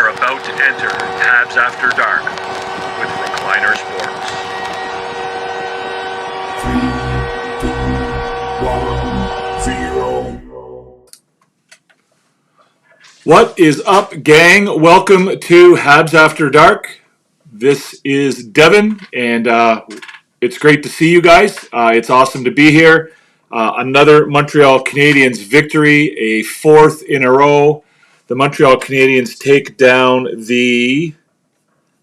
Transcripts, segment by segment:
are about to enter Habs After Dark with Recliner Sports. 3, 2, 1, 0. What is up, gang? Welcome to Habs After Dark. This is Devin, and it's great to see you guys. It's awesome to be here. Another Montreal Canadiens victory, a fourth in a row. The Montreal Canadiens take down the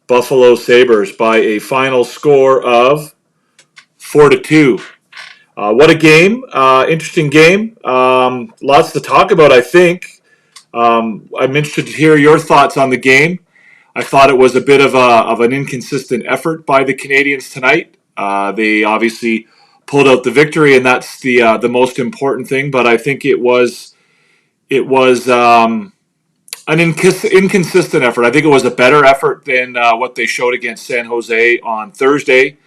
Buffalo Sabres by a final score of 4-2. What a game. Interesting game. Lots to talk about, I think. I'm interested to hear your thoughts on the game. I thought it was a bit of an inconsistent effort by the Canadiens tonight. They obviously pulled out the victory, and that's the most important thing. But I think it was an inconsistent effort. I think it was a better effort than what they showed against San Jose on Thursday.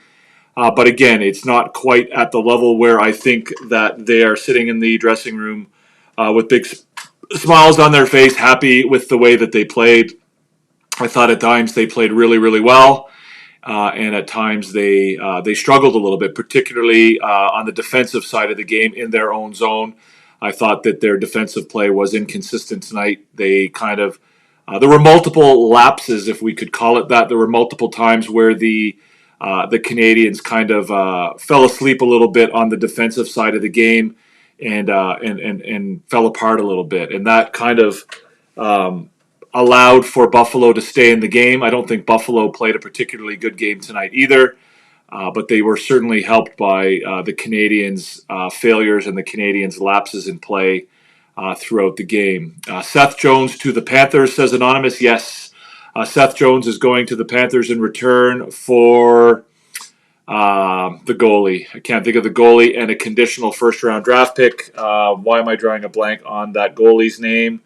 But again, it's not quite at the level where I think that they are sitting in the dressing room with big smiles on their face, happy with the way that they played. I thought at times they played really, really well, and at times they struggled a little bit, particularly on the defensive side of the game in their own zone. I thought that their defensive play was inconsistent tonight. They kind of there were multiple lapses, if we could call it that. There were multiple times where the Canadiens kind of fell asleep a little bit on the defensive side of the game and fell apart a little bit, and that kind of allowed for Buffalo to stay in the game. I don't think Buffalo played a particularly good game tonight either, but they were certainly helped by the Canadiens' failures and the Canadiens' lapses in play throughout the game. Seth Jones to the Panthers, says Anonymous. Yes, Seth Jones is going to the Panthers in return for the goalie. I can't think of the goalie, and a conditional first-round draft pick. Why am I drawing a blank on that goalie's name?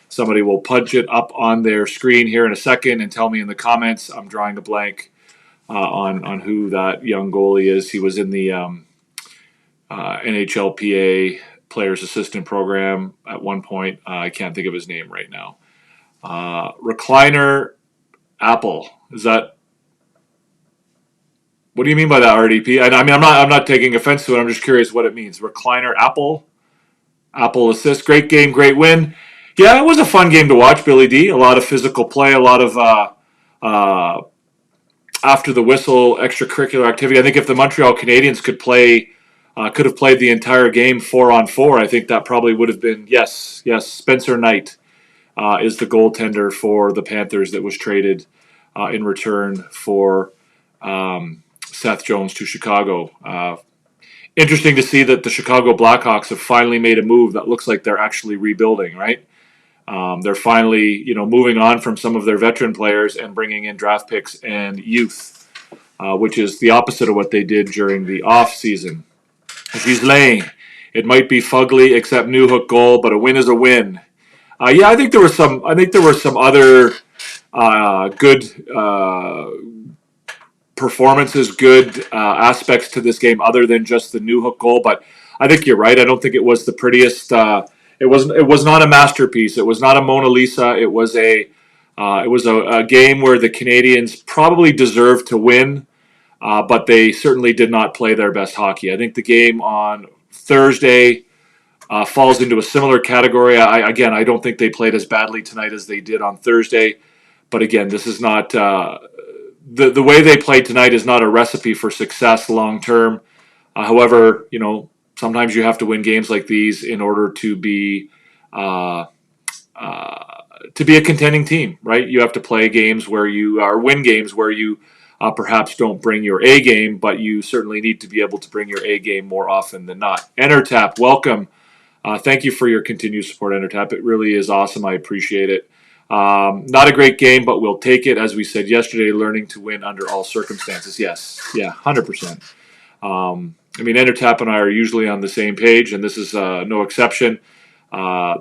Somebody will punch it up on their screen here in a second and tell me in the comments. I'm drawing a blank on who that young goalie is. He was in the NHLPA Players Assistant Program at one point. I can't think of his name right now. Recliner Apple. Is that? What do you mean by that, RDP? I mean, I'm not taking offense to it. I'm just curious what it means. Recliner Apple assist. Great game, great win. Yeah, it was a fun game to watch, Billy D. A lot of physical play, a lot of after the whistle extracurricular activity. I think if the Montreal Canadiens could have played the entire game 4-on-4, I think that probably would have been yes. Spencer Knight is the goaltender for the Panthers that was traded in return for Seth Jones to Chicago. Interesting to see that the Chicago Blackhawks have finally made a move that looks like they're actually rebuilding, right? They're finally, moving on from some of their veteran players and bringing in draft picks and youth, which is the opposite of what they did during the off season. Gislain, it might be fugly except new hook goal, but a win is a win. I think there were some other good performances, good aspects to this game other than just the new hook goal. But I think you're right. I don't think it was the prettiest. It was not a masterpiece. It was not a Mona Lisa. It was a game where the Canadiens probably deserved to win, but they certainly did not play their best hockey. I think the game on Thursday falls into a similar category. I don't think they played as badly tonight as they did on Thursday. But again, this is not the way they played tonight is not a recipe for success long term. However, sometimes you have to win games like these in order to be a contending team, right? You have to play games where win games where you perhaps don't bring your A game, but you certainly need to be able to bring your A game more often than not. EnterTap, welcome. Thank you for your continued support, EnterTap. It really is awesome. I appreciate it. Not a great game, but we'll take it. As we said yesterday, learning to win under all circumstances. Yes, 100%. EnterTap and I are usually on the same page, and this is no exception.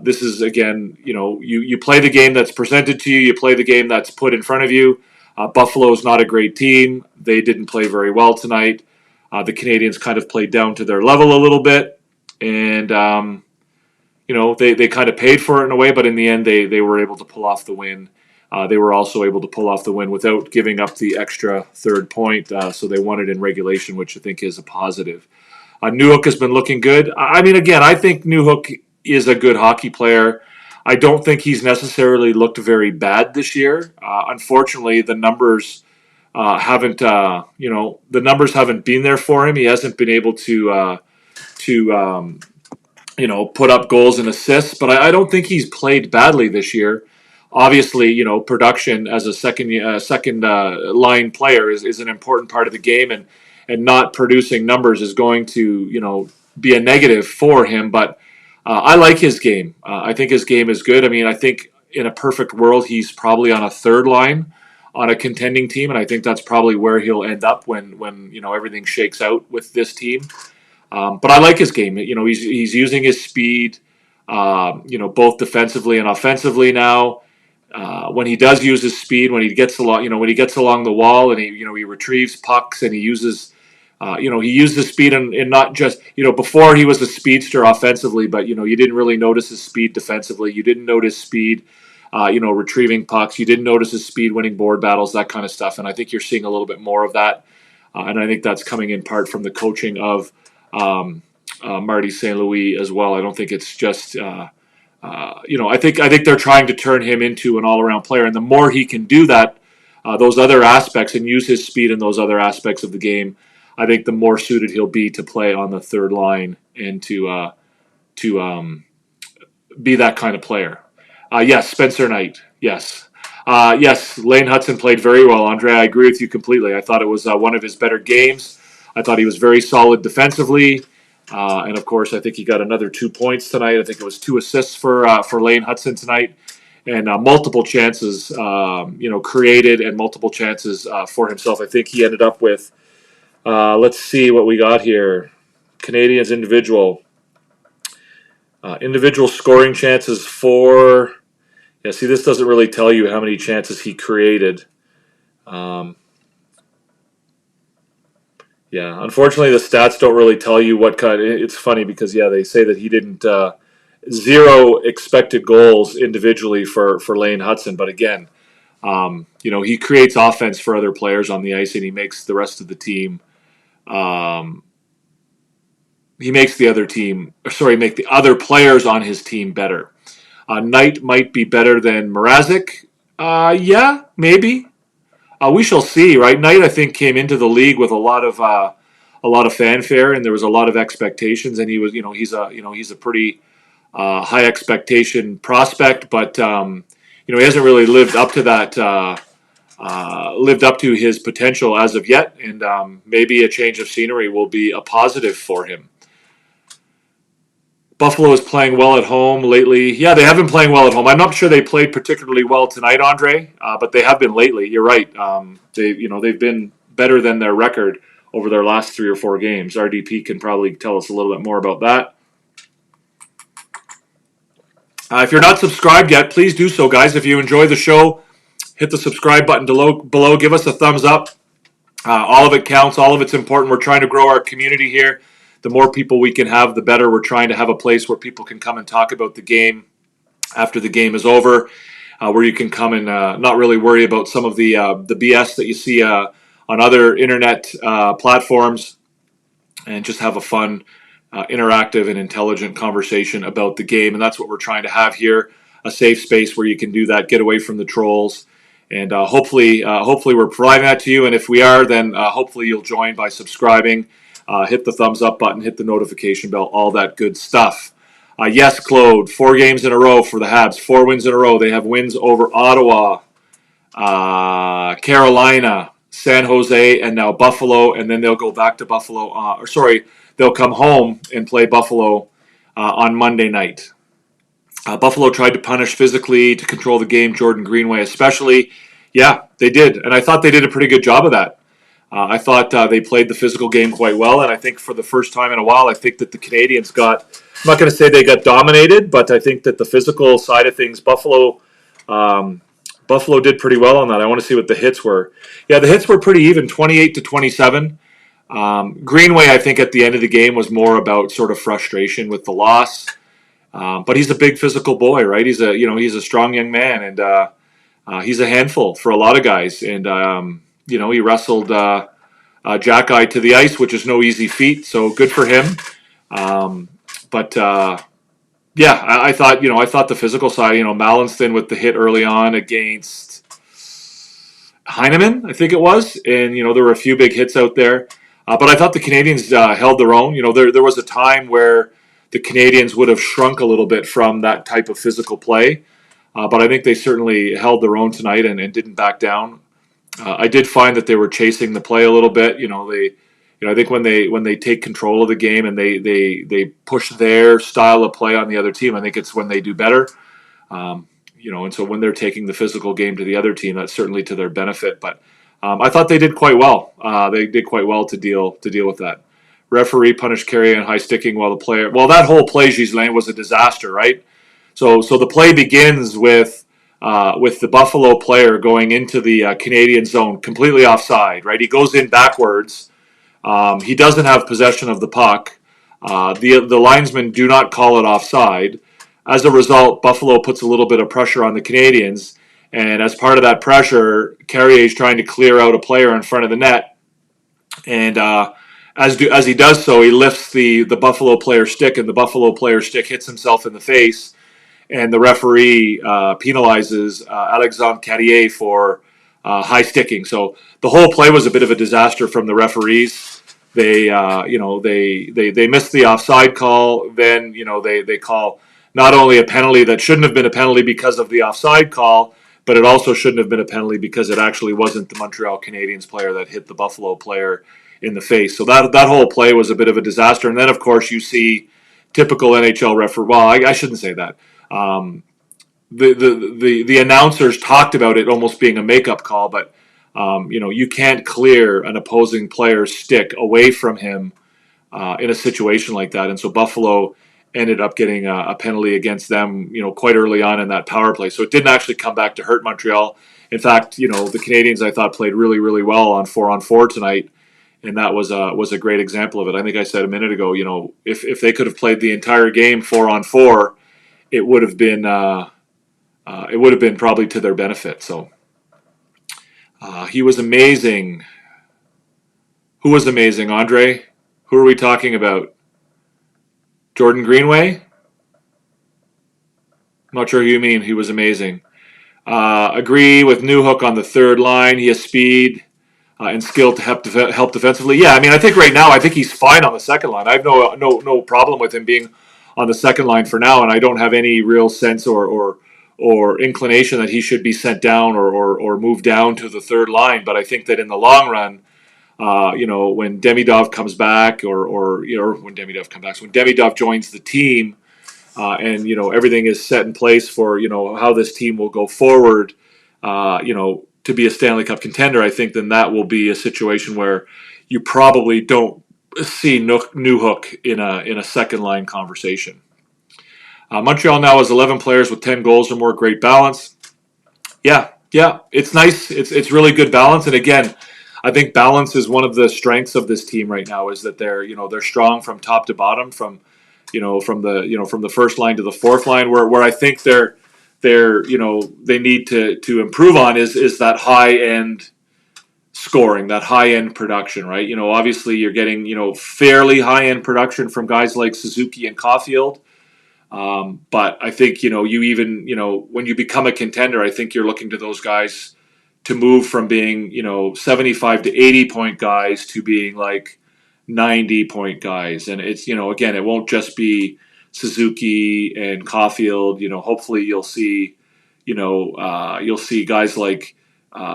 This is, again, you play the game that's presented to you. You play the game that's put in front of you. Buffalo is not a great team. They didn't play very well tonight. The Canadiens kind of played down to their level a little bit, and they kind of paid for it in a way, but in the end they were able to pull off the win. they were also able to pull off the win without giving up the extra third point. So they won it in regulation, which I think is a positive. Newhook has been looking good. I mean, again, I think Newhook is a good hockey player. I don't think he's necessarily looked very bad this year. Unfortunately, the numbers haven't been there for him. He hasn't been able to put up goals and assists. But I don't think he's played badly this year. Obviously, production as a second line player is an important part of the game, and not producing numbers is going to be a negative for him. But I like his game. I think his game is good. I mean, I think in a perfect world, he's probably on a third line on a contending team, and I think that's probably where he'll end up when everything shakes out with this team. But I like his game. He's using his speed, both defensively and offensively now. When he does use his speed, when he gets along the wall, and he retrieves pucks, and he uses speed, and not just before he was a speedster offensively, but you didn't really notice his speed defensively. You didn't notice speed, retrieving pucks. You didn't notice his speed winning board battles, that kind of stuff. And I think you're seeing a little bit more of that, and I think that's coming in part from the coaching of Marty St. Louis as well. I don't think it's just. I think they're trying to turn him into an all-around player, and the more he can do that, those other aspects, and use his speed in those other aspects of the game, I think the more suited he'll be to play on the third line and to be that kind of player. Yes, Spencer Knight. Yes. Yes, Lane Hutson played very well, Andre. I agree with you completely. I thought it was one of his better games. I thought he was very solid defensively. And of course, I think he got another 2 points tonight. I think it was 2 assists for Lane Hutson tonight, and multiple chances, created, and multiple chances for himself. I think he ended up with. Let's see what we got here. Canadiens individual scoring chances for. Yeah, see, this doesn't really tell you how many chances he created. Yeah, unfortunately, the stats don't really tell you what kind. It's funny because they say that he didn't 0 expected goals individually for Lane Hutson, but again, he creates offense for other players on the ice, and he makes the rest of the team. He makes the other players on his team better. Knight might be better than Mrazek. Yeah, maybe. We shall see, right? Knight, I think, came into the league with a lot of fanfare, and there was a lot of expectations. And he was, he's a pretty high expectation prospect, but he hasn't really lived up to that, lived up to his potential as of yet. And maybe a change of scenery will be a positive for him. Buffalo is playing well at home lately. Yeah, they have been playing well at home. I'm not sure they played particularly well tonight, Andre, but they have been lately. You're right. They've been better than their record over their last 3 or 4 games. RDP can probably tell us a little bit more about that. If you're not subscribed yet, please do so, guys. If you enjoy the show, hit the subscribe button below. Give us a thumbs up. All of it counts. All of it's important. We're trying to grow our community here. The more people we can have, the better. We're trying to have a place where people can come and talk about the game after the game is over, where you can come and not really worry about some of the BS that you see on other internet platforms, and just have a fun, interactive, and intelligent conversation about the game. And that's what we're trying to have here, a safe space where you can do that, get away from the trolls. And hopefully we're providing that to you. And if we are, then hopefully you'll join by subscribing. Hit the thumbs up button, hit the notification bell, all that good stuff. Yes, Claude, 4 games in a row for the Habs, 4 wins in a row. They have wins over Ottawa, Carolina, San Jose, and now Buffalo, and then they'll go back to Buffalo. They'll come home and play Buffalo on Monday night. Buffalo tried to punish physically to control the game, Jordan Greenway especially. Yeah, they did, and I thought they did a pretty good job of that. I thought they played the physical game quite well, and I think for the first time in a while, I think that the Canadiens got, I'm not going to say they got dominated, but I think that the physical side of things, Buffalo did pretty well on that. I want to see what the hits were. Yeah, the hits were pretty even, 28-27. Greenway, I think at the end of the game was more about sort of frustration with the loss. But he's a big physical boy, right? He's a strong young man, and he's a handful for a lot of guys. And, he wrestled Jack Eye to the ice, which is no easy feat. So good for him. But I thought the physical side, Mallinston with the hit early on against Heineman, I think it was. And, there were a few big hits out there. But I thought the Canadiens held their own. There was a time where the Canadiens would have shrunk a little bit from that type of physical play. But I think they certainly held their own tonight and didn't back down. I did find that they were chasing the play a little bit. I think when they take control of the game and they push their style of play on the other team, I think it's when they do better. And so when they're taking the physical game to the other team, that's certainly to their benefit. But I thought they did quite well. They did quite well to deal with that. Referee punished Carey on high sticking while the player. Well, that whole play, Ghislain, was a disaster, right? So the play begins with the Buffalo player going into the Canadian zone completely offside, right? He goes in backwards. He doesn't have possession of the puck. The linesmen do not call it offside. As a result, Buffalo puts a little bit of pressure on the Canadiens, and as part of that pressure, Carrier is trying to clear out a player in front of the net, and as he does so, he lifts the Buffalo player stick, and the Buffalo player stick hits himself in the face, and the referee penalizes Alexandre Carrier for high sticking. So the whole play was a bit of a disaster from the referees. They missed the offside call. Then they call not only a penalty that shouldn't have been a penalty because of the offside call, but it also shouldn't have been a penalty because it actually wasn't the Montreal Canadiens player that hit the Buffalo player in the face. So that whole play was a bit of a disaster. And then of course you see typical NHL referee. Well, I shouldn't say that. The announcers talked about it almost being a makeup call, but you can't clear an opposing player's stick away from him in a situation like that. And so Buffalo ended up getting a penalty against them, quite early on in that power play. So it didn't actually come back to hurt Montreal. In fact, the Canadiens I thought played really, really well on 4-on-4 tonight, and that was a great example of it. I think I said a minute ago, if they could have played the entire game 4-on-4, it would have been probably to their benefit. So he was amazing. Who was amazing, Andre? Who are we talking about? Jordan Greenway? I'm not sure who you mean. He was amazing. Agree with Newhook on the third line. He has speed and skill to help defensively. Yeah, I think right now, I think he's fine on the second line. I have no problem with him being on the second line for now, and I don't have any real sense or inclination that he should be sent down or moved down to the third line. But I think that in the long run, when Demidov comes back, or when Demidov joins the team, and everything is set in place for how this team will go forward, to be a Stanley Cup contender, I think then that will be a situation where you probably don't see Newhook in a second line conversation. Montreal now has 11 players with 10 goals or more. Great balance. Yeah, it's nice. It's really good balance, and again, I think balance is one of the strengths of this team right now. Is that they're strong from top to bottom, from the first line to the fourth line. Where I think they need to improve on is that high end scoring, that high end production. Right. Obviously you're getting fairly high end production from guys like Suzuki and Caulfield. But I think you even when you become a contender, I think you're looking to those guys to move from being 75 to 80 point guys to being like 90 point guys. And it's again, it won't just be Suzuki and Caulfield. Hopefully you'll see guys like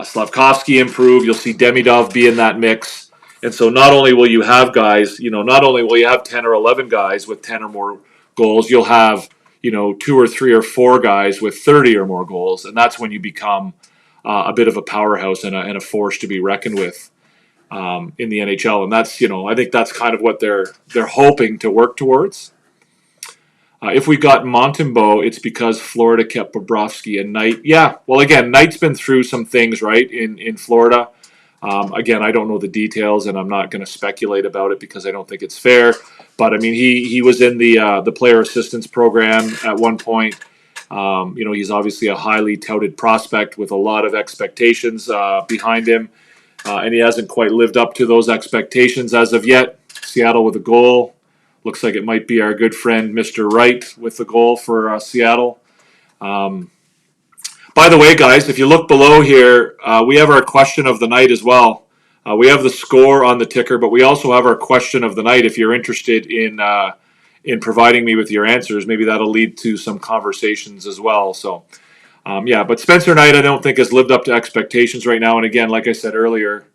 Slavkovsky improve. You'll see Demidov be in that mix. And so not only will you have guys, not only will you have 10 or 11 guys with 10 or more goals, you'll have 2 or 3 or 4 guys with 30 or more goals, and that's when you become a bit of a powerhouse and a force to be reckoned with in the NHL. And that's I think that's kind of what they're hoping to work towards. If we got Montembeault, it's because Florida kept Bobrovsky and Knight. Yeah, well, again, Knight's been through some things, right, in Florida. Again, I don't know the details, and I'm not going to speculate about it because I don't think it's fair. But I mean, he was in the player assistance program at one point. He's obviously a highly touted prospect with a lot of expectations behind him, and he hasn't quite lived up to those expectations as of yet. Seattle with a goal. Looks like it might be our good friend Mr. Wright with the goal for Seattle. By the way, guys, if you look below here, we have our question of the night as well. We have the score on the ticker, but we also have our question of the night. If you're interested in providing me with your answers, maybe that'll lead to some conversations as well. So, but Spencer Knight, I don't think has lived up to expectations right now. And again, like I said earlier,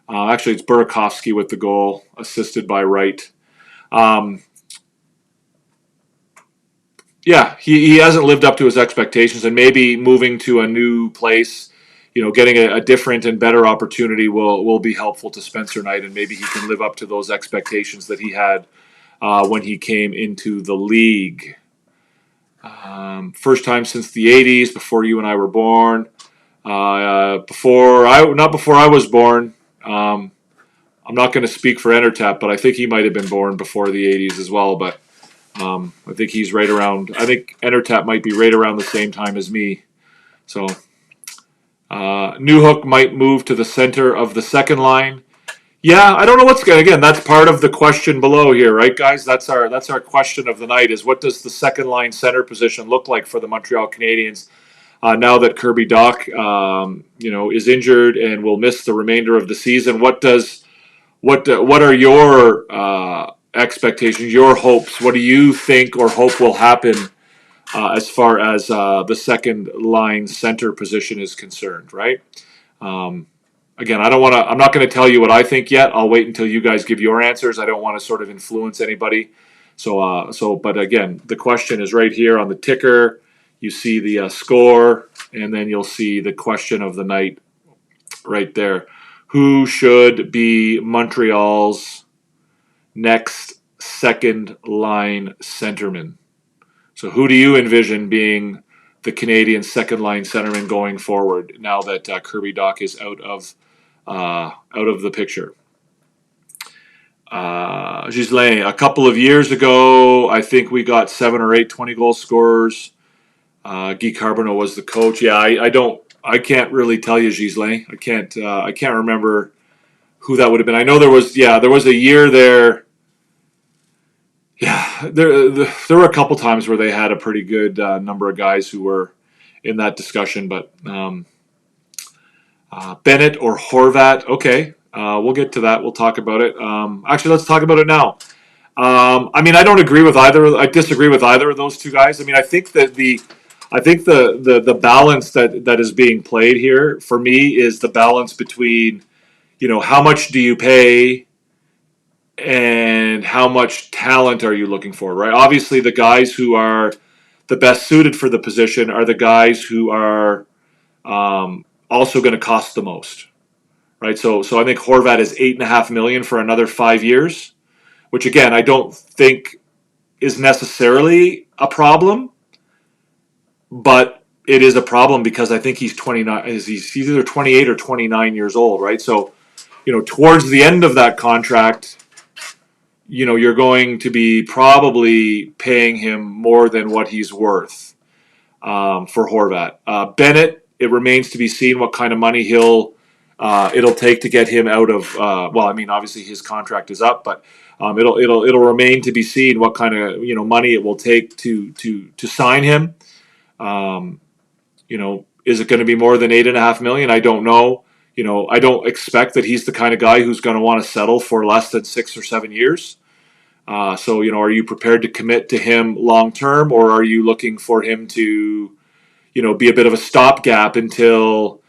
actually it's Burakovsky with the goal, assisted by Wright. He hasn't lived up to his expectations, and maybe moving to a new place, getting a different and better opportunity will be helpful to Spencer Knight, and maybe he can live up to those expectations that he had when he came into the league. First time since the 80s, before you and I were born. Not before I was born. I'm not going to speak for Entertap, but I think he might have been born before the 80s as well, but I think he's right around. I think Entertap might be right around the same time as me. So Newhook might move to the center of the second line. Yeah, I don't know what's going. Again, that's part of the question below here, right, guys? That's our question of the night: is what does the second line center position look like for the Montreal Canadiens now that Kirby Dach, is injured and will miss the remainder of the season? What are your expectations, your hopes? What do you think or hope will happen as far as the second line center position is concerned, right? Again, I'm not going to tell you what I think yet. I'll wait until you guys give your answers. I don't want to sort of influence anybody. But again, the question is right here on the ticker. You see the score, and then you'll see the question of the night right there. Who should be Montreal's next second line centerman? So who do you envision being the Canadian second line centerman going forward now that Kirby Dach is out of the picture? Ghislain, a couple of years ago, I think we got 7 or 8 20-goal scorers. Guy Carbonneau was the coach. Yeah, I can't really tell you, Ghislain. I can't remember who that would have been. I know there was a year there. Yeah, there were a couple times where they had a pretty good number of guys who were in that discussion, but Bennett or Horvat. Okay, we'll get to that. We'll talk about it. Actually, let's talk about it now. I don't agree with either. I disagree with either of those two guys. I think that the balance that is being played here for me is the balance between, how much do you pay and how much talent are you looking for, right? Obviously, the guys who are the best suited for the position are the guys who are also going to cost the most, right? So I think Horvat is $8.5 million for another 5 years, which again I don't think is necessarily a problem, but it is a problem because I think he's 29. He's either 28 or 29 years old, right? So, towards the end of that contract, you're going to be probably paying him more than what he's worth for Horvat. Bennett, it remains to be seen what kind of money it'll take to get him out of. Obviously his contract is up, but it'll remain to be seen what kind of money it will take to sign him. Is it going to be more than $8.5 million? I don't know. I don't expect that he's the kind of guy who's going to want to settle for less than 6 or 7 years. So, are you prepared to commit to him long term, or are you looking for him to, be a bit of a stopgap until,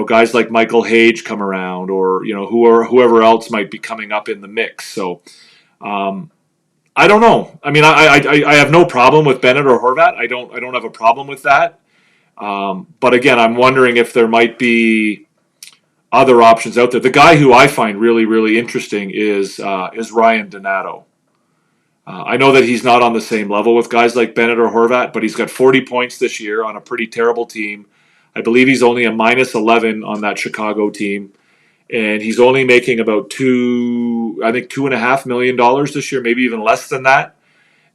guys like Michael Hage come around, or, whoever else might be coming up in the mix. So, I don't know. I have no problem with Bennett or Horvat. I don't have a problem with that. But again, I'm wondering if there might be other options out there. The guy who I find really, really interesting is Ryan Donato. I know that he's not on the same level with guys like Bennett or Horvat, but he's got 40 points this year on a pretty terrible team. I believe he's only a -11 on that Chicago team, and he's only making about $2.5 million this year, maybe even less than that.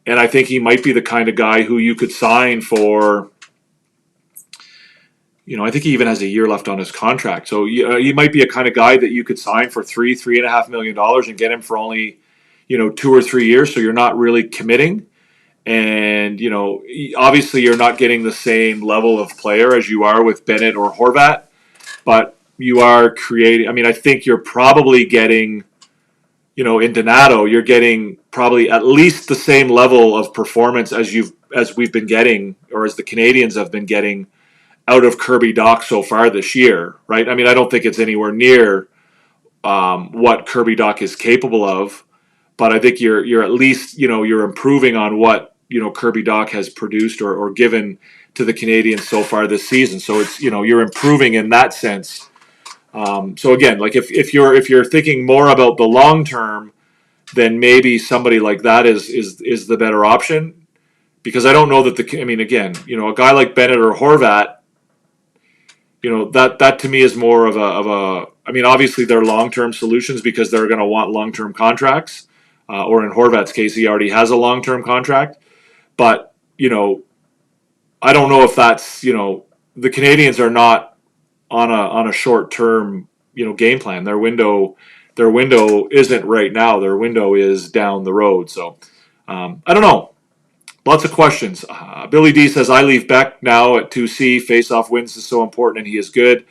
And I think he might be the kind of guy who you could sign for I think he even has a year left on his contract. So he might be a kind of guy that you could sign for $3.5 million and get him for only, 2 or 3 years. So you're not really committing. And, obviously you're not getting the same level of player as you are with Bennett or Horvat, but you are creating. I mean, I think you're probably getting, in Donato, you're getting probably at least the same level of performance as we've been getting, or as the Canadiens have been getting out of Kirby Dach so far this year, right? I mean, I don't think it's anywhere near what Kirby Dach is capable of, but I think you're at least, you're improving on what, Kirby Dach has produced or given to the Canadiens so far this season. So it's, you're improving in that sense. So again, like if you're thinking more about the long term, then maybe somebody like that is the better option, because I don't know that again, a guy like Bennett or Horvat, that to me is more of a. I mean, obviously they're long-term solutions because they're going to want long-term contracts, or in Horvat's case, he already has a long-term contract. But I don't know if that's the Canadiens are not on a short-term game plan. Their window isn't right now. Their window is down the road. So I don't know. Lots of questions. Billy D says, I leave Beck now at 2C. Face-off wins is so important, and he is good.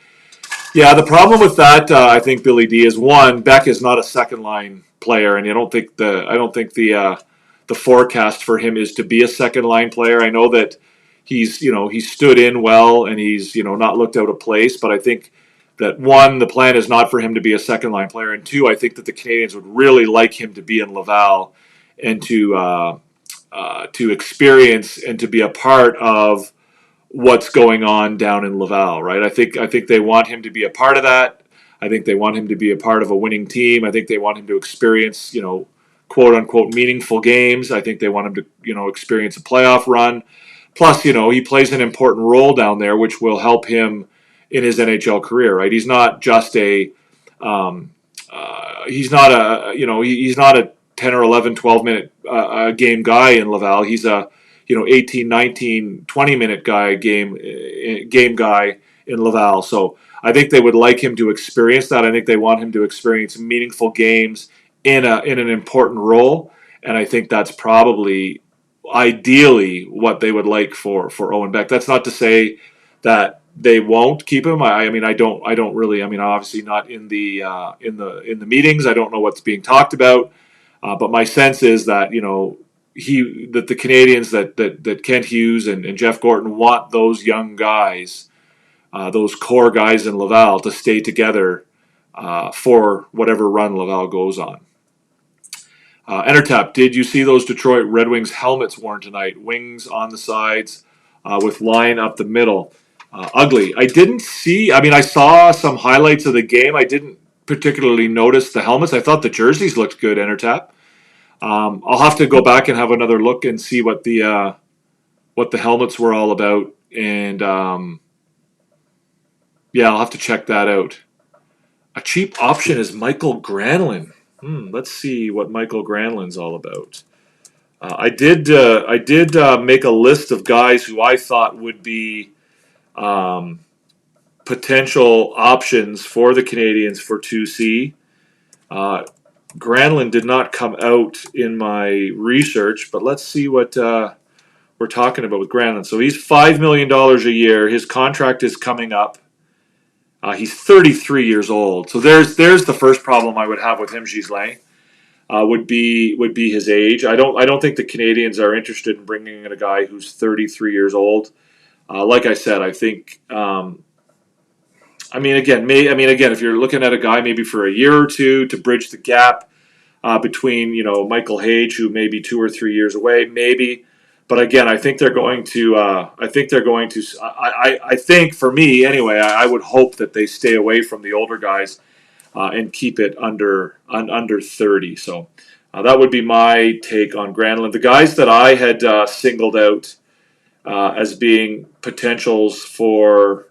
Yeah, the problem with that, I think, Billy D, is one, Beck is not a second-line player, and I don't think the forecast for him is to be a second-line player. I know that he's stood in well, and he's not looked out of place, but I think that one, the plan is not for him to be a second-line player, and two, I think that the Canadiens would really like him to be in Laval and to experience and to be a part of what's going on down in Laval, right? I think they want him to be a part of that. I think they want him to be a part of a winning team. I think they want him to experience, quote unquote, meaningful games. I think they want him to, experience a playoff run. Plus, he plays an important role down there, which will help him in his NHL career, right? He's not just he's not a 10 or 11, 12 minute game guy in Laval. He's a 18, 19, 20 minute game guy in Laval. So I think they would like him to experience that. I think they want him to experience meaningful games in an important role, and I think that's probably ideally what they would like for Owen Beck. That's not to say that they won't keep him. I don't really. Obviously not in the meetings. I don't know what's being talked about. But my sense is that that the Canadiens, that Kent Hughes and Jeff Gorton want those young guys, those core guys in Laval, to stay together for whatever run Laval goes on. Entertap, did you see those Detroit Red Wings helmets worn tonight? Wings on the sides with line up the middle. Ugly. I didn't see. I saw some highlights of the game. I didn't particularly notice the helmets. I thought the jerseys looked good, Entertap. I'll have to go back and have another look and see what the helmets were all about, and I'll have to check that out. A cheap option is Michael Granlund. Let's see what Michael Granlund's all about. I did make a list of guys who I thought would be potential options for the Canadiens for 2C. Granlund did not come out in my research, but let's see what we're talking about with Granlund. So he's $5 million a year. His contract is coming up. He's 33 years old. So there's the first problem I would have with him, Ghislain, would be his age. I don't think the Canadiens are interested in bringing in a guy who's 33 years old. Like I said, I think. Again, if you're looking at a guy maybe for a year or two to bridge the gap between Michael Hage, who may be 2 or 3 years away, maybe. But again, I think they're going to. I think for me anyway, I would hope that they stay away from the older guys and keep it under 30. So that would be my take on Granlund. The guys that I had singled out as being potentials for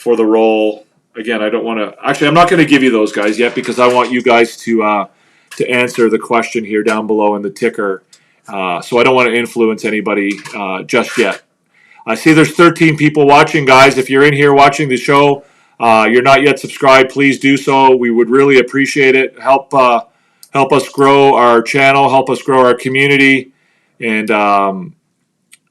the role. Again, I don't want to. Actually, I'm not going to give you those guys yet because I want you guys to answer the question here down below in the ticker. So I don't want to influence anybody just yet. I see there's 13 people watching, guys. If you're in here watching the show, you're not yet subscribed, please do so. We would really appreciate it. Help us grow our channel, help us grow our community. And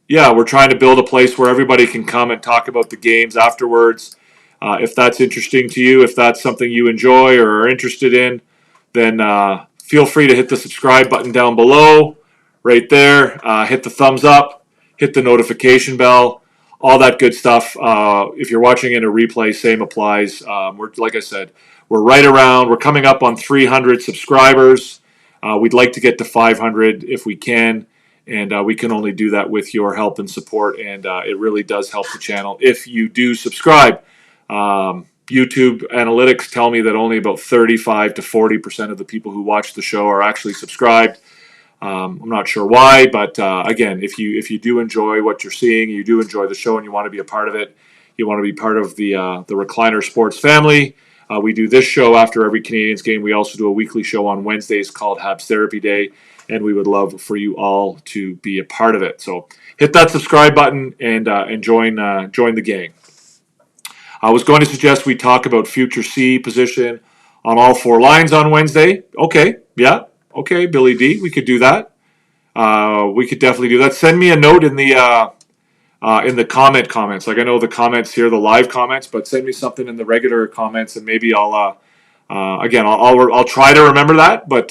we're trying to build a place where everybody can come and talk about the games afterwards. If that's interesting to you, if that's something you enjoy or are interested in, then feel free to hit the subscribe button down below, right there. Hit the thumbs up, hit the notification bell, all that good stuff. If you're watching in a replay, same applies. Like I said, we're coming up on 300 subscribers. We'd like to get to 500 if we can, and we can only do that with your help and support, and it really does help the channel if you do subscribe. YouTube analytics tell me that only about 35 to 40% of the people who watch the show are actually subscribed. I'm not sure why, but again, if you do enjoy what you're seeing, you do enjoy the show, and you want to be a part of it, you want to be part of the Recliner Sports family. We do this show after every Canadiens game. We also do a weekly show on Wednesdays called Habs Therapy Day, and we would love for you all to be a part of it. So hit that subscribe button and join the gang. I was going to suggest we talk about future C position on all four lines on Wednesday. Okay, yeah. Okay, Billy D, we could do that. We could definitely do that. Send me a note in the comments. Like, I know the comments here, the live comments, but send me something in the regular comments, and maybe I'll try to remember that. But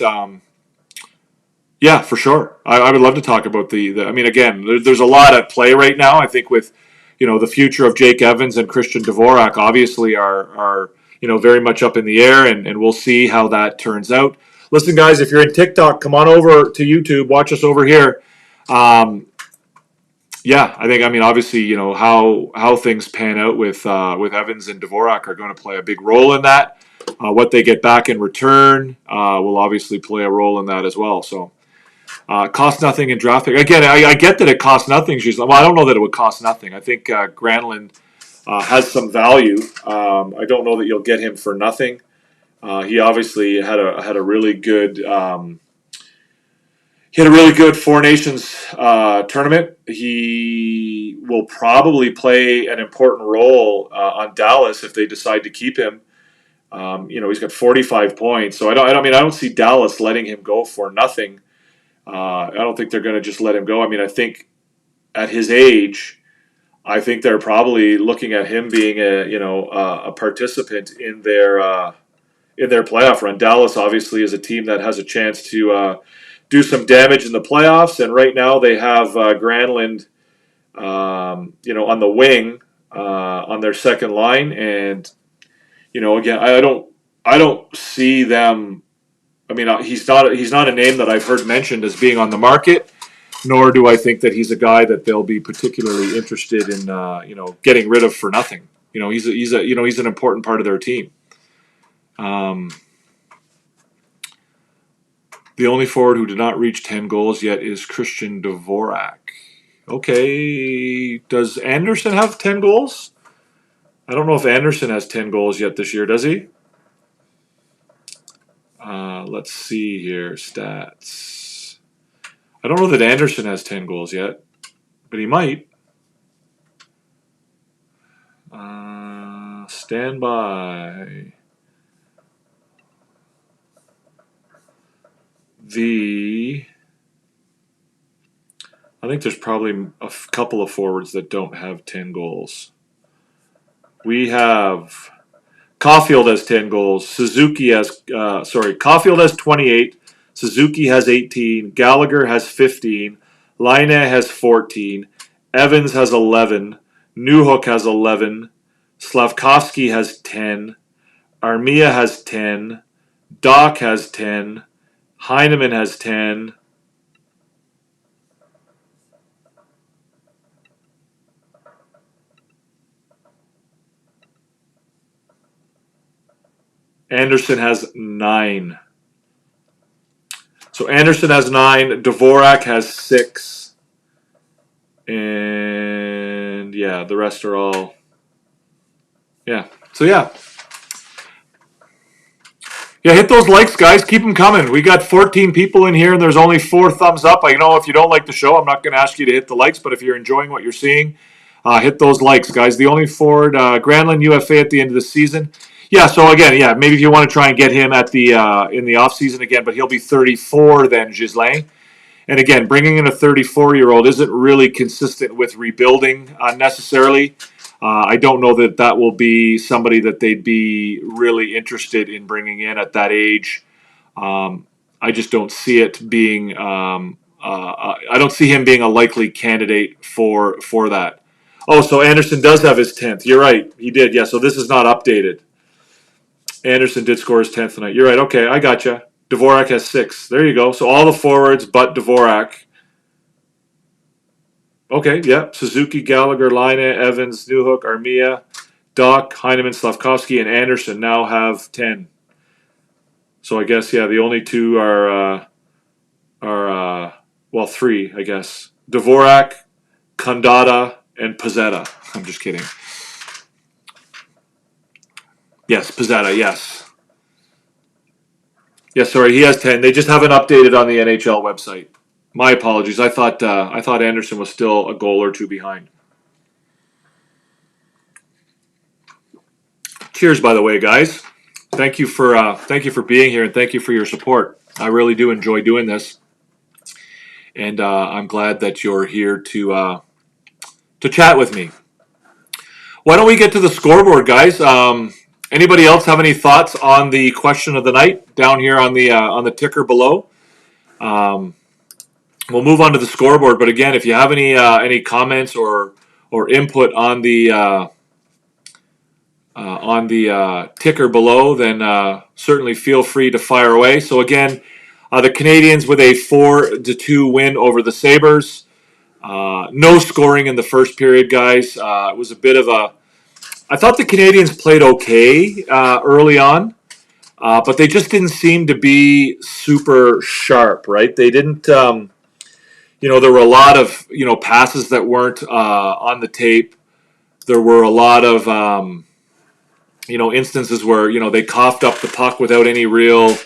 yeah, for sure, I would love to talk about the. I mean, again, there's a lot at play right now. I think with the future of Jake Evans and Christian Dvorak obviously are very much up in the air, and we'll see how that turns out. Listen, guys, if you're in TikTok, come on over to YouTube. Watch us over here. I mean, obviously, how things pan out with Evans and Dvorak are going to play a big role in that. What they get back in return will obviously play a role in that as well. So, cost nothing in draft pick. Again, I get that it costs nothing. Well, I don't know that it would cost nothing. I think Granlund has some value. I don't know that you'll get him for nothing. He obviously had a really good Four Nations tournament. He will probably play an important role on Dallas if they decide to keep him. He's got 45 points, so I don't see Dallas letting him go for nothing. I don't think they're going to just let him go. I mean, I think at his age, I think they're probably looking at him being a participant in their playoff run. Dallas obviously is a team that has a chance to do some damage in the playoffs, and right now they have Granlund, on the wing on their second line, and again, I don't see them. I mean, he's not a name that I've heard mentioned as being on the market, nor do I think that he's a guy that they'll be particularly interested in getting rid of for nothing. He's an important part of their team. The only forward who did not reach 10 goals yet is Christian Dvorak. Okay, does Anderson have 10 goals? I don't know if Anderson has 10 goals yet this year, does he? Let's see here, stats. I don't know that Anderson has 10 goals yet, but he might. Stand by. I think there's probably a couple of forwards that don't have 10 goals. We have Caulfield has 10 goals. Caulfield has 28. Suzuki has 18. Gallagher has 15. Laine has 14. Evans has 11. Newhook has 11. Slavkovsky has 10. Armia has 10. Doc has 10. Heineman has 10. Anderson has 9. So Anderson has 9. Dvorak has 6. And yeah, the rest are all. Yeah. So yeah. Yeah, hit those likes, guys. Keep them coming. We got 14 people in here, and there's only 4 thumbs up. I know if you don't like the show, I'm not going to ask you to hit the likes, but if you're enjoying what you're seeing, Hit those likes, guys. The only forward, Granlund UFA at the end of the season. Yeah, so again, yeah, maybe if you want to try and get him at the in the offseason again, but he'll be 34 then, Ghislain. And again, bringing in a 34-year-old isn't really consistent with rebuilding necessarily. I don't know that that will be somebody that they'd be really interested in bringing in at that age. I just don't see it being. I don't see him being a likely candidate for that. Oh, so Anderson does have his 10th. You're right, he did. Yeah, so this is not updated. Anderson did score his 10th tonight. You're right. Okay, I gotcha. Dvorak has 6. There you go. So all the forwards but Dvorak. Okay, yeah. Suzuki, Gallagher, Line, Evans, Newhook, Armia, Doc, Heineman, Slavkovsky, and Anderson now have 10. So I guess, yeah, the only two are well, 3, I guess. Dvorak, Kandata, and Pizzetta. I'm just kidding. Yes, Pizzetta, yes. Yes, sorry, he has 10. They just haven't updated on the NHL website. My apologies. I thought Anderson was still a goal or two behind. Cheers, by the way, guys. Thank you for being here, and thank you for your support. I really do enjoy doing this, and I'm glad that you're here to chat with me. Why don't we get to the scoreboard, guys? Anybody else have any thoughts on the question of the night down here on the ticker below? We'll move on to the scoreboard, but again, if you have any comments or input on the ticker below, then certainly feel free to fire away. So again, the Canadiens with a 4-2 win over the Sabres. No scoring in the first period, guys. It was a bit of a. I thought the Canadiens played okay early on, but they just didn't seem to be super sharp. Right? They didn't. There were a lot of passes that weren't on the tape. There were a lot of instances where they coughed up the puck without any real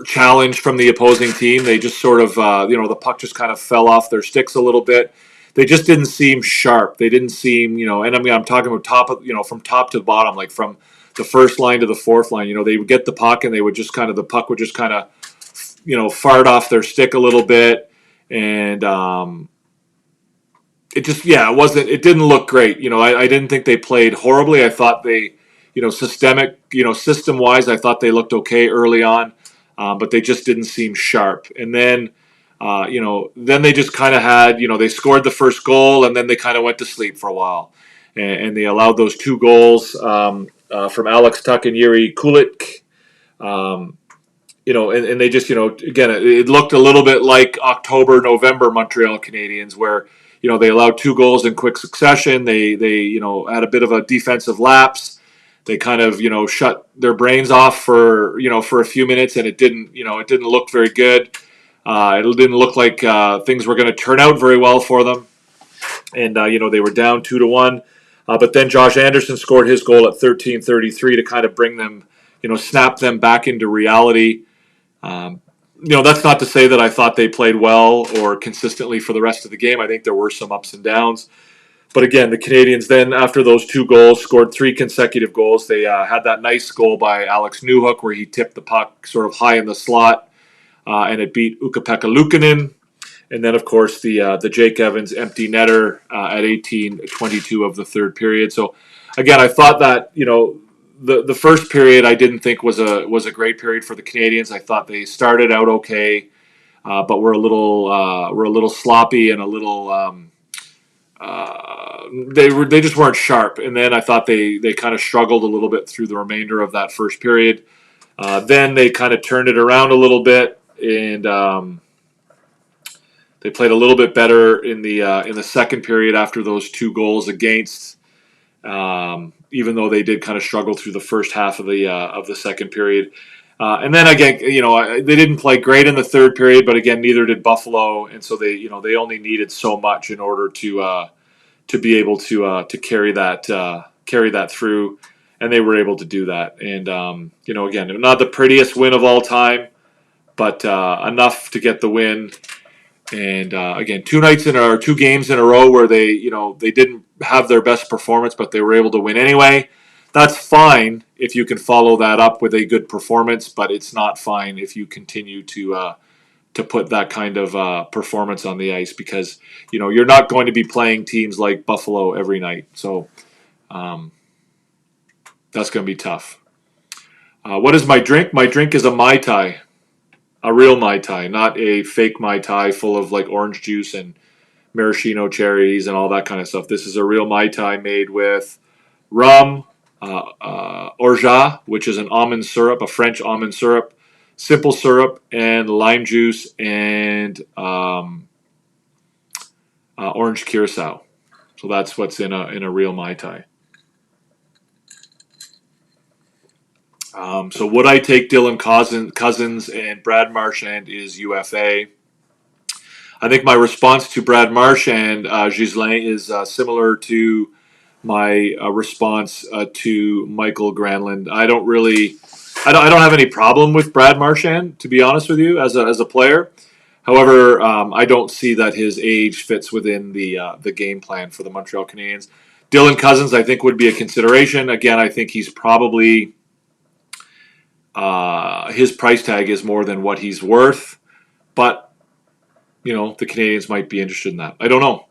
challenge from the opposing team. They just sort of the puck just kind of fell off their sticks a little bit. They just didn't seem sharp. They didn't seem and I'm talking about from top to bottom, like from the first line to the fourth line. They would get the puck and they would just the puck would just kind of fart off their stick a little bit. And it didn't look great. I didn't think they played horribly. I thought they, system wise, I thought they looked okay early on, but they just didn't seem sharp. And then, then they just kind of had, they scored the first goal and then they kind of went to sleep for a while. And they allowed those 2 goals from Alex Tuch and Yuri Kulik. And they just, again, it looked a little bit like October, November Montreal Canadiens, where, they allowed 2 goals in quick succession. They had a bit of a defensive lapse. They kind of, shut their brains off for a few minutes, and it didn't look very good. It didn't look like things were going to turn out very well for them. And, they were down 2-1. But then Josh Anderson scored his goal at 13:33 to kind of bring them, snap them back into reality. That's not to say that I thought they played well or consistently for the rest of the game. I think there were some ups and downs. But again, the Canadiens then, after those 2 goals, scored 3 consecutive goals. They had that nice goal by Alex Newhook where he tipped the puck sort of high in the slot, and it beat Ukko-Pekka Luukkonen. And then, of course, the Jake Evans empty netter at 18:22 of the third period. So, again, I thought that, the first period I didn't think was a great period for the Canadiens. I thought they started out okay, but were a little sloppy and a little they just weren't sharp. And then I thought they kind of struggled a little bit through the remainder of that first period. Then they kind of turned it around a little bit, and they played a little bit better in the second period after those 2 goals against. Even though they did kind of struggle through the first half of the second period. And then again, they didn't play great in the third period, but again, neither did Buffalo, and so they only needed so much in order to be able to carry that through, and they were able to do that. And again, not the prettiest win of all time, but enough to get the win. And again, 2 games in a row where they didn't have their best performance, but they were able to win anyway. That's fine if you can follow that up with a good performance, but it's not fine if you continue to put that kind of performance on the ice, because you're not going to be playing teams like Buffalo every night. So that's going to be tough. What is my drink? My drink is a Mai Tai. A real Mai Tai, not a fake Mai Tai full of like orange juice and maraschino cherries and all that kind of stuff. This is a real Mai Tai made with rum, orgeat, which is an almond syrup, a French almond syrup, simple syrup, and lime juice and orange curacao. So that's what's in a real Mai Tai. So would I take Dylan Cousins and Brad Marchand is UFA? I think my response to Brad Marchand, Ghislain, is similar to my response to Michael Granlund. I don't have any problem with Brad Marchand, to be honest with you, as a player. However, I don't see that his age fits within the game plan for the Montreal Canadiens. Dylan Cousins, I think, would be a consideration. Again, I think he's probably his price tag is more than what he's worth, but the Canadiens might be interested in that. I don't know.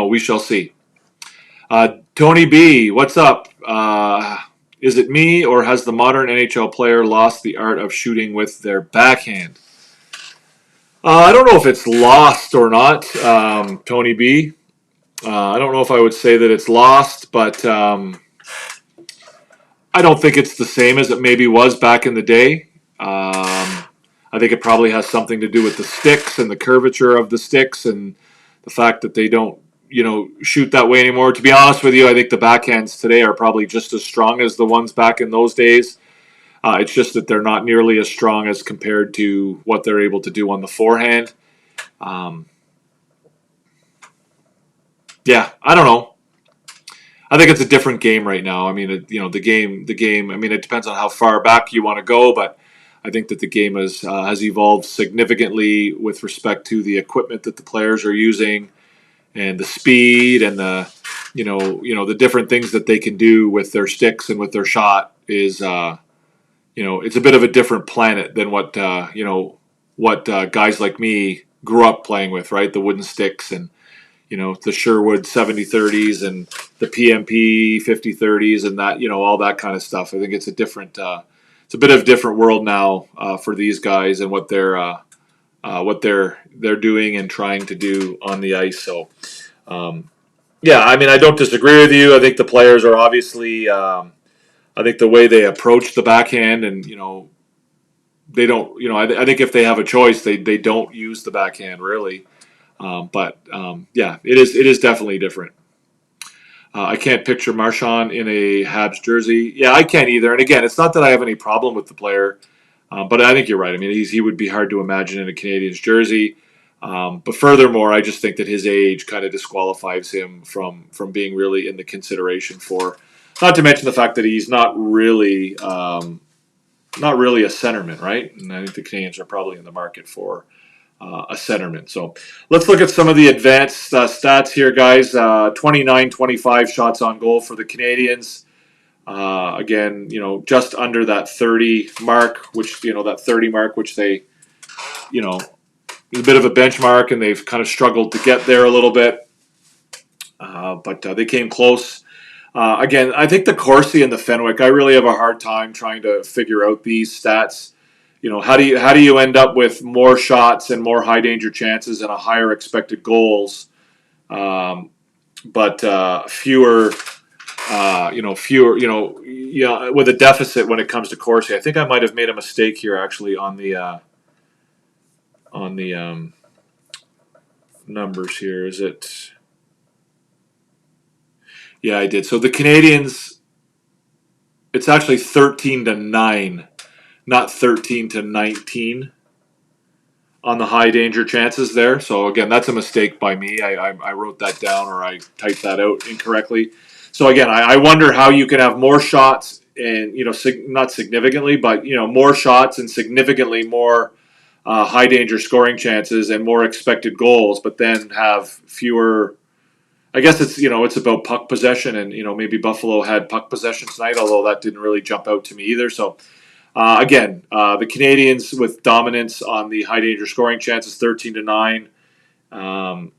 We shall see. Tony B, what's up? Is it me, or has the modern NHL player lost the art of shooting with their backhand? I don't know if it's lost or not, Tony B. I don't know if I would say that it's lost, but I don't think it's the same as it maybe was back in the day. I think it probably has something to do with the sticks and the curvature of the sticks and the fact that they don't, shoot that way anymore. To be honest with you, I think the backhands today are probably just as strong as the ones back in those days. It's just that they're not nearly as strong as compared to what they're able to do on the forehand. Yeah, I don't know. I think it's a different game right now. I mean, the game. I mean, it depends on how far back you want to go, but I think that the game has evolved significantly with respect to the equipment that the players are using, and the speed, and the the different things that they can do with their sticks and with their shot is it's a bit of a different planet than what guys like me grew up playing with, right? The wooden sticks and the Sherwood 70-30s and the PMP 50-30s and that, all that kind of stuff. I think it's a bit of a different world now for these guys and what they're doing and trying to do on the ice. So, yeah, I mean, I don't disagree with you. I think the players are obviously, I think the way they approach the backhand and, they don't, I think if they have a choice, they don't use the backhand really. Yeah, it is definitely different. I can't picture Marchand in a Habs jersey. Yeah, I can't either. And again, it's not that I have any problem with the player, but I think you're right. I mean, he would be hard to imagine in a Canadiens jersey. But furthermore, I just think that his age kind of disqualifies him from being really in the consideration for. Not to mention the fact that he's not really a centerman, right? And I think the Canadiens are probably in the market for a centerman. So let's look at some of the advanced stats here, guys. 29-25 shots on goal for the Canadiens. Again, just under that 30 mark, which they, is a bit of a benchmark, and they've kind of struggled to get there a little bit. But they came close. Again, I think the Corsi and the Fenwick, I really have a hard time trying to figure out these stats. How do you end up with more shots and more high danger chances and a higher expected goals, but fewer, with a deficit when it comes to Corsi? I think I might have made a mistake here actually on the numbers here. Is it? Yeah, I did. So the Canadiens, it's actually 13-9. Not 13-19 on the high danger chances there. So again, that's a mistake by me. I wrote that down, or I typed that out incorrectly. So again, I wonder how you can have more shots and not significantly, but more shots and significantly more high danger scoring chances and more expected goals, but then have fewer. I guess it's about puck possession, and maybe Buffalo had puck possession tonight, although that didn't really jump out to me either. So again, the Canadiens with dominance on the high danger scoring chances, 13-9, 4-2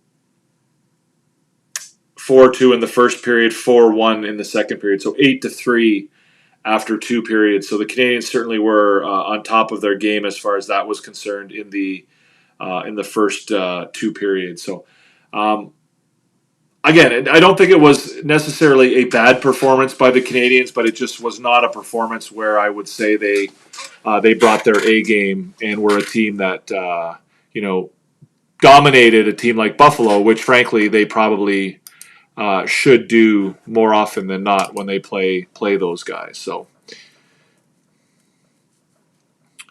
in the first period, 4-1 in the second period, so 8-3 after two periods. So the Canadiens certainly were on top of their game as far as that was concerned in the first two periods. So. Again, I don't think it was necessarily a bad performance by the Canadiens, but it just was not a performance where I would say they brought their A game and were a team that dominated a team like Buffalo, which frankly they probably should do more often than not when they play those guys. So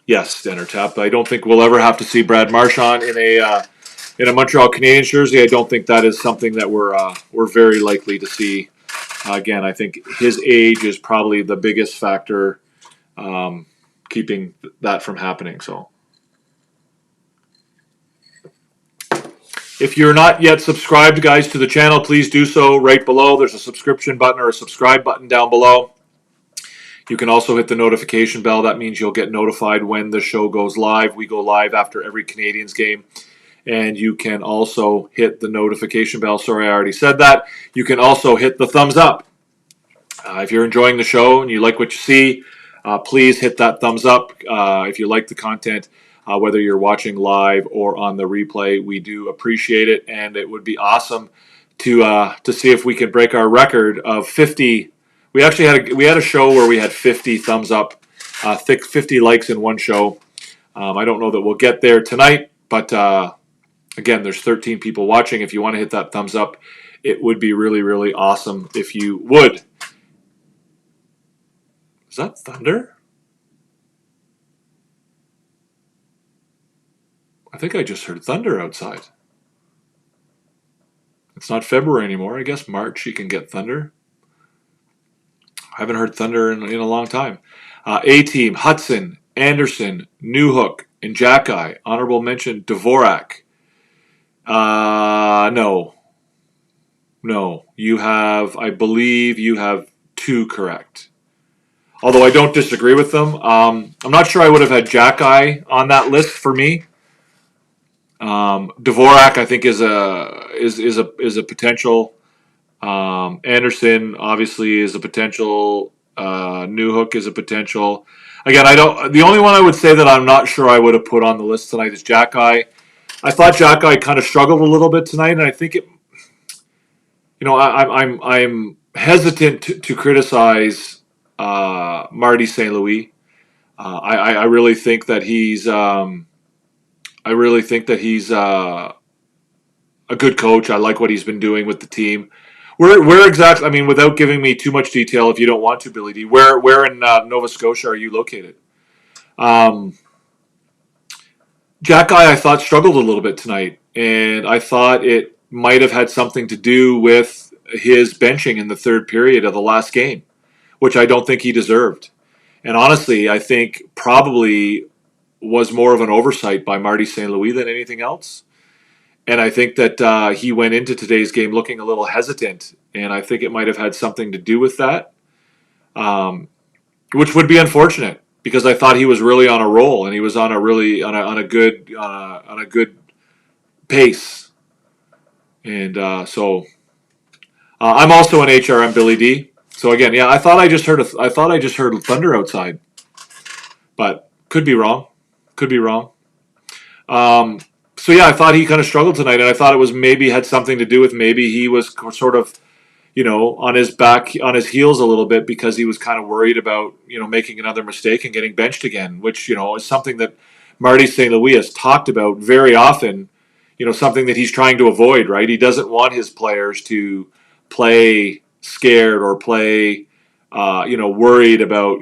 yes, Denner Tap. I don't think we'll ever have to see Brad Marchand in a Montreal Canadiens jersey. I don't think that is something that we're very likely to see. Again, I think his age is probably the biggest factor keeping that from happening. So, if you're not yet subscribed, guys, to the channel, please do so right below. There's a subscription button or a subscribe button down below. You can also hit the notification bell. That means you'll get notified when the show goes live. We go live after every Canadiens game. And you can also hit the notification bell. Sorry, I already said that. You can also hit the thumbs up. If you're enjoying the show and you like what you see, please hit that thumbs up. If you like the content, whether you're watching live or on the replay, we do appreciate it. And it would be awesome to see if we can break our record of 50. We actually had a show where we had 50 thumbs up, 50 likes in one show. I don't know that we'll get there tonight, but again, there's 13 people watching. If you want to hit that thumbs up, it would be really, really awesome if you would. Is that thunder? I think I just heard thunder outside. It's not February anymore. I guess March you can get thunder. I haven't heard thunder in a long time. A-Team, Hudson, Anderson, Newhook, and Jackeye. Honorable mention, Dvorak. No. I believe you have two correct. Although I don't disagree with them. I'm not sure I would have had Jackeye on that list for me. Dvorak, I think, is a potential. Anderson obviously is a potential. Newhook is a potential. Again, the only one I would say that I'm not sure I would have put on the list tonight is Jackeye. I thought Jackeye kind of struggled a little bit tonight, and I think it. I'm hesitant to criticize Marty St. Louis. I really think that he's. I really think that he's a good coach. I like what he's been doing with the team. Where exactly? I mean, without giving me too much detail, if you don't want to, Billy D. Where in Nova Scotia are you located? Jackeye, I thought, struggled a little bit tonight, and I thought it might have had something to do with his benching in the third period of the last game, which I don't think he deserved. And honestly, I think probably was more of an oversight by Marty St. Louis than anything else. And I think that he went into today's game looking a little hesitant, and I think it might have had something to do with that, which would be unfortunate because I thought he was really on a roll and he was on a good pace. And so I'm also an HRM Billy D. So again, yeah, I thought I just heard thunder outside, but could be wrong. So yeah, I thought he kind of struggled tonight, and I thought it was maybe had something to do with maybe he was sort of, on his heels a little bit because he was kind of worried about, making another mistake and getting benched again, which, is something that Marty St. Louis has talked about very often, something that he's trying to avoid, right? He doesn't want his players to play scared or play, worried about,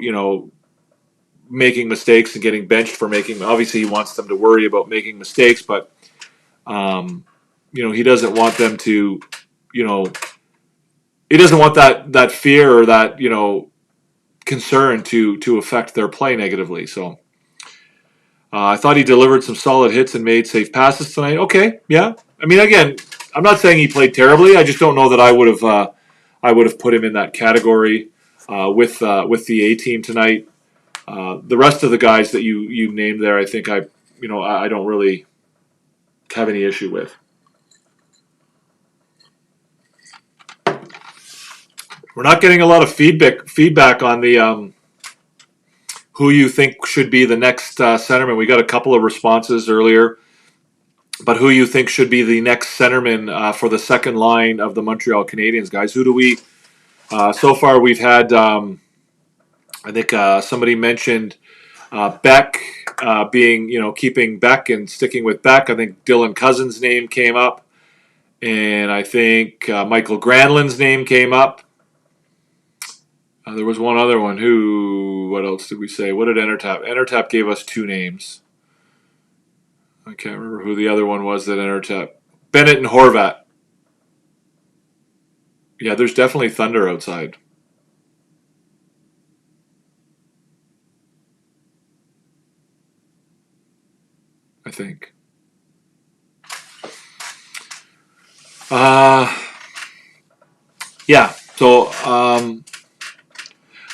making mistakes and getting benched for making. Obviously, he wants them to worry about making mistakes, but he doesn't want them to, he doesn't want that fear or that concern to affect their play negatively. So, I thought he delivered some solid hits and made safe passes tonight. Okay, yeah. I mean, again, I'm not saying he played terribly. I just don't know that I would have put him in that category with the A team tonight. The rest of the guys that you named there, I think I don't really have any issue with. We're not getting a lot of feedback on the who you think should be the next centerman. We got a couple of responses earlier, but who you think should be the next centerman for the second line of the Montreal Canadiens, guys? Who do we? So far, we've had. I think somebody mentioned Beck being, keeping Beck and sticking with Beck. I think Dylan Cousins' name came up, and I think Michael Granlund's name came up. There was one other one. What else did we say? What did Entertap? Entertap gave us two names. I can't remember who the other one was that Entertap. Bennett and Horvat. Yeah, there's definitely thunder outside. I think. Yeah. So,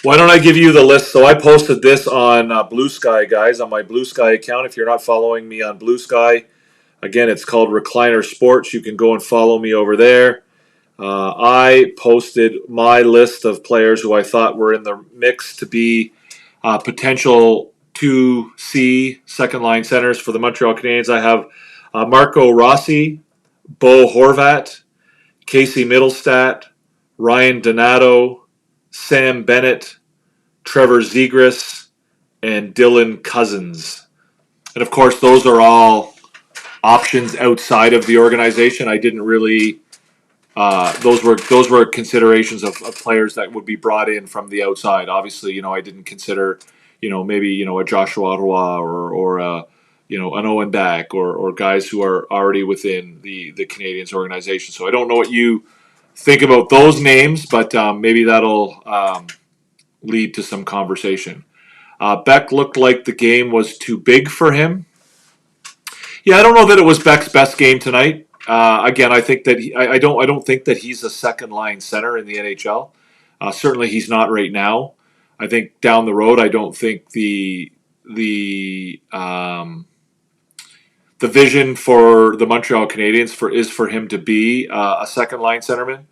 why don't I give you the list? So I posted this on Blue Sky, guys, on my Blue Sky account. If you're not following me on Blue Sky, again, it's called Recliner Sports. You can go and follow me over there. I posted my list of players who I thought were in the mix to be potential 2C second line centers for the Montreal Canadiens. I have Marco Rossi, Bo Horvat, Casey Middlestat, Ryan Donato, Sam Bennett, Trevor Zegras, and Dylan Cousins. And of course, those are all options outside of the organization. I didn't really. Those were considerations of players that would be brought in from the outside. Obviously, I didn't consider, maybe a Joshua Roy or an Owen Beck or guys who are already within the Canadiens organization. So I don't know what you think about those names, but maybe that'll lead to some conversation. Beck looked like the game was too big for him. Yeah, I don't know that it was Beck's best game tonight. Again, I think that I don't think that he's a second line center in the NHL. Certainly, he's not right now. I think down the road, I don't think the vision for the Montreal Canadiens is for him to be a second line centerman.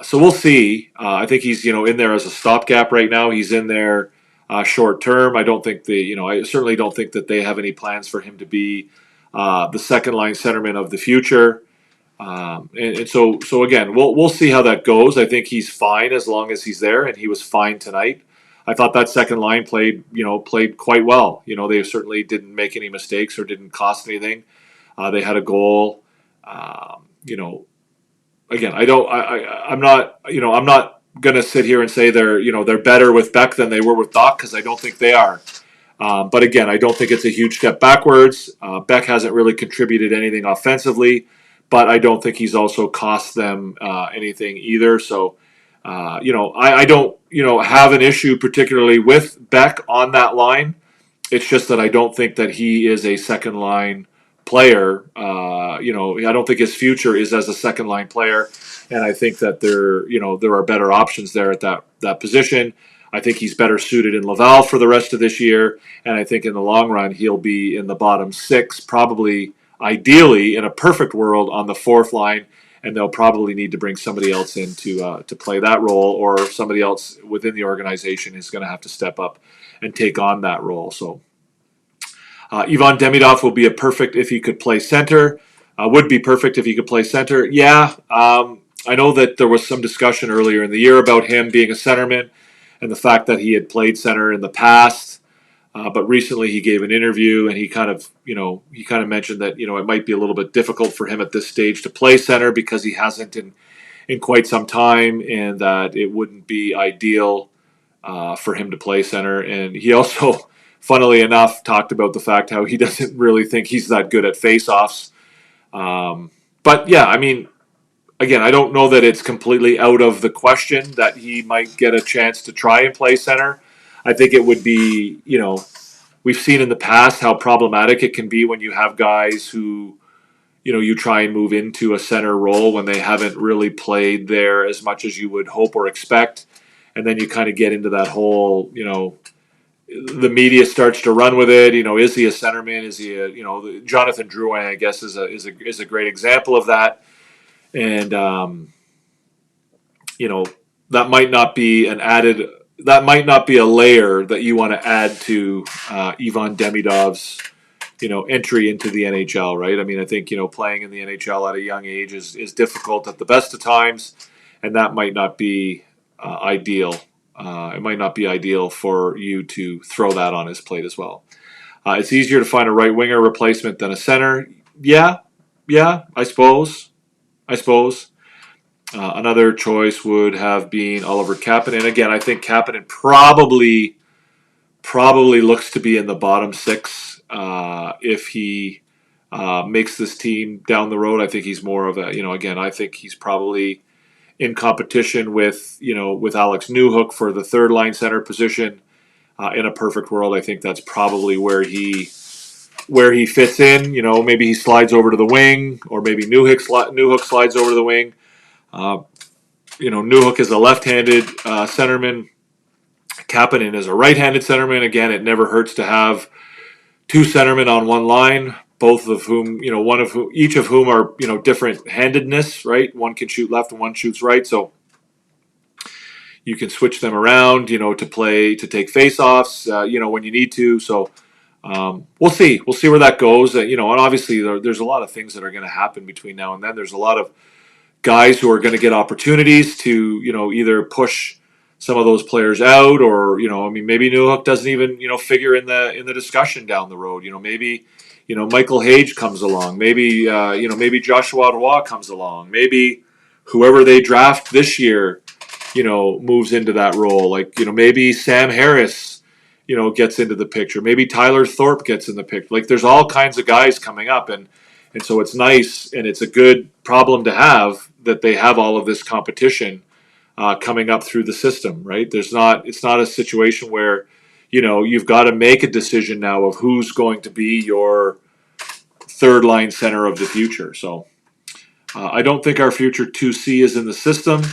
So we'll see. I think he's in there as a stopgap right now. He's in there short term. I don't think I certainly don't think that they have any plans for him to be the second line centerman of the future. And so again, we'll see how that goes. I think he's fine as long as he's there, and he was fine tonight. I thought that second line played quite well. They certainly didn't make any mistakes or didn't cost anything. They had a goal. Again, I'm not going to sit here and say they're better with Beck than they were with Doc, because I don't think they are. But again, I don't think it's a huge step backwards. Beck hasn't really contributed anything offensively, but I don't think he's also cost them anything either. So, I don't have an issue particularly with Beck on that line. It's just that I don't think that he is a second line player. I don't think his future is as a second line player, and I think that there are better options there at that position. I think he's better suited in Laval for the rest of this year, and I think in the long run he'll be in the bottom six, probably ideally in a perfect world on the fourth line, and they'll probably need to bring somebody else in to play that role, or somebody else within the organization is going to have to step up and take on that role. So Ivan Demidov will be a perfect if he could play center. Would be perfect if he could play center. Yeah, I know that there was some discussion earlier in the year about him being a centerman and the fact that he had played center in the past. But recently he gave an interview and he kind of mentioned that it might be a little bit difficult for him at this stage to play center because he hasn't in quite some time, and that it wouldn't be ideal for him to play center. And he also, funnily enough, talked about the fact how he doesn't really think he's that good at faceoffs. But yeah, I mean, again, I don't know that it's completely out of the question that he might get a chance to try and play center. I think it would be, we've seen in the past how problematic it can be when you have guys who, you try and move into a center role when they haven't really played there as much as you would hope or expect. And then you kind of get into that whole, the media starts to run with it. Is he a centerman? Is he Jonathan Drouin, I guess, is a great example of that. And, that might not be a layer that you want to add to Ivan Demidov's, entry into the NHL, right? I mean, I think, playing in the NHL at a young age is difficult at the best of times, and that might not be ideal. It might not be ideal for you to throw that on his plate as well. It's easier to find a right winger replacement than a center. Yeah, I suppose. Another choice would have been Oliver Kapanen. Again, I think Kapanen probably looks to be in the bottom six if he makes this team down the road. I think he's more of a, again, I think he's probably in competition with Alex Newhook for the third line center position. In a perfect world, I think that's probably where he fits in. Maybe he slides over to the wing, or maybe Newhook slides over to the wing. Newhook is a left-handed centerman. Kapanen is a right-handed centerman. Again, it never hurts to have two centermen on one line, both of whom, each of whom are, different handedness, right? One can shoot left and one shoots right. So you can switch them around, to take face-offs, when you need to. So we'll see. We'll see where that goes. And obviously there's a lot of things that are going to happen between now and then. There's a lot of guys who are going to get opportunities to, either push some of those players out, or maybe Newhook doesn't even figure in the discussion down the road. Maybe Michael Hage comes along. Maybe maybe Joshua Roy comes along. Maybe whoever they draft this year, moves into that role. Like maybe Sam Harris, gets into the picture. Maybe Tyler Thorpe gets in the picture. Like there's all kinds of guys coming up, and so it's nice and it's a good problem to have that they have all of this competition coming up through the system, right? It's not a situation where, you've got to make a decision now of who's going to be your third line center of the future. So I don't think our future 2C is in the system.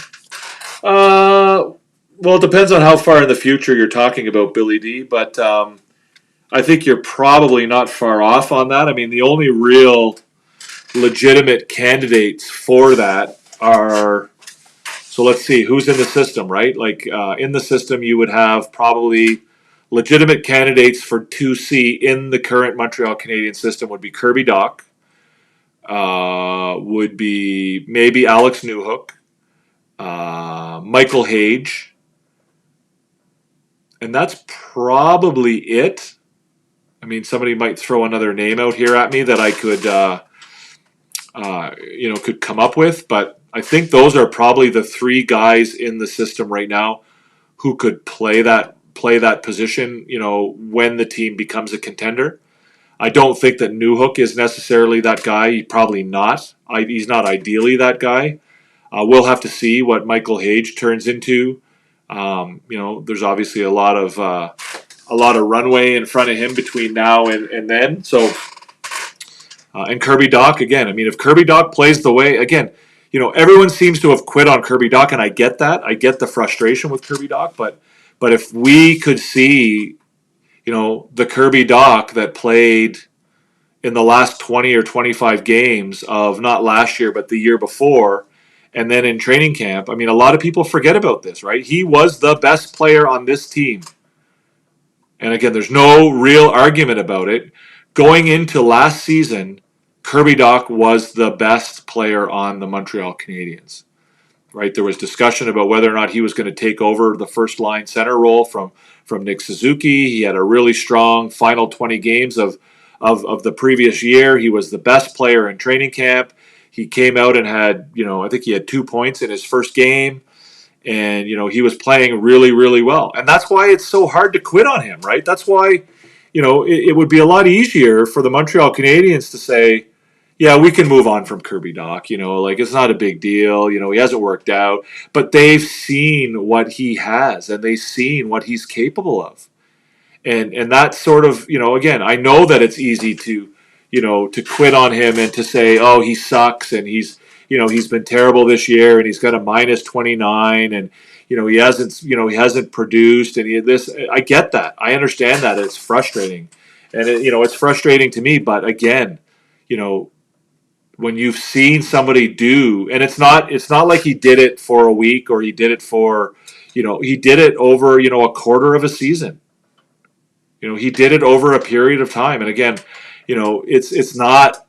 Well, it depends on how far in the future you're talking about, Billy D, but I think you're probably not far off on that. I mean, the only real legitimate candidates for that are, so let's see, who's in the system, right? Like in the system, you would have probably legitimate candidates for 2C in the current Montreal Canadiens system would be Kirby Dach, would be maybe Alex Newhook, Michael Hage, and that's probably it. I mean, somebody might throw another name out here at me that I could, could come up with, but I think those are probably the three guys in the system right now who could play that position, when the team becomes a contender. I don't think that Newhook is necessarily that guy. He's probably not. He's not ideally that guy. We'll have to see what Michael Hage turns into. There's obviously a lot of runway in front of him between now and then. So, and Kirby Dach again. I mean, if Kirby Dach plays the way again, everyone seems to have quit on Kirby Dach, and I get that. I get the frustration with Kirby Dach, but if we could see, the Kirby Dach that played in the last 20 or 25 games of not last year but the year before, and then in training camp, I mean, a lot of people forget about this, right? He was the best player on this team. And again, there's no real argument about it. Going into last season, Kirby Dach was the best player on the Montreal Canadiens, right? There was discussion about whether or not he was going to take over the first line center role from Nick Suzuki. He had a really strong final 20 games of the previous year. He was the best player in training camp. He came out and had, I think he had 2 points in his first game. And, he was playing really, really well. And that's why it's so hard to quit on him, right? That's why, it would be a lot easier for the Montreal Canadiens to say, yeah, we can move on from Kirby Dach, like it's not a big deal. He hasn't worked out. But they've seen what he has, and they've seen what he's capable of. And that's sort of, again, I know that it's easy to, to quit on him and to say, oh, he sucks and he's been terrible this year and he's got a minus 29 and, he hasn't produced and I get that. I understand that. It's frustrating. And, it's frustrating to me. But again, when you've seen somebody do, and it's not like he did it for a week or he did it for, he did it over, a quarter of a season. He did it over a period of time. And again, it's not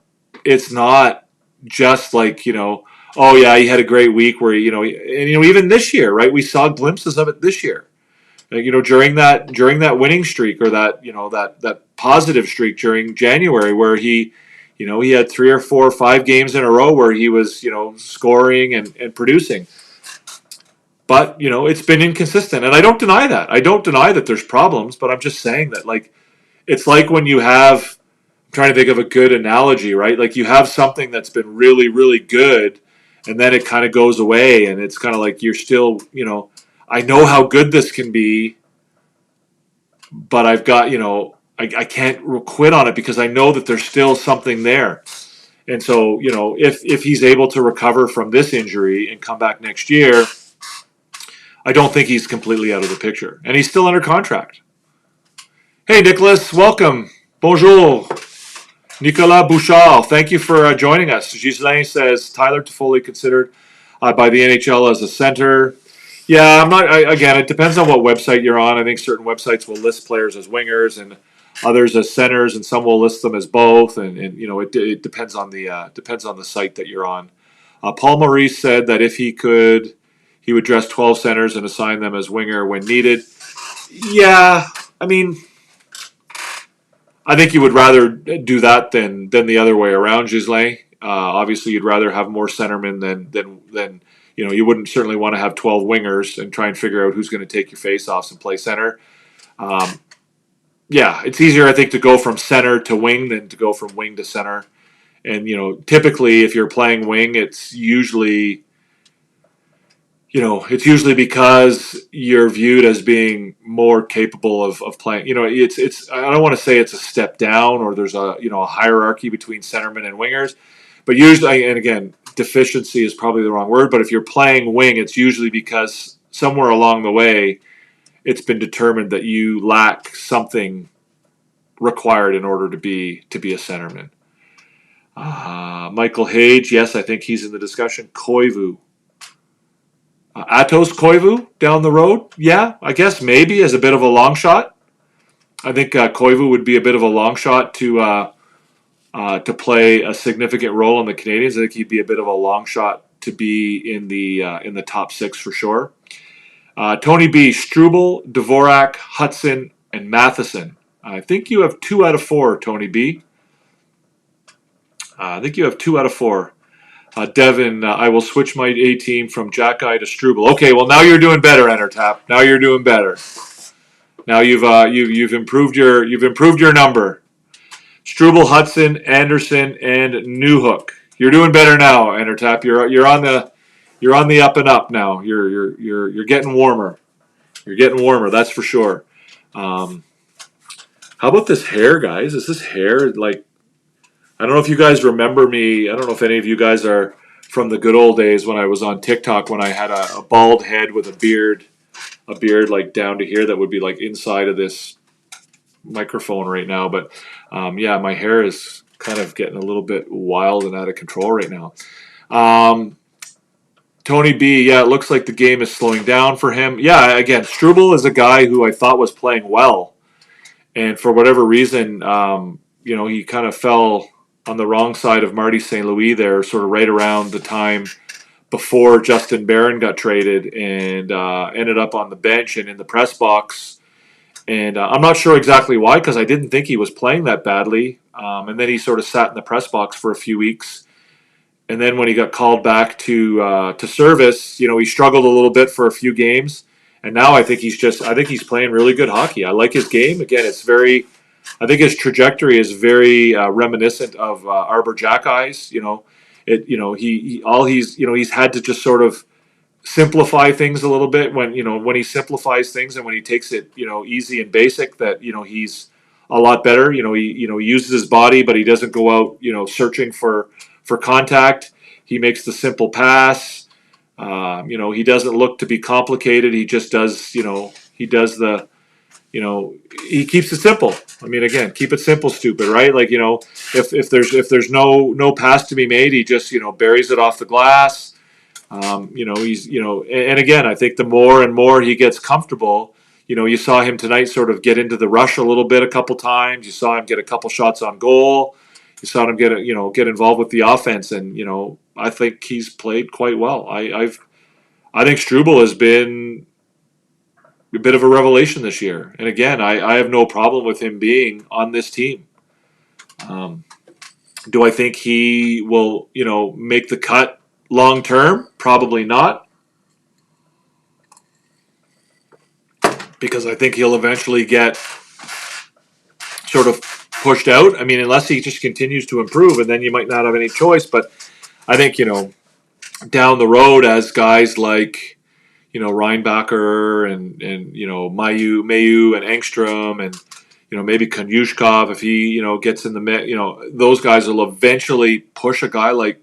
just like, oh yeah, he had a great week where, even this year, right? We saw glimpses of it this year. During that winning streak or that positive streak during January where he had 3 or 4 or 5 games in a row where he was, scoring and producing. But, it's been inconsistent. And I don't deny that. I don't deny that there's problems, but I'm just saying that, like, it's like when you have, I'm trying to think of a good analogy, right? Like you have something that's been really, really good, and then it kind of goes away, and it's kind of like you're still, I know how good this can be, but I've got, I can't quit on it because I know that there's still something there. And so, if he's able to recover from this injury and come back next year, I don't think he's completely out of the picture. And he's still under contract. Hey, Nicholas, welcome. Bonjour. Nicolas Bouchard, thank you for joining us. Ghislain says, Tyler Toffoli considered by the NHL as a center. Yeah, I'm not, again, it depends on what website you're on. I think certain websites will list players as wingers and others as centers, and some will list them as both. And it depends on the site that you're on. Paul Maurice said that if he could, he would dress 12 centers and assign them as winger when needed. Yeah, I mean, I think you would rather do that than the other way around, Ghislain. Obviously, you'd rather have more centermen than you wouldn't certainly want to have 12 wingers and try and figure out who's going to take your faceoffs and play center. Yeah, it's easier, I think, to go from center to wing than to go from wing to center. And, typically if you're playing wing, it's usually because you're viewed as being more capable of playing. It's I don't want to say it's a step down or there's a hierarchy between centermen and wingers, but usually, and again, deficiency is probably the wrong word, but if you're playing wing, it's usually because somewhere along the way, it's been determined that you lack something required in order to be a centerman. Michael Hage, yes, I think he's in the discussion. Koivu. Atos Koivu down the road, yeah, I guess maybe as a bit of a long shot. I think Koivu would be a bit of a long shot to play a significant role in the Canadiens. I think he'd be a bit of a long shot to be in the top 6 for sure. Tony B, Struble, Dvorak, Hudson, and Matheson. I think you have 2 out of 4, Tony B. I think you have 2 out of 4. Devin, I will switch my A team from Jack-Eye to Struble. Okay, well now you're doing better, Entertap. Now you're doing better. Now you've improved your number. Struble, Hudson, Anderson, and Newhook. You're doing better now, Entertap. You're on the up and up now. You're getting warmer. You're getting warmer. That's for sure. How about this hair, guys? Is this hair like? I don't know if you guys remember me. I don't know if any of you guys are from the good old days when I was on TikTok when I had a bald head with a beard like down to here that would be like inside of this microphone right now. But yeah, my hair is kind of getting a little bit wild and out of control right now. Tony B, yeah, it looks like the game is slowing down for him. Yeah, again, Struble is a guy who I thought was playing well. And for whatever reason, he kind of fell on the wrong side of Marty St. Louis there, sort of right around the time before Justin Barron got traded and ended up on the bench and in the press box. And I'm not sure exactly why, because I didn't think he was playing that badly. And then he sort of sat in the press box for a few weeks. And then when he got called back to service, he struggled a little bit for a few games. And now I think he's playing really good hockey. I like his game. Again, I think his trajectory is very reminiscent of Arbor Jack-Eye's. He's had to just sort of simplify things a little bit when he simplifies things and when he takes it easy and basic, that he's a lot better. He uses his body, but he doesn't go out searching for contact. He makes the simple pass. He doesn't look to be complicated. He just does he does the he keeps it simple. I mean, again, keep it simple, stupid, right? Like, if there's no pass to be made, he just buries it off the glass. He's and again, I think the more and more he gets comfortable, you saw him tonight sort of get into the rush a little bit a couple times. You saw him get a couple shots on goal. You saw him get involved with the offense, and I think he's played quite well. I think Struble has been a bit of a revelation this year, and again, I have no problem with him being on this team. Do I think he will make the cut long term? Probably not, because I think he'll eventually get sort of pushed out. I mean, unless he just continues to improve, and then you might not have any choice. But I think down the road, as guys like Reinbacher and Mayu and Engstrom and maybe Konyushkov, if he gets in the mix, those guys will eventually push a guy like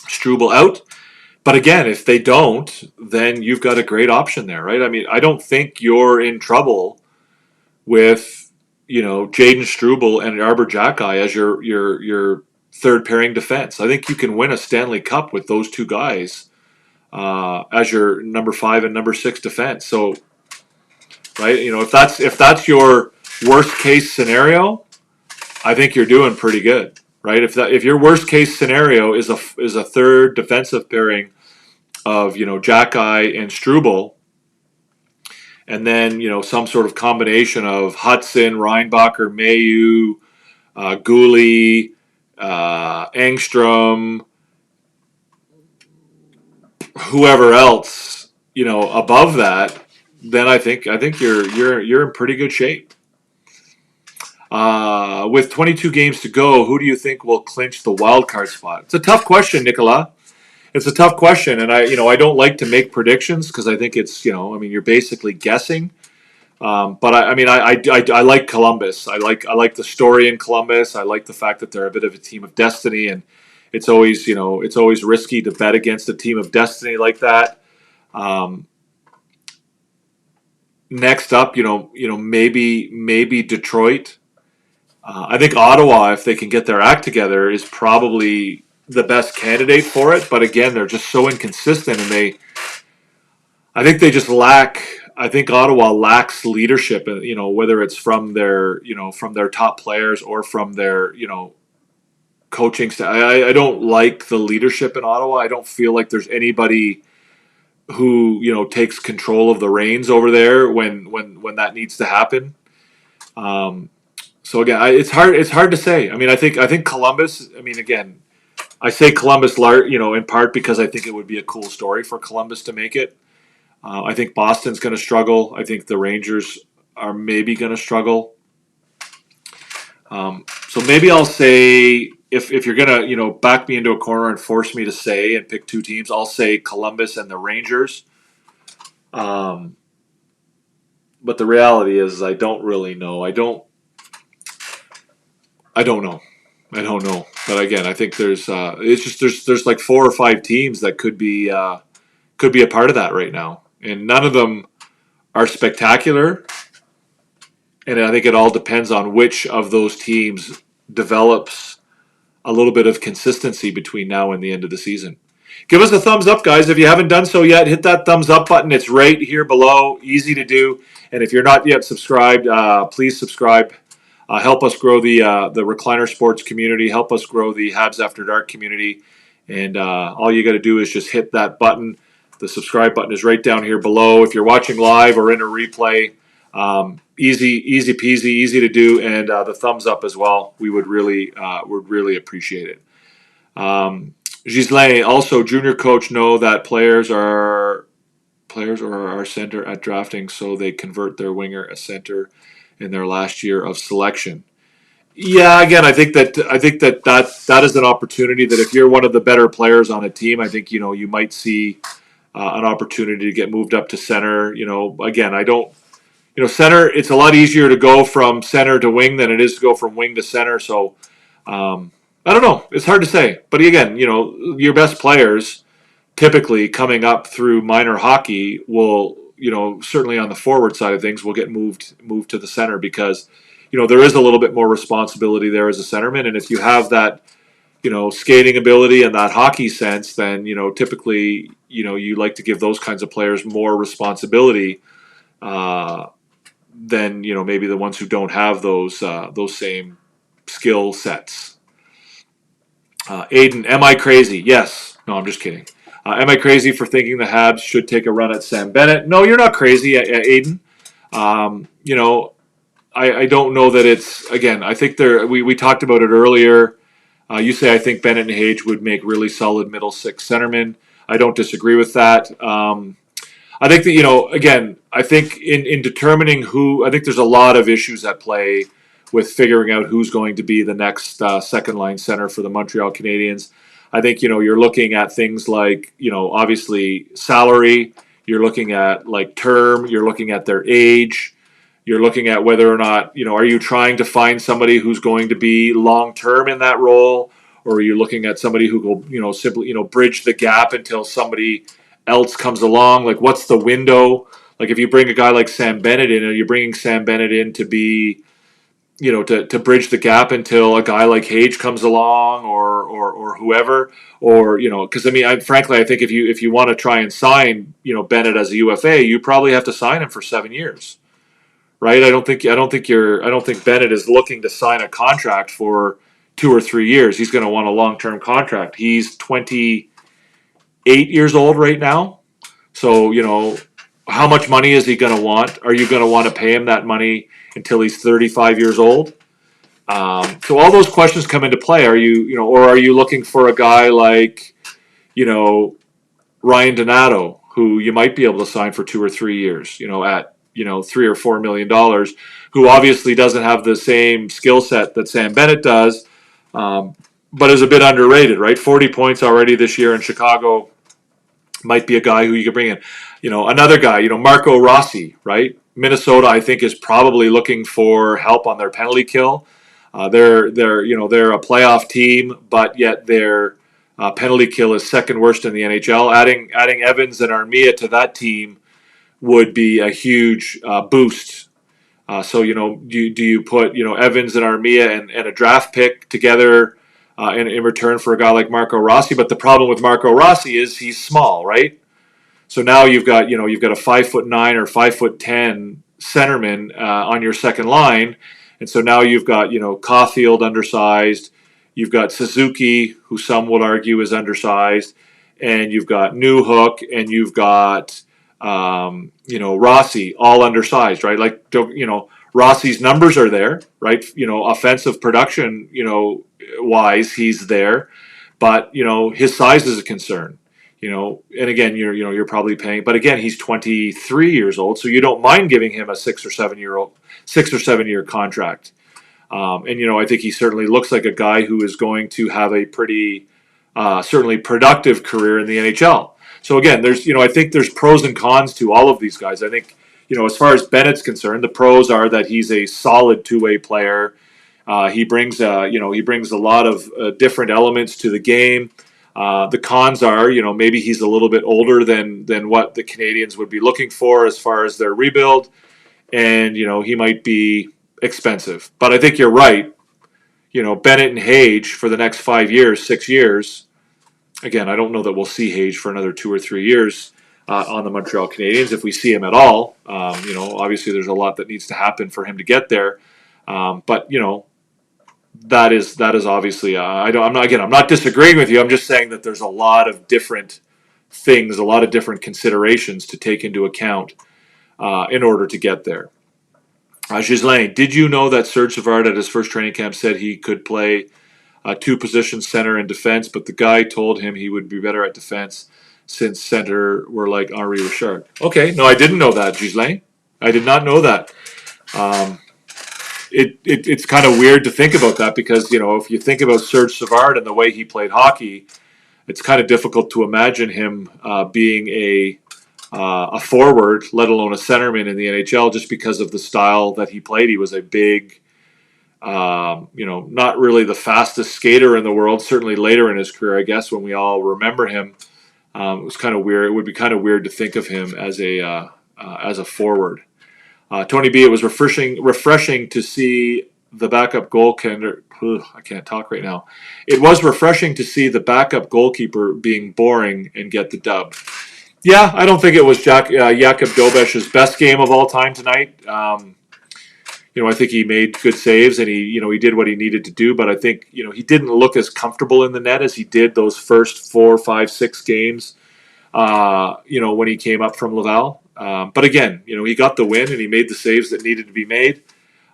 Struble out. But again, if they don't, then you've got a great option there, right? I mean, I don't think you're in trouble with Jaden Struble and Arbor Jacki as your third pairing defense. I think you can win a Stanley Cup with those two guys as your number 5 and number 6 defense. So, right, if that's your worst case scenario, I think you're doing pretty good, right? If your worst case scenario is a third defensive pairing of Jacki and Struble, and then some sort of combination of Hudson, Reinbacher, Mayu, Gooley, Engstrom, whoever else above that, then I think you're in pretty good shape. With 22 games to go, who do you think will clinch the wild card spot? It's a tough question, Nicola. It's a tough question, and I don't like to make predictions because I think it's you're basically guessing. But I like Columbus. I like the story in Columbus. I like the fact that they're a bit of a team of destiny, and it's always risky to bet against a team of destiny like that. Next up, maybe Detroit. I think Ottawa, if they can get their act together, is probably the best candidate for it. But again, they're just so inconsistent, and I think they just lack. I think Ottawa lacks leadership, whether it's from their top players or from their coaching staff. I don't like the leadership in Ottawa. I don't feel like there's anybody who takes control of the reins over there when that needs to happen. So again, it's hard to say. I mean, I think Columbus. I mean, again, I say Columbus, in part because I think it would be a cool story for Columbus to make it. I think Boston's going to struggle. I think the Rangers are maybe going to struggle. So maybe I'll say, if you're going to back me into a corner and force me to say and pick two teams, I'll say Columbus and the Rangers. But the reality is I don't really know. I don't know. But again, I think there's like 4 or 5 teams that could be a part of that right now, and none of them are spectacular. And I think it all depends on which of those teams develops a little bit of consistency between now and the end of the season. Give us a thumbs up, guys. If you haven't done so yet, hit that thumbs up button. It's right here below. Easy to do. And if you're not yet subscribed, please subscribe. Help us grow the Recliner Sports community. Help us grow the Habs After Dark community. And all you got to do is just hit that button. The subscribe button is right down here below. If you're watching live or in a replay, easy peasy, easy to do, and the thumbs up as well. We would really appreciate it. Ghislain, also junior coach, know that players are our center at drafting, so they convert their winger a center in their last year of selection. Yeah, again, I think that is an opportunity that if you're one of the better players on a team, I think you might see an opportunity to get moved up to center. Again, I don't. Center. It's a lot easier to go from center to wing than it is to go from wing to center. So I don't know. It's hard to say. But again, your best players typically coming up through minor hockey will, certainly on the forward side of things, will get moved to the center because, there is a little bit more responsibility there as a centerman. And if you have that, skating ability and that hockey sense, then, typically, you like to give those kinds of players more responsibility than, maybe the ones who don't have those same skill sets. Aiden, am I crazy? Yes. No, I'm just kidding. Am I crazy for thinking the Habs should take a run at Sam Bennett? No, you're not crazy, Aiden. Um, you know, I don't know that it's, again, I think we talked about it earlier. You say I think Bennett and Hage would make really solid middle six centermen. I don't disagree with that. I think that, again, I think in determining I think there's a lot of issues at play with figuring out who's going to be the next second line center for the Montreal Canadiens. I think, you're looking at things like, obviously salary, you're looking at like term, you're looking at their age, you're looking at whether or not, are you trying to find somebody who's going to be long term in that role? Or are you looking at somebody who will, simply, bridge the gap until somebody else comes along? Like, what's the window? Like, if you bring a guy like Sam Bennett in, are you bringing Sam Bennett in to be, to bridge the gap until a guy like Hage comes along or whoever? Or, because frankly, I think if you want to try and sign, Bennett as a UFA, you probably have to sign him for 7 years. Right? I don't think Bennett is looking to sign a contract for 2 or 3 years. He's going to want a long-term contract. He's 28 years old right now. So, how much money is he going to want? Are you going to want to pay him that money until he's 35 years old? So all those questions come into play. Or are you looking for a guy like, Ryan Donato, who you might be able to sign for 2 or 3 years, at $3 or $4 million, who obviously doesn't have the same skill set that Sam Bennett does, but is a bit underrated, right? 40 points already this year in Chicago. Might be a guy who you could bring in. Another guy, Marco Rossi, right? Minnesota, I think, is probably looking for help on their penalty kill. They're a playoff team, but yet their penalty kill is second worst in the NHL. Adding Evans and Armia to that team would be a huge boost. So do you put Evans and Armia and a draft pick together in return for a guy like Marco Rossi? But the problem with Marco Rossi is he's small, right? So now you've got a 5'9" or 5'10" centerman on your second line, and so now you've got Caulfield undersized, you've got Suzuki, who some would argue is undersized, and you've got Newhook, and you've got Rossi, all undersized, right? Like, Rossi's numbers are there, right? Offensive production, wise, he's there, but his size is a concern. And again, you're probably paying, but again, he's 23 years old, so you don't mind giving him a 6 or 7 year contract. And I think he certainly looks like a guy who is going to have a pretty certainly productive career in the NHL. So again, I think there's pros and cons to all of these guys. I think as far as Bennett's concerned, the pros are that he's a solid two-way player. He brings a lot of different elements to the game. The cons are, maybe he's a little bit older than what the Canadiens would be looking for as far as their rebuild, and he might be expensive. But I think you're right. Bennett and Hage for the next 5 years, 6 years. Again, I don't know that we'll see Hage for another 2 or 3 years on the Montreal Canadiens, if we see him at all. Obviously there's a lot that needs to happen for him to get there. But that is obviously. I'm not disagreeing with you. I'm just saying that there's a lot of different things, a lot of different considerations to take into account in order to get there. Ghislaine, did you know that Serge Savard at his first training camp said he could play two positions, center and defense, but the guy told him he would be better at defense since center were like Henri Richard? Okay, no, I didn't know that, Ghislaine. I did not know that. it's kind of weird to think about that because, if you think about Serge Savard and the way he played hockey, it's kind of difficult to imagine him being a forward, let alone a centerman in the NHL, just because of the style that he played. He was a big, not really the fastest skater in the world. Certainly later in his career, I guess, when we all remember him, it was kind of weird. It would be kind of weird to think of him as a forward. Tony B, it was refreshing to see the backup goaltender. I can't talk right now. It was refreshing to see the backup goalkeeper being boring and get the dub. Yeah, I don't think it was Jakub Dobesh's best game of all time tonight. I think he made good saves and he did what he needed to do. But I think he didn't look as comfortable in the net as he did those first 4, 5, 6 games. When he came up from Laval. But again, he got the win and he made the saves that needed to be made.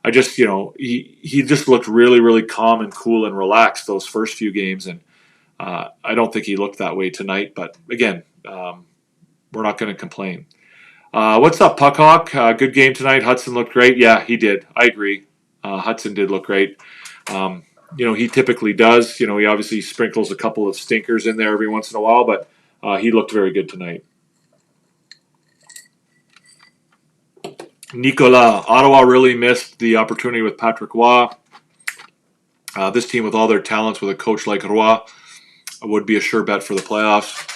I just, he just looked really, really calm and cool and relaxed those first few games. And I don't think he looked that way tonight. But again, we're not going to complain. What's up, Puckhawk? Good game tonight. Hudson looked great. Yeah, he did. I agree. Hudson did look great. He typically does. He obviously sprinkles a couple of stinkers in there every once in a while, but he looked very good tonight. Nicolas, Ottawa really missed the opportunity with Patrick Roy. This team, with all their talents, with a coach like Roy, would be a sure bet for the playoffs.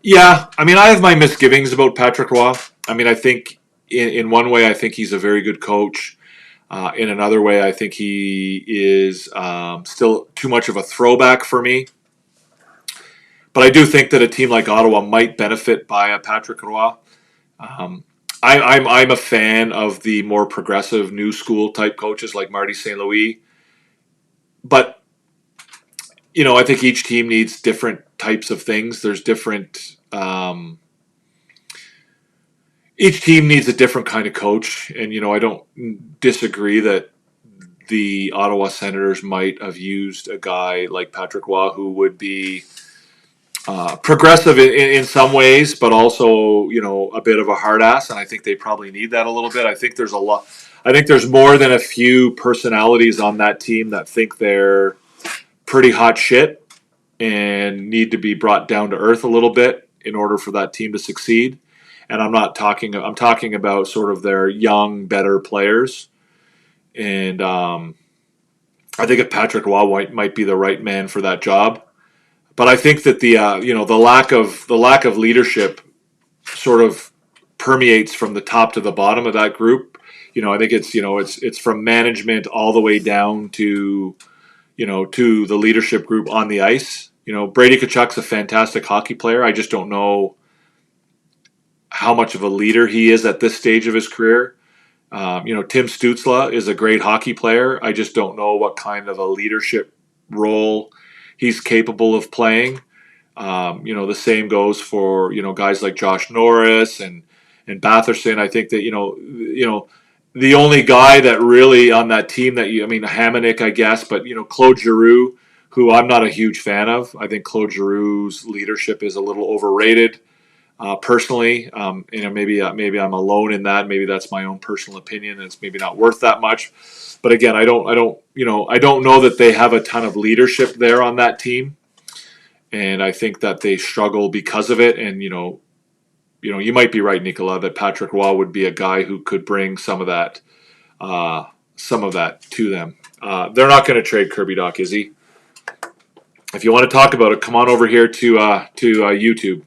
Yeah, I have my misgivings about Patrick Roy. I think in one way, I think he's a very good coach. In another way, I think he is still too much of a throwback for me. But I do think that a team like Ottawa might benefit by a Patrick Roy. I'm a fan of the more progressive, new school type coaches like Marty St. Louis. But I think each team needs different types of things. There's different. Each team needs a different kind of coach, and I don't disagree that the Ottawa Senators might have used a guy like Patrick Roy who would be progressive in some ways, but also a bit of a hard ass, and I think they probably need that a little bit. I think there's a lot. I think there's more than a few personalities on that team that think they're pretty hot shit and need to be brought down to earth a little bit in order for that team to succeed. And I'm talking about sort of their young, better players. And I think if Patrick Roy might be the right man for that job. But I think that the lack of leadership sort of permeates from the top to the bottom of that group. I think it's from management all the way down to to the leadership group on the ice. Brady Tkachuk's a fantastic hockey player. I just don't know how much of a leader he is at this stage of his career. Tim Stützle is a great hockey player. I just don't know what kind of a leadership role he's capable of playing. The same goes for guys like Josh Norris and Batherson. I think that the only guy that really on that team that Hamonic, I guess, but Claude Giroux, who I'm not a huge fan of. I think Claude Giroux's leadership is a little overrated. Personally, maybe I'm alone in that. Maybe that's my own personal opinion, and it's maybe not worth that much. But again, I don't know that they have a ton of leadership there on that team, and I think that they struggle because of it. And you might be right, Nicola, that Patrick Roy would be a guy who could bring some of that to them. They're not going to trade Kirby Dach, is he? If you want to talk about it, come on over here to YouTube.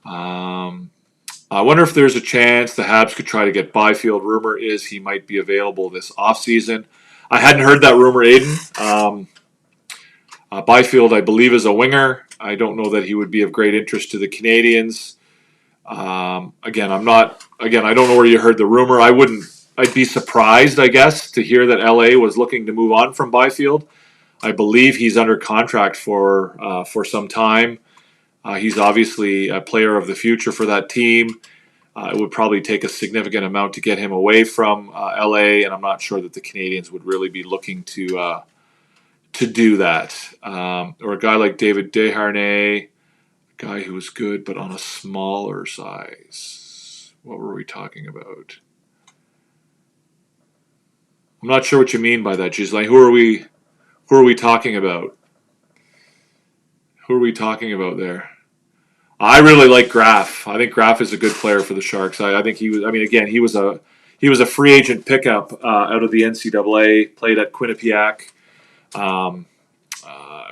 I wonder if there's a chance the Habs could try to get Byfield. Rumor is he might be available this offseason. I hadn't heard that rumor, Aiden. Byfield, I believe, is a winger. I don't know that he would be of great interest to the Canadiens. I don't know where you heard the rumor. I'd be surprised, I guess, to hear that LA was looking to move on from Byfield. I believe he's under contract for some time. He's obviously a player of the future for that team. It would probably take a significant amount to get him away from LA, and I'm not sure that the Canadiens would really be looking to do that. Or a guy like David Desharnais, a guy who was good but on a smaller size. What were we talking about? I'm not sure what you mean by that, Ghislain. Who are we talking about? Who are we talking about there? I really like Graf. I think Graf is a good player for the Sharks. I think he was. I mean, again, he was a free agent pickup out of the NCAA. Played at Quinnipiac. Um,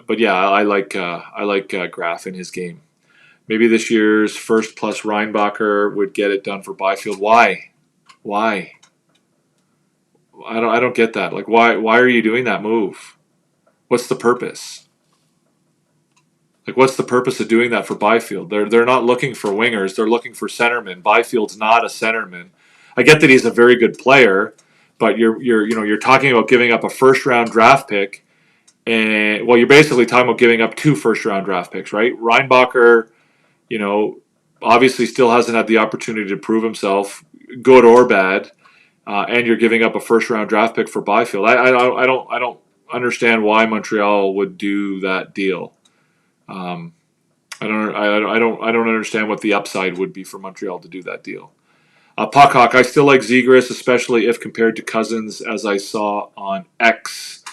but yeah, I like Graf in his game. Maybe this year's first plus Reinbacher would get it done for Byfield. Why? Why? I don't get that. Like, why are you doing that move? What's the purpose? Like, what's the purpose of doing that for Byfield? They're not looking for wingers. They're looking for centermen. Byfield's not a centerman. I get that he's a very good player, but you're talking about giving up a first round draft pick, and well, you're basically talking about giving up 2 first round draft picks, right? Reinbacher, you know, obviously still hasn't had the opportunity to prove himself, good or bad, and you're giving up a first round draft pick for Byfield. I don't understand why Montreal would do that deal. I don't understand what the upside would be for Montreal to do that deal. Puckhawk, I still like Zegras, especially if compared to Cousins, as I saw on X.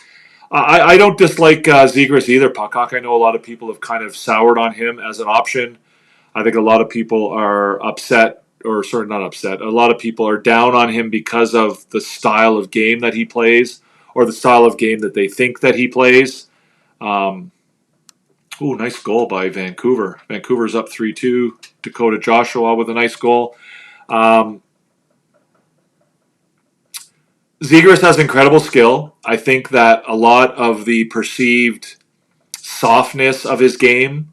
I don't dislike Zegras either, Puckhawk. I know a lot of people have kind of soured on him as an option. I think a lot of people are upset, or sort of not upset. A lot of people are down on him because of the style of game that he plays, or the style of game that they think that he plays. Nice goal by Vancouver. Vancouver's up 3-2. Dakota Joshua with a nice goal. Zegras has incredible skill. I think that a lot of the perceived softness of his game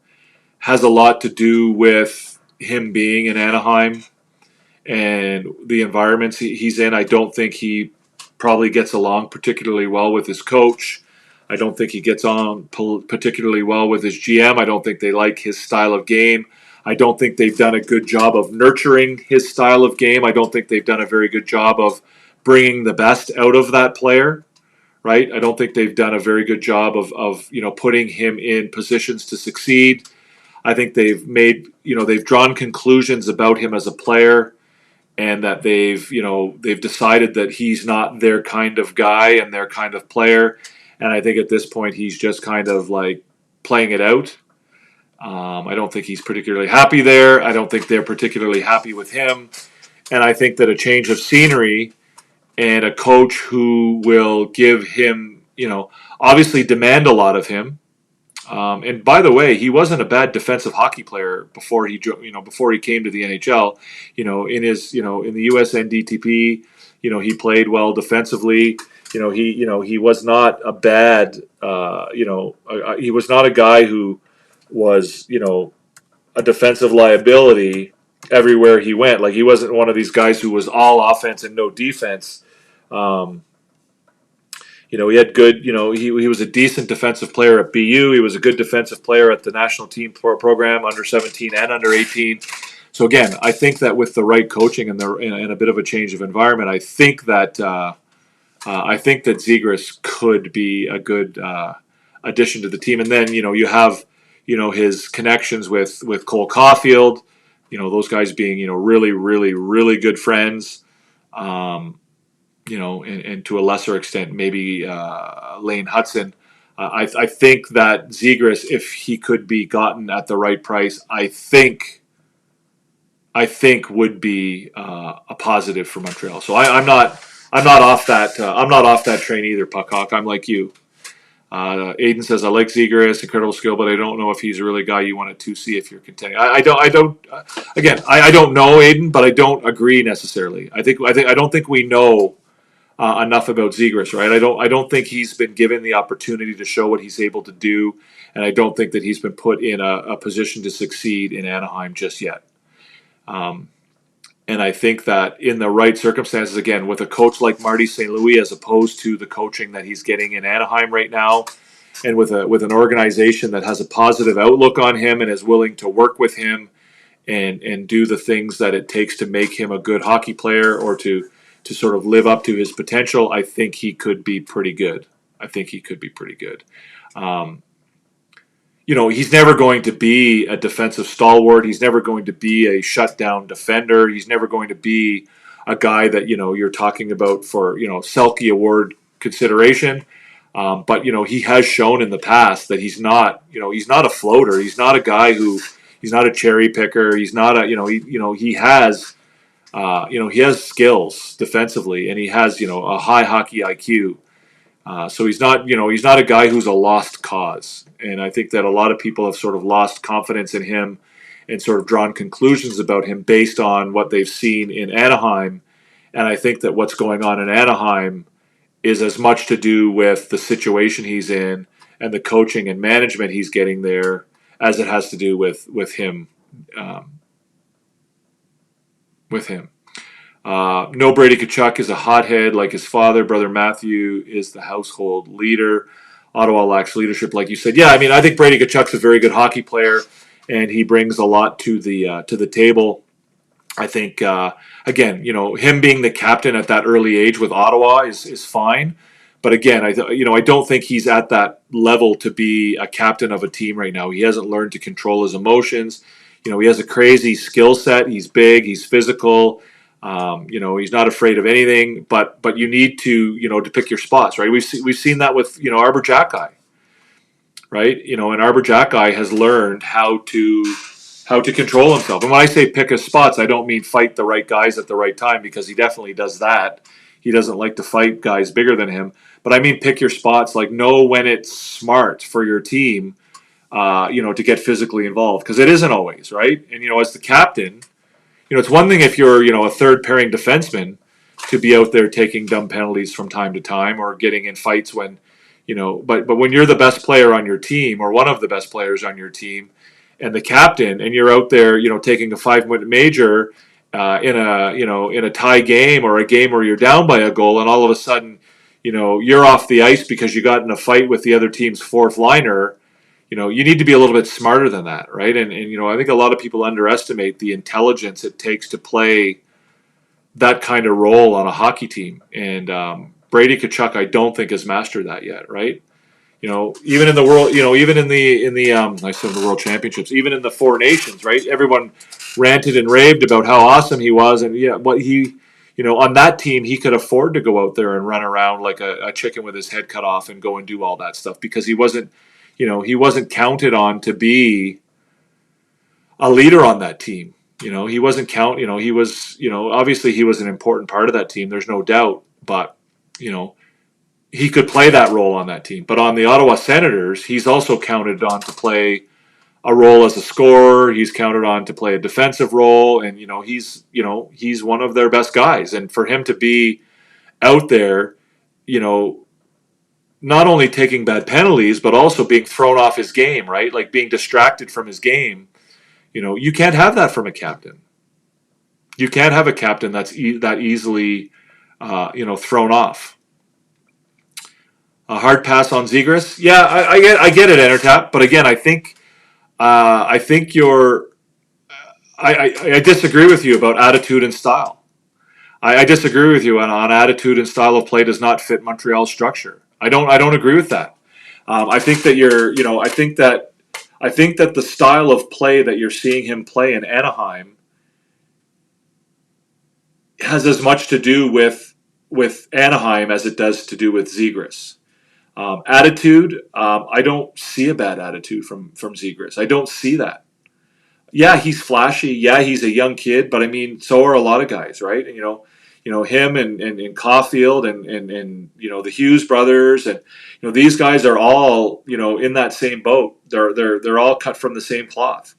has a lot to do with him being in Anaheim and the environments he's in. I don't think he probably gets along particularly well with his coach. I don't think he gets on particularly well with his GM. I don't think they like his style of game. I don't think they've done a good job of nurturing his style of game. I don't think they've done a very good job of bringing the best out of that player, right? I don't think they've done a very good job of putting him in positions to succeed. I think they've drawn conclusions about him as a player, and that they've decided that he's not their kind of guy and their kind of player. And I think at this point he's just kind of like playing it out. I don't think he's particularly happy there. I don't think they're particularly happy with him. And I think that a change of scenery and a coach who will give him, obviously demand a lot of him. And by the way, he wasn't a bad defensive hockey player before he came to the NHL. In the USNDTP, he played well defensively. He was not a bad. He was not a guy who was a defensive liability everywhere he went. Like, he wasn't one of these guys who was all offense and no defense. He had good, he was a decent defensive player at BU. He was a good defensive player at the national team program, under 17 and under 18. So again, I think that with the right coaching and a bit of a change of environment, I think that Zegras could be a good addition to the team. And then you have his connections with Cole Caulfield. Those guys being really, really, really good friends. And to a lesser extent, maybe Lane Hudson. I think that Zegras, if he could be gotten at the right price, I think would be a positive for Montreal. So I'm not off that. I'm not off that train either, Puckhawk. I'm like you. Aiden says, I like Zegras, incredible skill, but I don't know if he's really a guy you want to see if you're contending. I don't. Again, I don't know Aiden, but I don't agree necessarily. I don't think we know enough about Zegras, right? I don't think he's been given the opportunity to show what he's able to do, and I don't think that he's been put in a position to succeed in Anaheim just yet. And I think that in the right circumstances, again, with a coach like Marty St. Louis, as opposed to the coaching that he's getting in Anaheim right now, and with an organization that has a positive outlook on him and is willing to work with him and do the things that it takes to make him a good hockey player, or to sort of live up to his potential, I think he could be pretty good. He's never going to be a defensive stalwart. He's never going to be a shutdown defender. He's never going to be a guy that, you're talking about for, Selke Award consideration. But, he has shown in the past that he's not a floater. He's not a guy he's not a cherry picker. He's not a, he has, he has skills defensively, and he has, a high hockey IQ. So he's not a guy who's a lost cause. And I think that a lot of people have sort of lost confidence in him and sort of drawn conclusions about him based on what they've seen in Anaheim. And I think that what's going on in Anaheim is as much to do with the situation he's in and the coaching and management he's getting there as it has to do with him. No, Brady Tkachuk is a hothead like his father. Brother Matthew is the household leader. Ottawa lacks leadership, like you said. Yeah, I mean, I think Brady Tkachuk's a very good hockey player, and he brings a lot to the table. I think, again, him being the captain at that early age with Ottawa is fine. But again, I don't think he's at that level to be a captain of a team right now. He hasn't learned to control his emotions. He has a crazy skill set. He's big. He's physical. He's not afraid of anything. But you need to pick your spots, right? We've seen that with Arbor Jacki, right? And Arbor Jacki has learned how to control himself. And when I say pick his spots, I don't mean fight the right guys at the right time, because he definitely does that. He doesn't like to fight guys bigger than him. But I mean pick your spots, like know when it's smart for your team, to get physically involved, because it isn't always, right? And, as the captain, it's one thing if you're, a third pairing defenseman to be out there taking dumb penalties from time to time or getting in fights when, but when you're the best player on your team or one of the best players on your team and the captain, and you're out there, taking a 5-minute major in a tie game or a game where you're down by a goal, and all of a sudden, you're off the ice because you got in a fight with the other team's fourth liner. You need to be a little bit smarter than that, right? And I think a lot of people underestimate the intelligence it takes to play that kind of role on a hockey team. And Brady Tkachuk, I don't think has mastered that yet, right? Even in the world, even in the I said the World Championships, even in the Four Nations, right? Everyone ranted and raved about how awesome he was, and what he, on that team, he could afford to go out there and run around like a chicken with his head cut off and go and do all that stuff, because he wasn't counted on to be a leader on that team. He wasn't he was, obviously he was an important part of that team. There's no doubt, but, he could play that role on that team. But on the Ottawa Senators, he's also counted on to play a role as a scorer. He's counted on to play a defensive role, and he's one of their best guys. And for him to be out there, not only taking bad penalties, but also being thrown off his game, right? Like being distracted from his game. You can't have that from a captain. You can't have a captain that's that easily, thrown off. A hard pass on Zegras. Yeah, I get it, Entertap. But again, I think you're. I disagree with you about attitude and style. I disagree with you on attitude and style of play does not fit Montreal's structure. I don't agree with that. I think that I think that the style of play that you're seeing him play in Anaheim has as much to do with Anaheim as it does to do with Zegras. Attitude, I don't see a bad attitude from Zegras. I don't see that. Yeah, he's flashy. Yeah, he's a young kid, but I mean, so are a lot of guys, right? And, him and Caulfield and the Hughes brothers, and these guys are all in that same boat. They're all cut from the same cloth.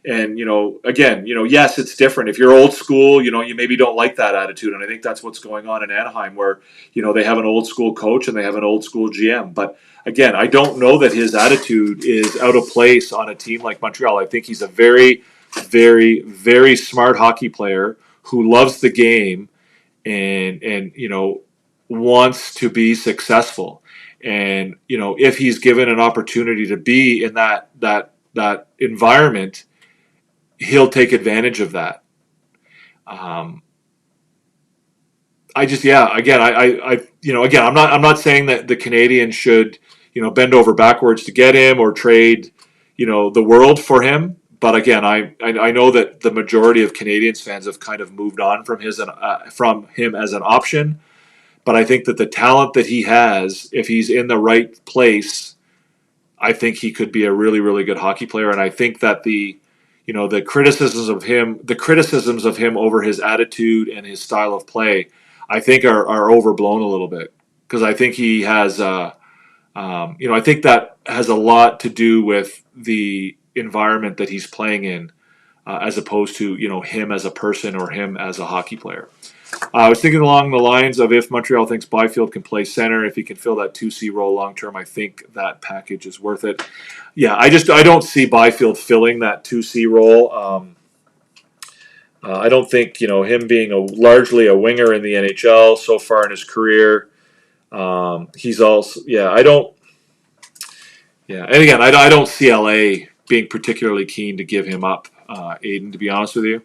And again, yes, it's different. If you're old school, you maybe don't like that attitude, and I think that's what's going on in Anaheim, where they have an old school coach and they have an old school GM. But again, I don't know that his attitude is out of place on a team like Montreal. I think he's a very, very, very smart hockey player who loves the game and wants to be successful. And if he's given an opportunity to be in that environment, he'll take advantage of that. I'm not saying that the Canadiens should bend over backwards to get him or trade the world for him, But again, I know that the majority of Canadiens fans have kind of moved on from him as an option. But I think that the talent that he has, if he's in the right place, I think he could be a really, really good hockey player. And I think that the criticisms of him over his attitude and his style of play, I think are overblown a little bit, because I think he has, I think that has a lot to do with the environment that he's playing in, as opposed to him as a person or him as a hockey player. I was thinking along the lines of, if Montreal thinks Byfield can play center, if he can fill that 2C role long term, I think that package is worth it. Yeah, I don't see Byfield filling that 2C role. I don't think him being largely a winger in the NHL so far in his career. He's also I don't. Yeah, and again, I don't see LA being particularly keen to give him up, Aiden. To be honest with you.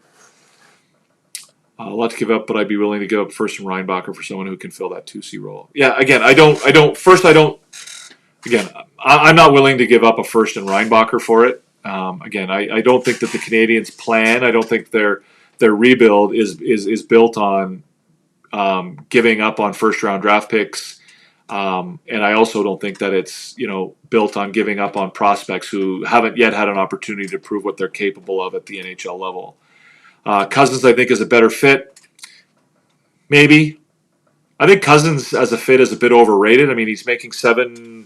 A lot to give up, but I'd be willing to give up first and Reinbacher for someone who can fill that 2C role. Yeah, again, I'm not willing to give up a first and Reinbacher for it. Again, I don't think that the Canadiens' plan, I don't think their rebuild is built on giving up on first round draft picks. And I also don't think that it's built on giving up on prospects who haven't yet had an opportunity to prove what they're capable of at the NHL level. Cousins, I think, is a better fit. Maybe. I think Cousins as a fit is a bit overrated. I mean, he's making $7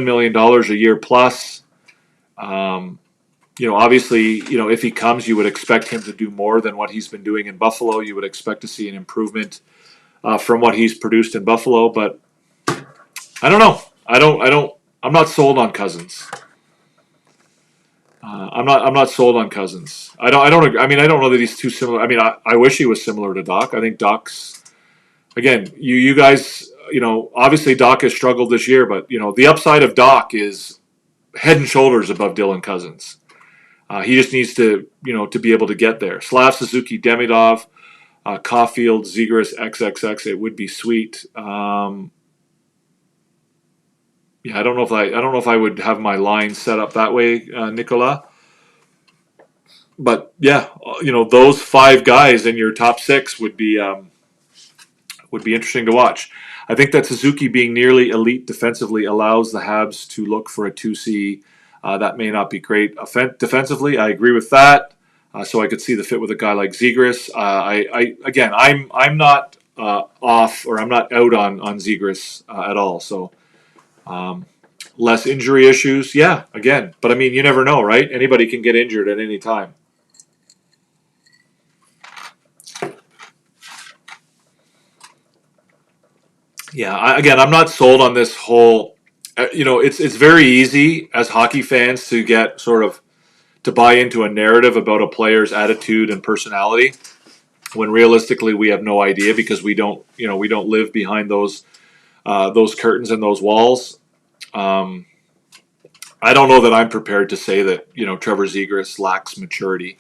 million a year plus. Obviously, if he comes, you would expect him to do more than what he's been doing in Buffalo. You would expect to see an improvement from what he's produced in Buffalo. But I don't know. I'm not sold on Cousins. I'm not sold on Cousins. I don't agree. I mean, I don't know that he's too similar. I mean, I wish he was similar to Doc. I think Doc's, again, you guys, obviously Doc has struggled this year, but the upside of Doc is head and shoulders above Dylan Cousins. He just needs to to be able to get there. Slav, Suzuki, Demidov, Caulfield, Zegras, XXX. It would be sweet. Yeah, I don't know if I would have my line set up that way, Nicola. But yeah, those 5 guys in your top 6 would be interesting to watch. I think that Suzuki being nearly elite defensively allows the Habs to look for a 2C. That may not be great defensively. I agree with that. So I could see the fit with a guy like Zegras. I'm not off, or I'm not out on Zegras at all. So. Less injury issues, yeah, again. But I mean, you never know, right? Anybody can get injured at any time. Yeah, I'm not sold on this whole. It's very easy as hockey fans to get to buy into a narrative about a player's attitude and personality, when realistically we have no idea, because we don't live behind those curtains and those walls. I don't know that I'm prepared to say that Trevor Zegras lacks maturity.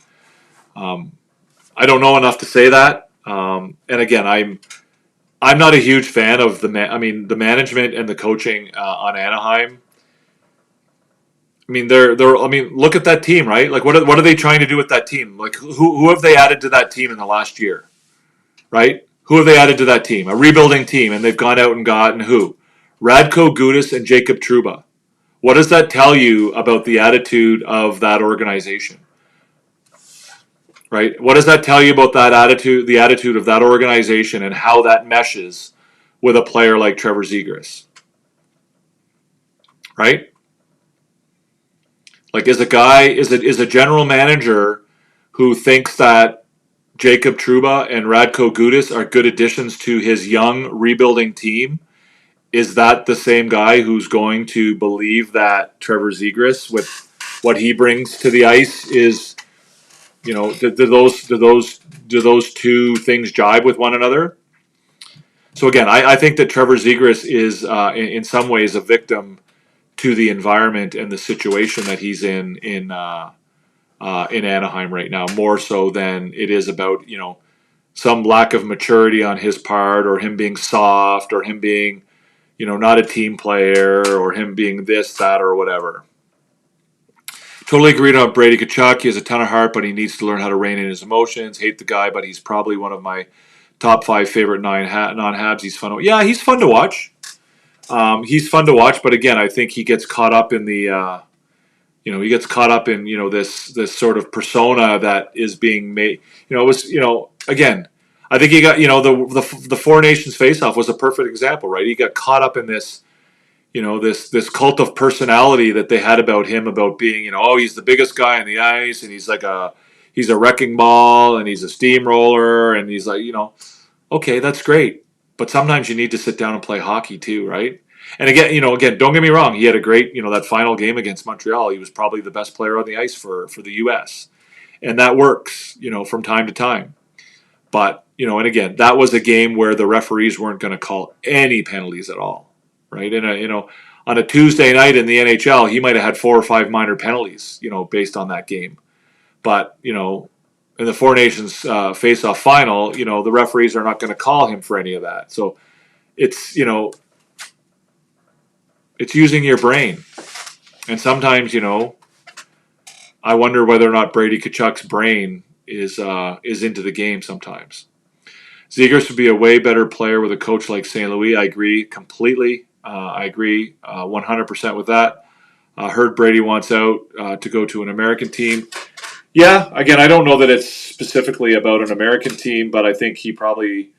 I don't know enough to say that. And again, I'm not a huge fan of the management and the coaching on Anaheim. I mean, look at that team, right? Like, what are they trying to do with that team? Like, who have they added to that team in the last year, right? Who have they added to that team? A rebuilding team, and they've gone out and gotten who? Radko Gudas and Jacob Trouba. What does that tell you about the attitude of that organization? Right? What does that tell you about that attitude, the attitude of that organization, and how that meshes with a player like Trevor Zegras? Right? Like, is a general manager who thinks that Jacob Trouba and Radko Gudas are good additions to his young rebuilding team? Is that the same guy who's going to believe that Trevor Zegras, with what he brings to the ice, is, do those two things jibe with one another? So again, I think that Trevor Zegras is in some ways a victim to the environment and the situation that he's in Anaheim right now, more so than it is about some lack of maturity on his part, or him being soft, or him being not a team player, or him being this, that, or whatever. Totally agreed on Brady Tkachuk. He has a ton of heart, but he needs to learn how to rein in his emotions. Hate the guy, but he's probably one of my top 5 favorite non-Habs. He's fun. Yeah, he's fun to watch. He's fun to watch, but again, I think he gets caught up in the, he gets caught up in this sort of persona that is being made. It was again, I think he got the Four Nations face-off was a perfect example, right? He got caught up in this. This cult of personality that they had about him, about being, he's the biggest guy on the ice, and he's a wrecking ball, and he's a steamroller, and he's like, okay, that's great, but sometimes you need to sit down and play hockey too, right? And again, don't get me wrong, he had a great, that final game against Montreal, he was probably the best player on the ice for the U.S., and that works, from time to time. But, and again, that was a game where the referees weren't going to call any penalties at all. Right, on a Tuesday night in the NHL, he might have had 4 or 5 minor penalties, based on that game. But in the Four Nations face-off final, the referees are not going to call him for any of that. So it's it's using your brain, and sometimes I wonder whether or not Brady Tkachuk's brain is into the game sometimes. Zegras would be a way better player with a coach like St. Louis. I agree completely. I agree 100% with that. Heard Brady wants out to go to an American team. Yeah, again, I don't know that it's specifically about an American team, but I think he probably,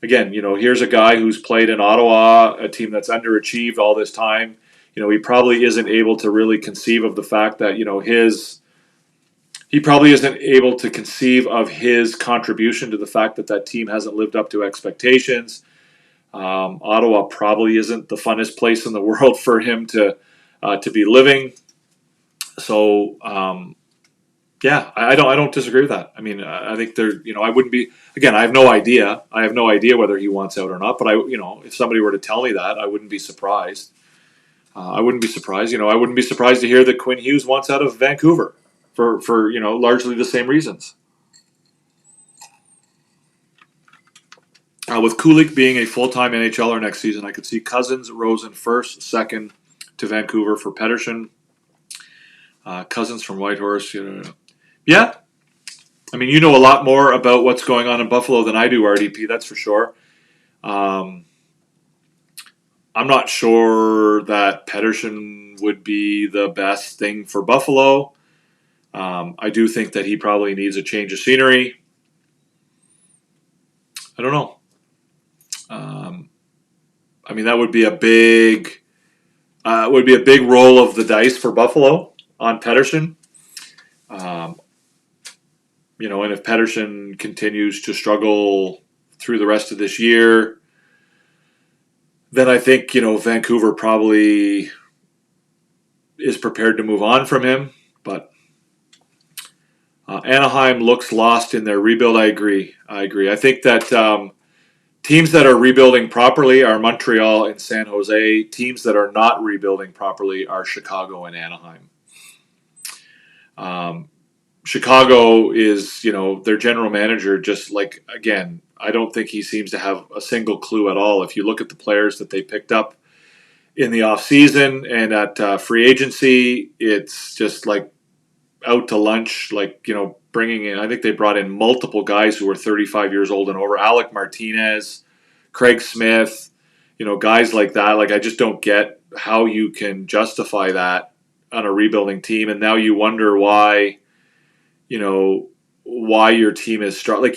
again, here's a guy who's played in Ottawa, a team that's underachieved all this time. He probably isn't able to really conceive of the fact that, he probably isn't able to conceive of his contribution to the fact that team hasn't lived up to expectations. Ottawa probably isn't the funnest place in the world for him to be living. So yeah, I don't disagree with that. I mean, I think I wouldn't be. Again, I have no idea. I have no idea whether he wants out or not. But if somebody were to tell me that, I wouldn't be surprised. I wouldn't be surprised. I wouldn't be surprised to hear that Quinn Hughes wants out of Vancouver for largely the same reasons. With Kulik being a full-time NHLer next season, I could see Cousins, Rosen first, second to Vancouver for Pettersson. Cousins from Whitehorse. Yeah. I mean, you know a lot more about what's going on in Buffalo than I do, RDP, that's for sure. I'm not sure that Pettersson would be the best thing for Buffalo. I do think that he probably needs a change of scenery. I don't know. I mean, that would be a big roll of the dice for Buffalo on Pettersson. And if Pettersson continues to struggle through the rest of this year, then I think Vancouver probably is prepared to move on from him. But Anaheim looks lost in their rebuild. I agree. I think that teams that are rebuilding properly are Montreal and San Jose. Teams that are not rebuilding properly are Chicago and Anaheim. Chicago is, their general manager just again, I don't think he seems to have a single clue at all. If you look at the players that they picked up in the offseason and at free agency, it's just out to lunch, bringing in, I think they brought in multiple guys who were 35 years old and over. Alec Martinez, Craig Smith, guys like that. I just don't get how you can justify that on a rebuilding team. And now you wonder why your team is strong.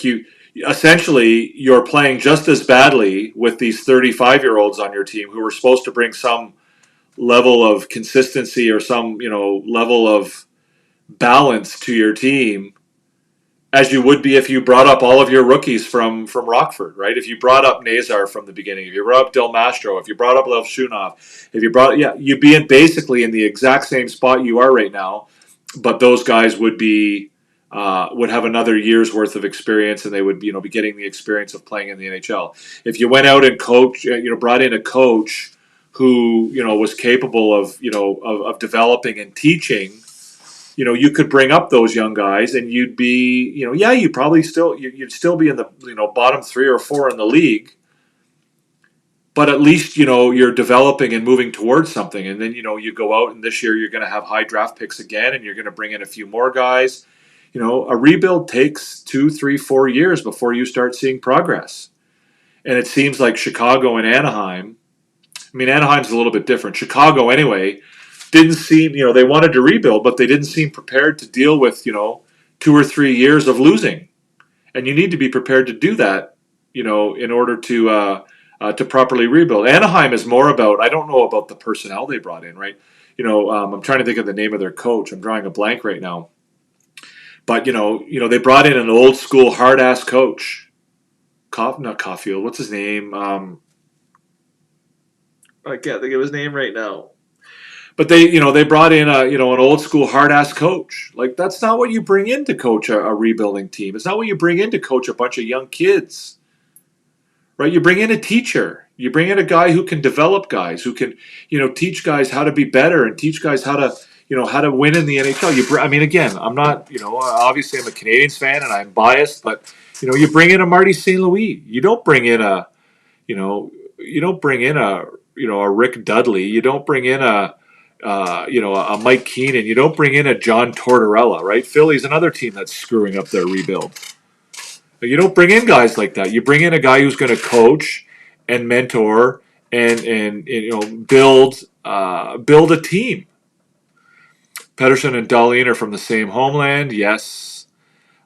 Essentially, you're playing just as badly with these 35-year-olds on your team who were supposed to bring some level of consistency or some, level of balance to your team as you would be if you brought up all of your rookies from Rockford, right? If you brought up Nazar from the beginning, if you brought up Del Mastro, if you brought up Lev Shunov, if you you'd be basically in the exact same spot you are right now, but those guys would have another year's worth of experience, and they would be getting the experience of playing in the NHL. If you went out and brought in a coach who was capable of developing and teaching, you could bring up those young guys, and you'd be you'd probably still be in the bottom 3 or 4 in the league, but at least, you're developing and moving towards something. And then, you go out and this year you're going to have high draft picks again and you're going to bring in a few more guys. A rebuild takes 2, 3, 4 years before you start seeing progress. And it seems like Chicago and Anaheim, Anaheim's a little bit different. Chicago, anyway, didn't seem, they wanted to rebuild, but they didn't seem prepared to deal with, 2 or 3 years of losing. And you need to be prepared to do that, in order to properly rebuild. Anaheim is more about, I don't know about the personnel they brought in, right? I'm trying to think of the name of their coach. I'm drawing a blank right now. But, they brought in an old school hard ass coach. Not Caulfield. What's his name? I can't think of his name right now. But they brought in an old school hard ass coach. Like, that's not what you bring in to coach a rebuilding team. It's not what you bring in to coach a bunch of young kids, right? You bring in a teacher. You bring in a guy who can develop guys, who can, teach guys how to be better and teach guys how to win in the NHL. Again, I'm not, obviously I'm a Canadiens fan and I'm biased, but you bring in a Marty St. Louis. You don't bring in a Rick Dudley. You don't bring in a Mike Keenan. You don't bring in a John Tortorella, right? Philly's another team that's screwing up their rebuild. You don't bring in guys like that. You bring in a guy who's going to coach and mentor and build a team. Pedersen and Dahlin are from the same homeland. Yes.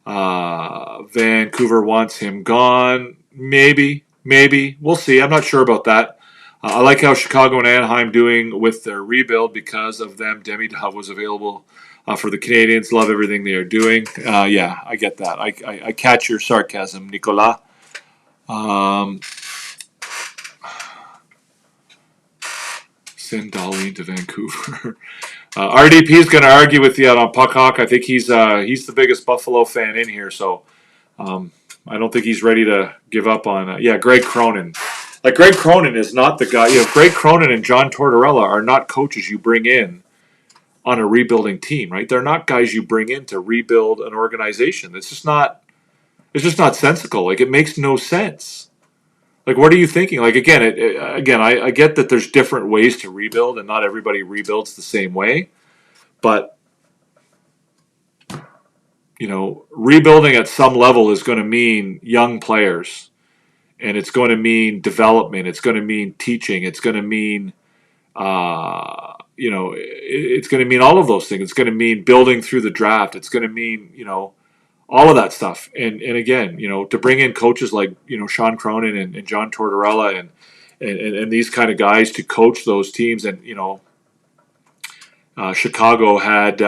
Vancouver wants him gone. Maybe. We'll see. I'm not sure about that. I like how Chicago and Anaheim doing with their rebuild because of them. Demi Dove was available for the Canadiens. Love everything they are doing. Yeah, I get that. I catch your sarcasm, Nicolas. Send Dahlin to Vancouver. RDP is going to argue with you on Puck Hawk. I think he's the biggest Buffalo fan in here, so I don't think he's ready to give up on. Greg Cronin. Like, Greg Cronin is not the guy. Greg Cronin and John Tortorella are not coaches you bring in on a rebuilding team, right? They're not guys you bring in to rebuild an organization. It's just not sensical. Like, it makes no sense. Like, what are you thinking? Like, again, I get that there's different ways to rebuild, and not everybody rebuilds the same way. But, rebuilding at some level is going to mean young players. And it's going to mean development. It's going to mean teaching. It's going to mean, it's going to mean all of those things. It's going to mean building through the draft. It's going to mean, all of that stuff. And again, to bring in coaches like, Sean Cronin and John Tortorella and these kind of guys to coach those teams. And, Chicago had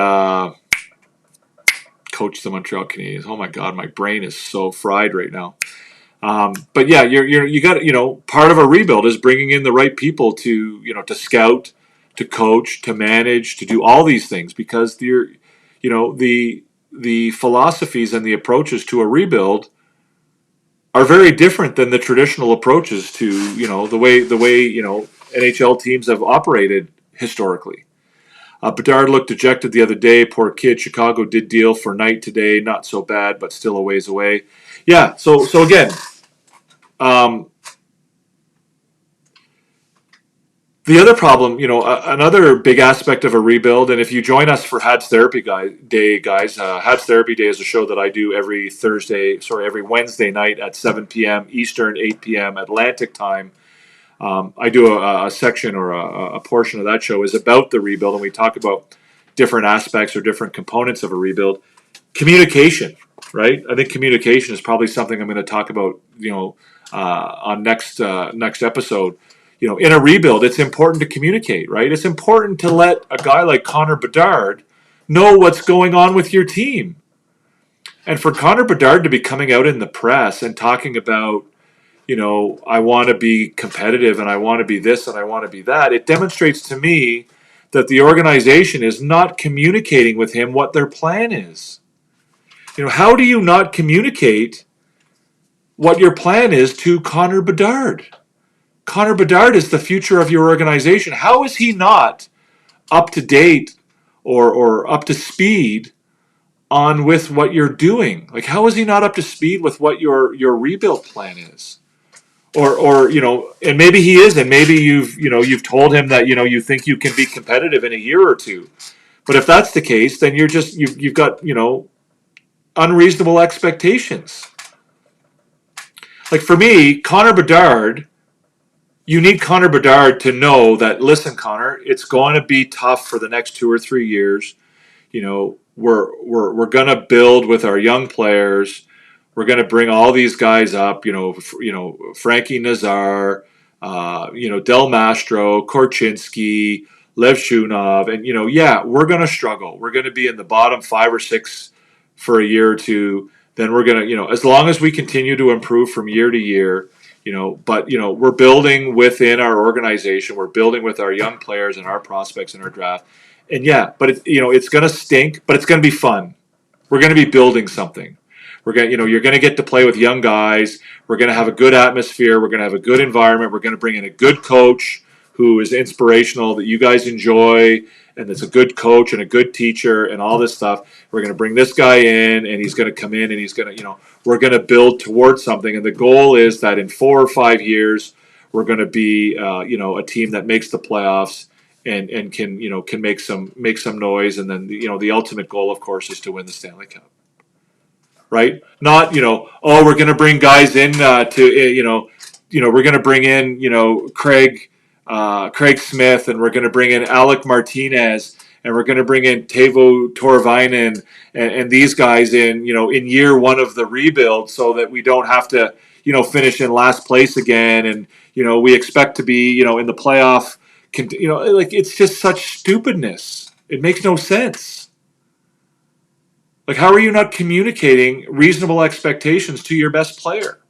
coached the Montreal Canadiens. Oh my God, my brain is so fried right now. But yeah, you got, part of a rebuild is bringing in the right people to, to scout, to coach, to manage, to do all these things, because the philosophies and the approaches to a rebuild are very different than the traditional approaches to, the way NHL teams have operated historically. Bedard looked dejected the other day. Poor kid. Chicago did deal for Knight today. Not so bad, but still a ways away. Yeah. So again, the other problem, another big aspect of a rebuild, and if you join us for H.A.D Therapy Day, guys, H.A.D Therapy Day is a show that I do every Wednesday night at 7 p.m. Eastern, 8 p.m. Atlantic time. I do a section or a portion of that show is about the rebuild, and we talk about different aspects or different components of a rebuild. Communication, right? I think communication is probably something I'm going to talk about, on next episode. In a rebuild, it's important to communicate, right? It's important to let a guy like Connor Bedard know what's going on with your team. And for Connor Bedard to be coming out in the press and talking about, I want to be competitive and I want to be this and I want to be that, it demonstrates to me that the organization is not communicating with him what their plan is. How do you not communicate what your plan is to Connor Bedard? Connor Bedard is the future of your organization. How is he not up to date or up to speed on with what you're doing? Like, how is he not up to speed with what your rebuild plan is? or and maybe he is, and maybe you've told him that you think you can be competitive in a year or two. But if that's the case, then you've got unreasonable expectations. Like for me, Connor Bedard, you need Connor Bedard to know that, listen, Connor, it's going to be tough for the next 2 or 3 years. We're going to build with our young players. We're going to bring all these guys up. Frankie Nazar, Del Mastro, Korchinski, Lev Shunov, and we're going to struggle. We're going to be in the bottom 5 or 6 for a year or two. Then we're going to, as long as we continue to improve from year to year, but we're building within our organization. We're building with our young players and our prospects in our draft. And but it's going to stink, but it's going to be fun. We're going to be building something. We're going, you're going to get to play with young guys. We're going to have a good atmosphere. We're going to have a good environment. We're going to bring in a good coach who is inspirational, that you guys enjoy, and that's a good coach and a good teacher and all this stuff. We're going to bring this guy in, and he's going to come in, and he's going to, we're going to build towards something. And the goal is that in 4 or 5 years, we're going to be, a team that makes the playoffs and can make some noise. And then the ultimate goal, of course, is to win the Stanley Cup. Right? Not we're going to bring guys in we're going to bring in Craig Smith, and we're going to bring in Alec Martinez, and we're going to bring in Teuvo Torvainen and these guys in in year one of the rebuild, so that we don't have to finish in last place again, and we expect to be in the playoff. It's just such stupidness. It makes no sense. Like, how are you not communicating reasonable expectations to your best player,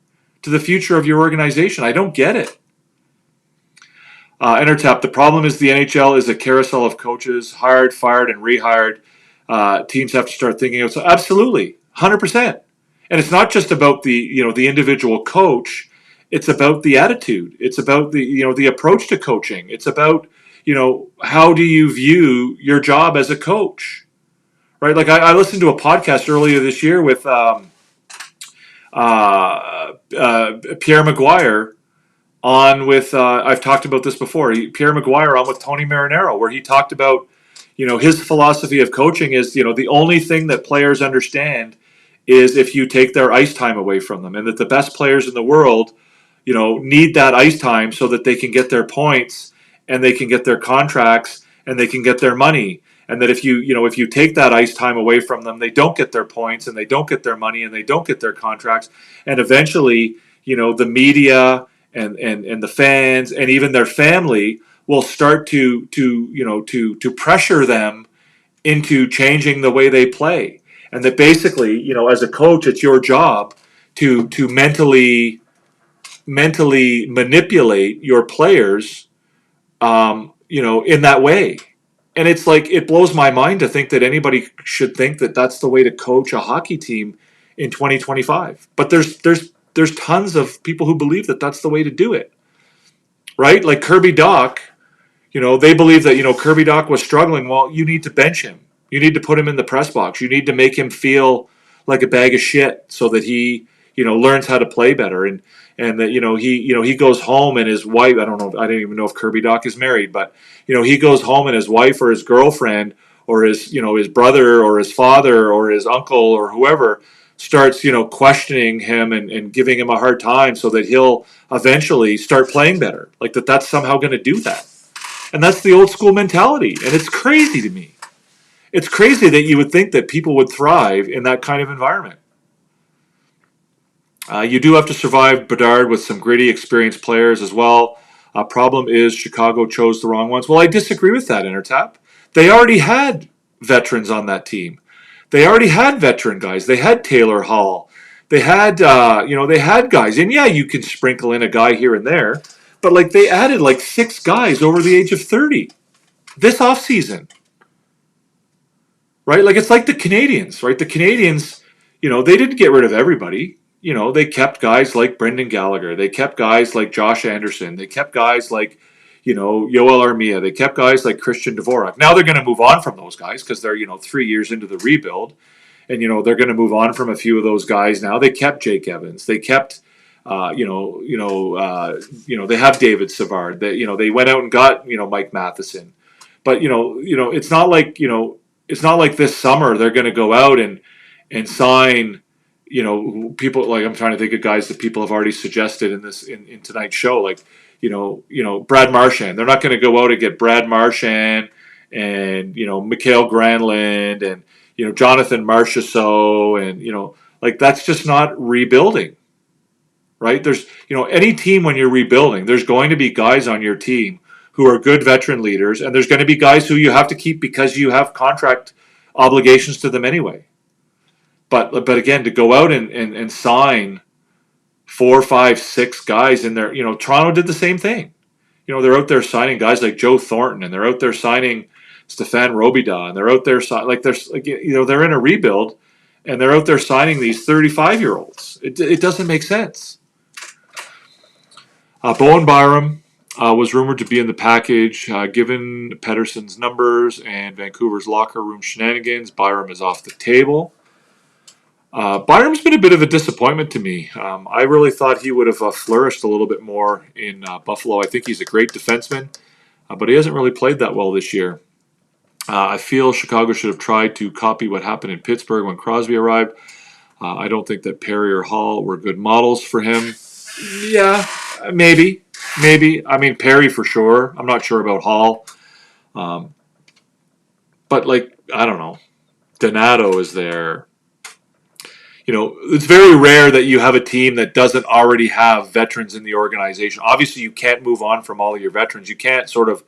to the future of your organization? I don't get it. Intertap, the problem is the NHL is a carousel of coaches, hired, fired, and rehired. Teams have to start thinking of, so absolutely, 100%. And it's not just about the individual coach. It's about the attitude. It's about the approach to coaching. It's about, how do you view your job as a coach? Right, like I listened to a podcast earlier this year with Pierre Maguire on with I've talked about this before. Pierre Maguire on with Tony Marinaro, where he talked about his philosophy of coaching is the only thing that players understand is if you take their ice time away from them, and that the best players in the world need that ice time so that they can get their points and they can get their contracts and they can get their money. And that if you take that ice time away from them, they don't get their points and they don't get their money and they don't get their contracts. And eventually, the media and the fans and even their family will start to pressure them into changing the way they play. And that basically, as a coach, it's your job to mentally manipulate your players, in that way. And it's like, it blows my mind to think that anybody should think that that's the way to coach a hockey team in 2025. But there's tons of people who believe that that's the way to do it, right? Like Kirby Dach, they believe that Kirby Dach was struggling. Well, you need to bench him. You need to put him in the press box. You need to make him feel like a bag of shit so that he learns how to play better. And that he goes home and his wife, I didn't even know if Kirby Dach is married, but he goes home and his wife or his girlfriend or his his brother or his father or his uncle or whoever starts questioning him and giving him a hard time, so that he'll eventually start playing better. Like that's somehow going to do that. And that's the old school mentality, and it's crazy to me. It's crazy that you would think that people would thrive in that kind of environment. You do have to survive Bedard with some gritty, experienced players as well. Problem is Chicago chose the wrong ones. Well, I disagree with that, Intertap. They already had veterans on that team. They already had veteran guys. They had Taylor Hall. They had, they had guys. And yeah, you can sprinkle in a guy here and there. But they added 6 guys over the age of 30 this offseason. Right? It's like the Canadiens, right? The Canadiens, they didn't get rid of everybody. They kept guys like Brendan Gallagher. They kept guys like Josh Anderson. They kept guys like, Yoel Armia. They kept guys like Christian Dvorak. Now they're going to move on from those guys because they're, 3 years into the rebuild. And, they're going to move on from a few of those guys now. They kept Jake Evans. They kept They have David Savard. They went out and got Mike Matheson, but it's not like this summer they're going to go out and sign people. Like, I'm trying to think of guys that people have already suggested in tonight's show, like Brad Marchand. They're not going to go out and get Brad Marchand and Mikhail Granlund and Jonathan Marchessault and like, that's just not rebuilding. Right? There's, any team when you're rebuilding, there's going to be guys on your team who are good veteran leaders, and there's going to be guys who you have to keep because you have contract obligations to them anyway. But again, to go out and sign 4, 5, 6 guys in there, Toronto did the same thing. They're out there signing guys like Joe Thornton, and they're out there signing Stefan Robida, and they're out there they're in a rebuild, and they're out there signing these 35-year-olds. It doesn't make sense. Bowen Byram was rumored to be in the package. Given Pettersson's numbers and Vancouver's locker room shenanigans, Byram is off the table. Byram's been a bit of a disappointment to me. I really thought he would have flourished a little bit more in Buffalo. I think he's a great defenseman, but he hasn't really played that well this year. I feel Chicago should have tried to copy what happened in Pittsburgh when Crosby arrived. I don't think that Perry or Hall were good models for him. Yeah, maybe. I mean, Perry for sure. I'm not sure about Hall. But, I don't know. Donato is there. It's very rare that you have a team that doesn't already have veterans in the organization. Obviously, you can't move on from all of your veterans. You can't sort of,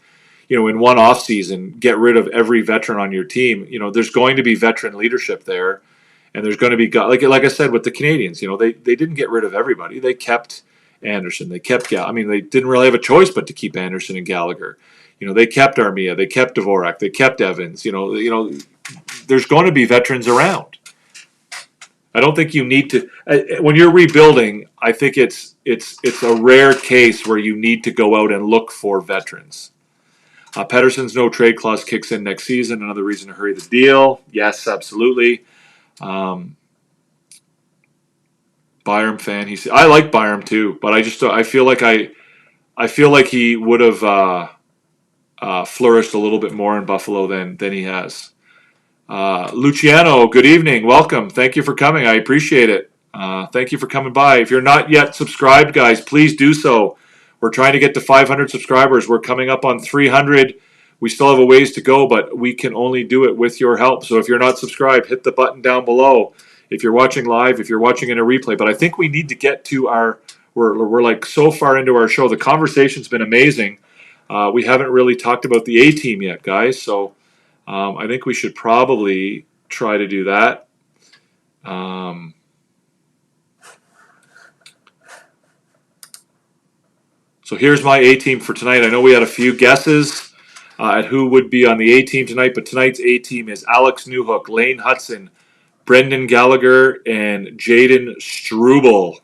in one offseason, get rid of every veteran on your team. There's going to be veteran leadership there. And there's going to be, like I said, with the Canadiens, they didn't get rid of everybody. They kept Anderson. They kept they didn't really have a choice but to keep Anderson and Gallagher. They kept Armia. They kept Dvorak. They kept Evans. There's going to be veterans around. I don't think you need to. When you're rebuilding, I think it's a rare case where you need to go out and look for veterans. Pettersson's no trade clause kicks in next season. Another reason to hurry the deal. Yes, absolutely. Byram fan. I like Byram too, but I feel like he would have flourished a little bit more in Buffalo than he has. Luciano, good evening. Welcome. Thank you for coming. I appreciate it. Thank you for coming by. If you're not yet subscribed, guys, please do so. We're trying to get to 500 subscribers. We're coming up on 300. We still have a ways to go, but we can only do it with your help. So if you're not subscribed, hit the button down below. If you're watching live, if you're watching in a replay. But I think we need to get to we're like so far into our show. The conversation's been amazing. We haven't really talked about the A-team yet, guys. So I think we should probably try to do that. So here's my A-team for tonight. I know we had a few guesses at who would be on the A-team tonight, but tonight's A-team is Alex Newhook, Lane Hudson, Brendan Gallagher, and Jaden Struble.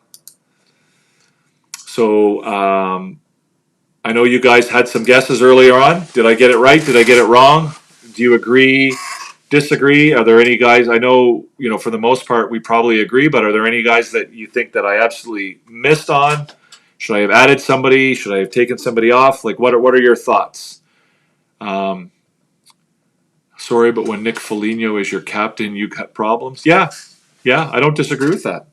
So I know you guys had some guesses earlier on. Did I get it right? Did I get it wrong? Do you agree, disagree? Are there any guys, I know, for the most part we probably agree, but are there any guys that you think that I absolutely missed on? Should I have added somebody? Should I have taken somebody off? Like, what are your thoughts? Sorry, but when Nick Foligno is your captain, you got problems? Yeah, I don't disagree with that.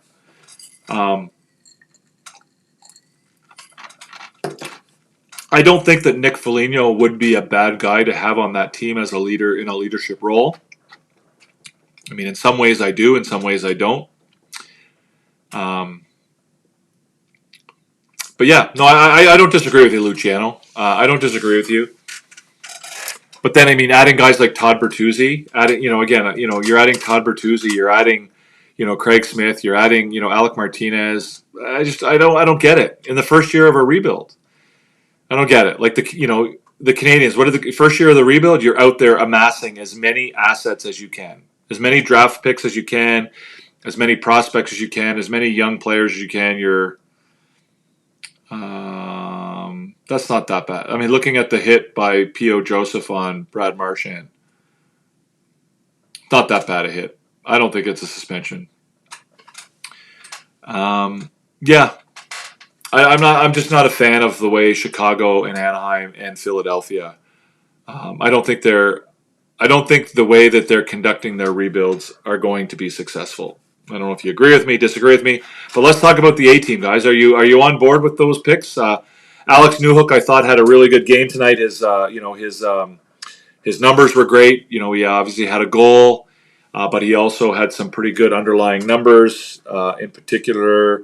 I don't think that Nick Foligno would be a bad guy to have on that team as a leader in a leadership role. I mean, in some ways I do, in some ways I don't. But yeah, no, I don't disagree with you, Luciano. I don't disagree with you. But then, I mean, adding guys like Todd Bertuzzi, you're adding Todd Bertuzzi, you're adding, Craig Smith, you're adding, Alec Martinez. I don't get it. In the first year of a rebuild, I don't get it. Like the Canadiens, what are the first year of the rebuild? You're out there amassing as many assets as you can, as many draft picks as you can, as many prospects as you can, as many young players as you can. That's not that bad. I mean, looking at the hit by P.O. Joseph on Brad Marchand, not that bad a hit. I don't think it's a suspension. Yeah, I'm just not a fan of the way Chicago and Anaheim and Philadelphia. I don't think they're. I don't think the way that they're conducting their rebuilds are going to be successful. I don't know if you agree with me, disagree with me, but let's talk about the A team, guys. Are you on board with those picks? Alex Newhook, I thought, had a really good game tonight. His numbers were great. He obviously had a goal, but he also had some pretty good underlying numbers. In particular,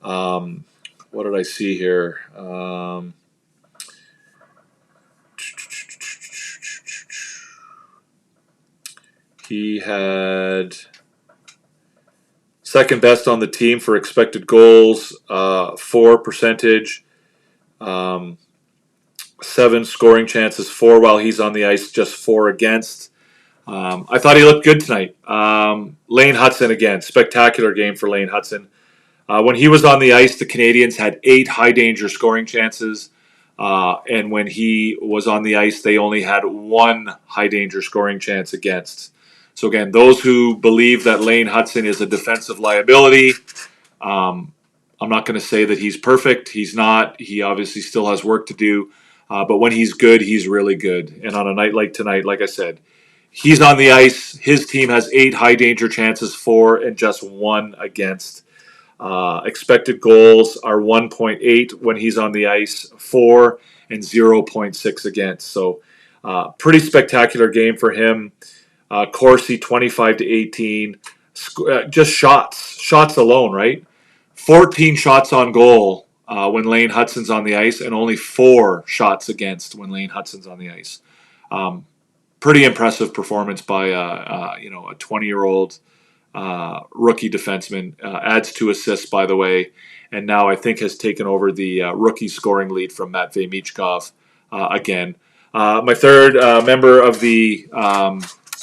um, what did I see here? He had second best on the team for expected goals, 4%, 7 scoring chances, 4 while he's on the ice, just 4 against. I thought he looked good tonight. Lane Hutson again, spectacular game for Lane Hutson. When he was on the ice, the Canadiens had 8 high danger scoring chances, and when he was on the ice, they only had 1 high danger scoring chance against. So again, those who believe that Lane Hutson is a defensive liability, I'm not going to say that he's perfect. He's not. He obviously still has work to do. But when he's good, he's really good. And on a night like tonight, like I said, he's on the ice. His team has 8 high danger chances, 4 and just 1 against. Expected goals are 1.8 when he's on the ice, 4 and 0.6 against. So pretty spectacular game for him. Corsi 25-18. Just shots alone, right? 14 shots on goal when Lane Hutson's on the ice, and only 4 shots against when Lane Hutson's on the ice. Pretty impressive performance by a 20-year-old rookie defenseman. Adds 2 assists, by the way, and now I think has taken over the rookie scoring lead from Matvei Michkov again. My third member of the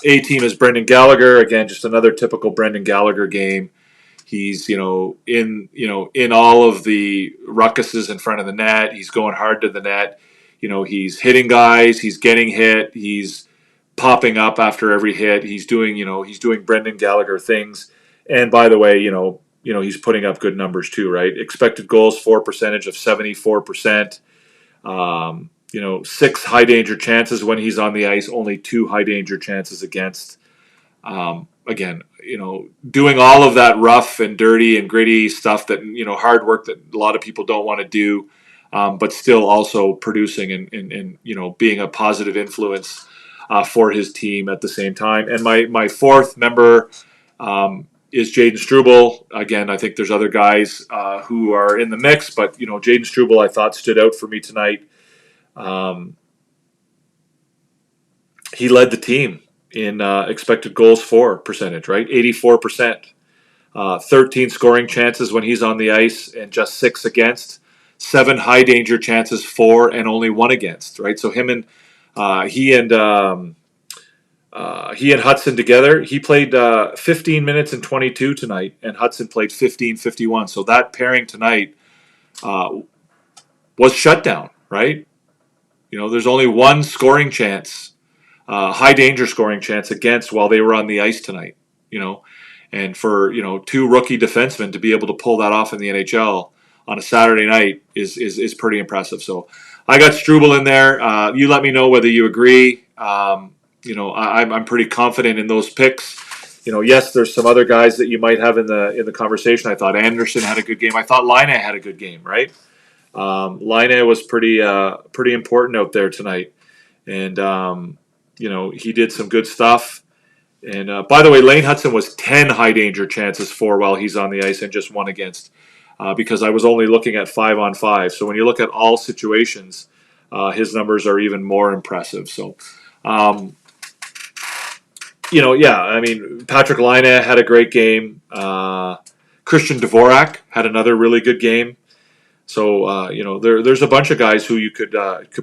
A team is Brendan Gallagher. Again, just another typical Brendan Gallagher game. He's in all of the ruckuses in front of the net. He's going hard to the net. He's hitting guys. He's getting hit. He's popping up after every hit. He's doing Brendan Gallagher things. And by the way, he's putting up good numbers too, right? Expected goals for percentage of 74%. 6 high danger chances when he's on the ice, only 2 high danger chances against. Again, doing all of that rough and dirty and gritty stuff that, hard work that a lot of people don't want to do, but still also producing and being a positive influence for his team at the same time. And my fourth member is Jaden Struble. Again, I think there's other guys who are in the mix, but, Jaden Struble I thought stood out for me tonight. He led the team in expected goals for percentage, right? 84%. 13 scoring chances when he's on the ice and just 6 against. 7 high danger chances for and only 1 against, right? So he and Hudson together, he played 15 minutes and 22 tonight, and Hudson played 15:51. So that pairing tonight was shut down, right? There's only 1 scoring chance, high danger scoring chance against while they were on the ice tonight. And for 2 rookie defensemen to be able to pull that off in the NHL on a Saturday night is pretty impressive. So I got Struble in there. You let me know whether you agree. I'm pretty confident in those picks. Yes, there's some other guys that you might have in the conversation. I thought Anderson had a good game. I thought Laine had a good game, right? Laine was pretty important out there tonight, and he did some good stuff. And by the way, Lane Hutson was 10 high danger chances for while he's on the ice and just 1 against, because I was only looking at 5-on-5. So when you look at all situations, his numbers are even more impressive. So, Patrick Laine had a great game. Christian Dvorak had another really good game. So there's a bunch of guys who you could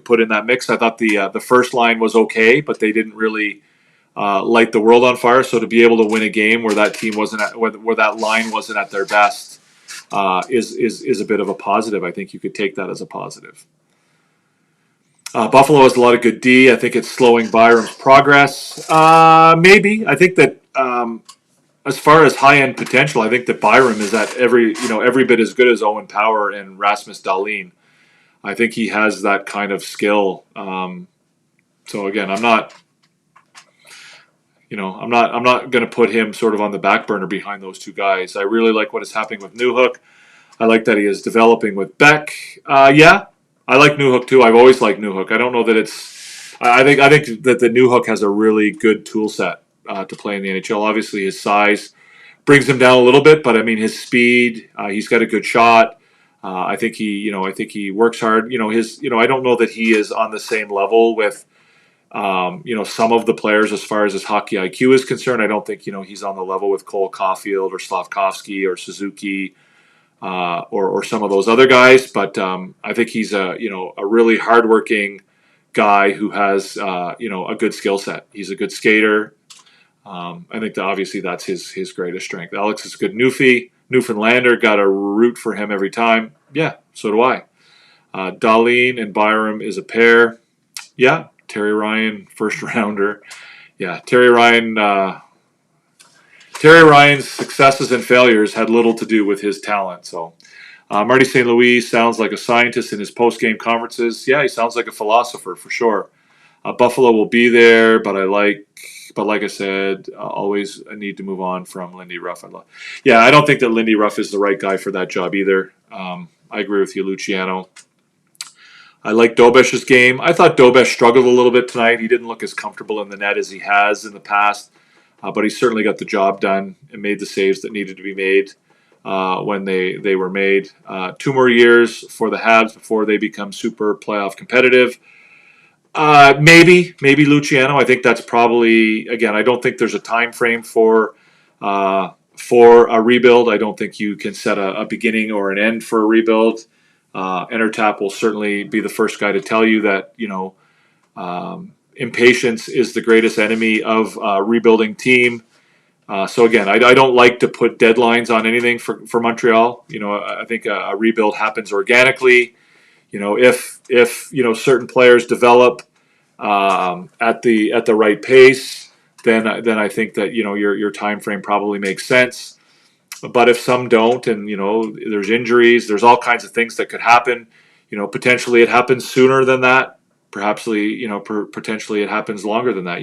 put in that mix. I thought the first line was okay, but they didn't really light the world on fire. So to be able to win a game where that team wasn't where that line wasn't at their best is a bit of a positive. I think you could take that as a positive. Buffalo has a lot of good D. I think it's slowing Byram's progress. Maybe. I think that as far as high end potential, I think that Byram is at every bit as good as Owen Power and Rasmus Dahlin. I think he has that kind of skill. So again, I'm not going to put him sort of on the back burner behind those two guys. I really like what is happening with Newhook. I like that he is developing with Beck. Yeah, I like Newhook too. I've always liked Newhook. I don't know that it's. I think that the Newhook has a really good tool set to play in the NHL. Obviously, his size brings him down a little bit, but I mean his speed. He's got a good shot. I think he works hard. I don't know that he is on the same level with some of the players as far as his hockey IQ is concerned. I don't think he's on the level with Cole Caulfield or Slavkovsky or Suzuki or some of those other guys. But I think he's a really hardworking guy who has a good skill set. He's a good skater. I think that obviously that's his greatest strength. Alex is a good Newfoundlander. Got to root for him every time. Yeah, so do I. Dahlin and Byram is a pair. Yeah. Terry Ryan, first rounder. Yeah, Terry Ryan's successes and failures had little to do with his talent. So, Marty St. Louis sounds like a scientist in his post-game conferences. Yeah, he sounds like a philosopher for sure. Buffalo will be there, but like I said, always a need to move on from Lindy Ruff. I don't think that Lindy Ruff is the right guy for that job either. I agree with you, Luciano. I like Dobesh's game. I thought Dobesh struggled a little bit tonight. He didn't look as comfortable in the net as he has in the past, but he certainly got the job done and made the saves that needed to be made when they were made. 2 more years for the Habs before they become super playoff competitive. Maybe Luciano. I think that's probably, again, I don't think there's a time frame for a rebuild. I don't think you can set a beginning or an end for a rebuild. Entertap will certainly be the first guy to tell you that impatience is the greatest enemy of a rebuilding team. So again, I don't like to put deadlines on anything for Montreal. I think a rebuild happens organically. If certain players develop at the right pace, then I think that your time frame probably makes sense. But if some don't, and there's injuries, there's all kinds of things that could happen. Potentially it happens sooner than that. Perhaps potentially it happens longer than that.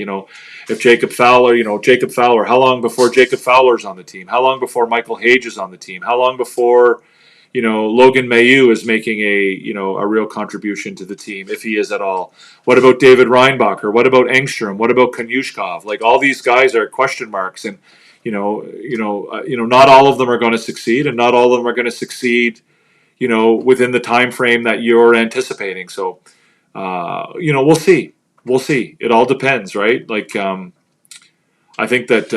If Jacob Fowler, how long before Jacob Fowler's on the team? How long before Michael Hage is on the team? How long before Logan Mailloux is making a real contribution to the team, if he is at all? What about David Reinbacher? What about Engstrom? What about Kanyushkov? Like, all these guys are question marks, and not all of them are going to succeed, and not all of them are going to succeed, within the time frame that you're anticipating. So, we'll see. We'll see. It all depends, right? Like, I think that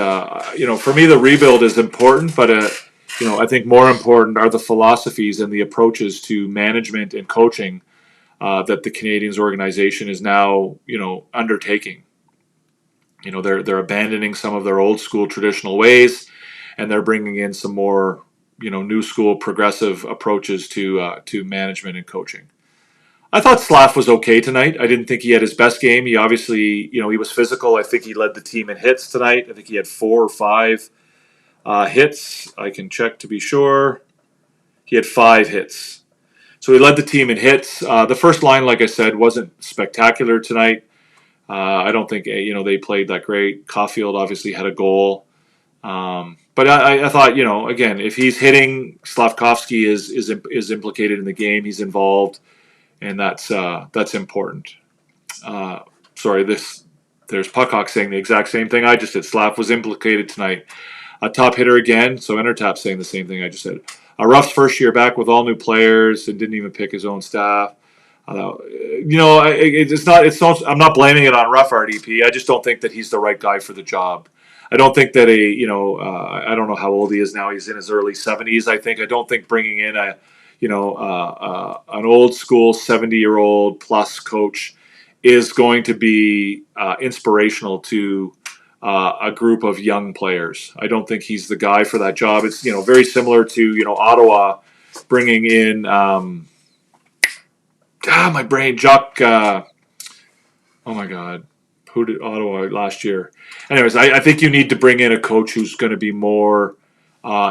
for me, the rebuild is important, but I think more important are the philosophies and the approaches to management and coaching that the Canadiens organization is now, undertaking. They're abandoning some of their old school traditional ways, and they're bringing in some more, new school progressive approaches to management and coaching. I thought Slav was okay tonight. I didn't think he had his best game. He obviously, he was physical. I think he led the team in hits tonight. I think he had 4 or 5 hits. I can check to be sure. He had 5 hits. So he led the team in hits. The first line, like I said, wasn't spectacular tonight. I don't think they played that great. Caulfield obviously had a goal, but I thought again, if he's hitting, Slavkovsky is implicated in the game. He's involved, and that's important. There's Puckhawk saying the exact same thing I just said. Slav was implicated tonight. A top hitter again. So Entertap saying the same thing I just said. Ruff's first year back with all new players and didn't even pick his own staff. It's not. I'm not blaming it on Ruff, RDP. I just don't think that he's the right guy for the job. I don't think that I don't know how old he is now. He's in his early 70s. I don't think bringing in an old school 70-year-old plus coach is going to be inspirational to a group of young players. I don't think he's the guy for that job. It's very similar to Ottawa bringing in. My brain, Jacques. Oh my God, Who did Ottawa last year? Anyways, I think you need to bring in a coach who's going to be more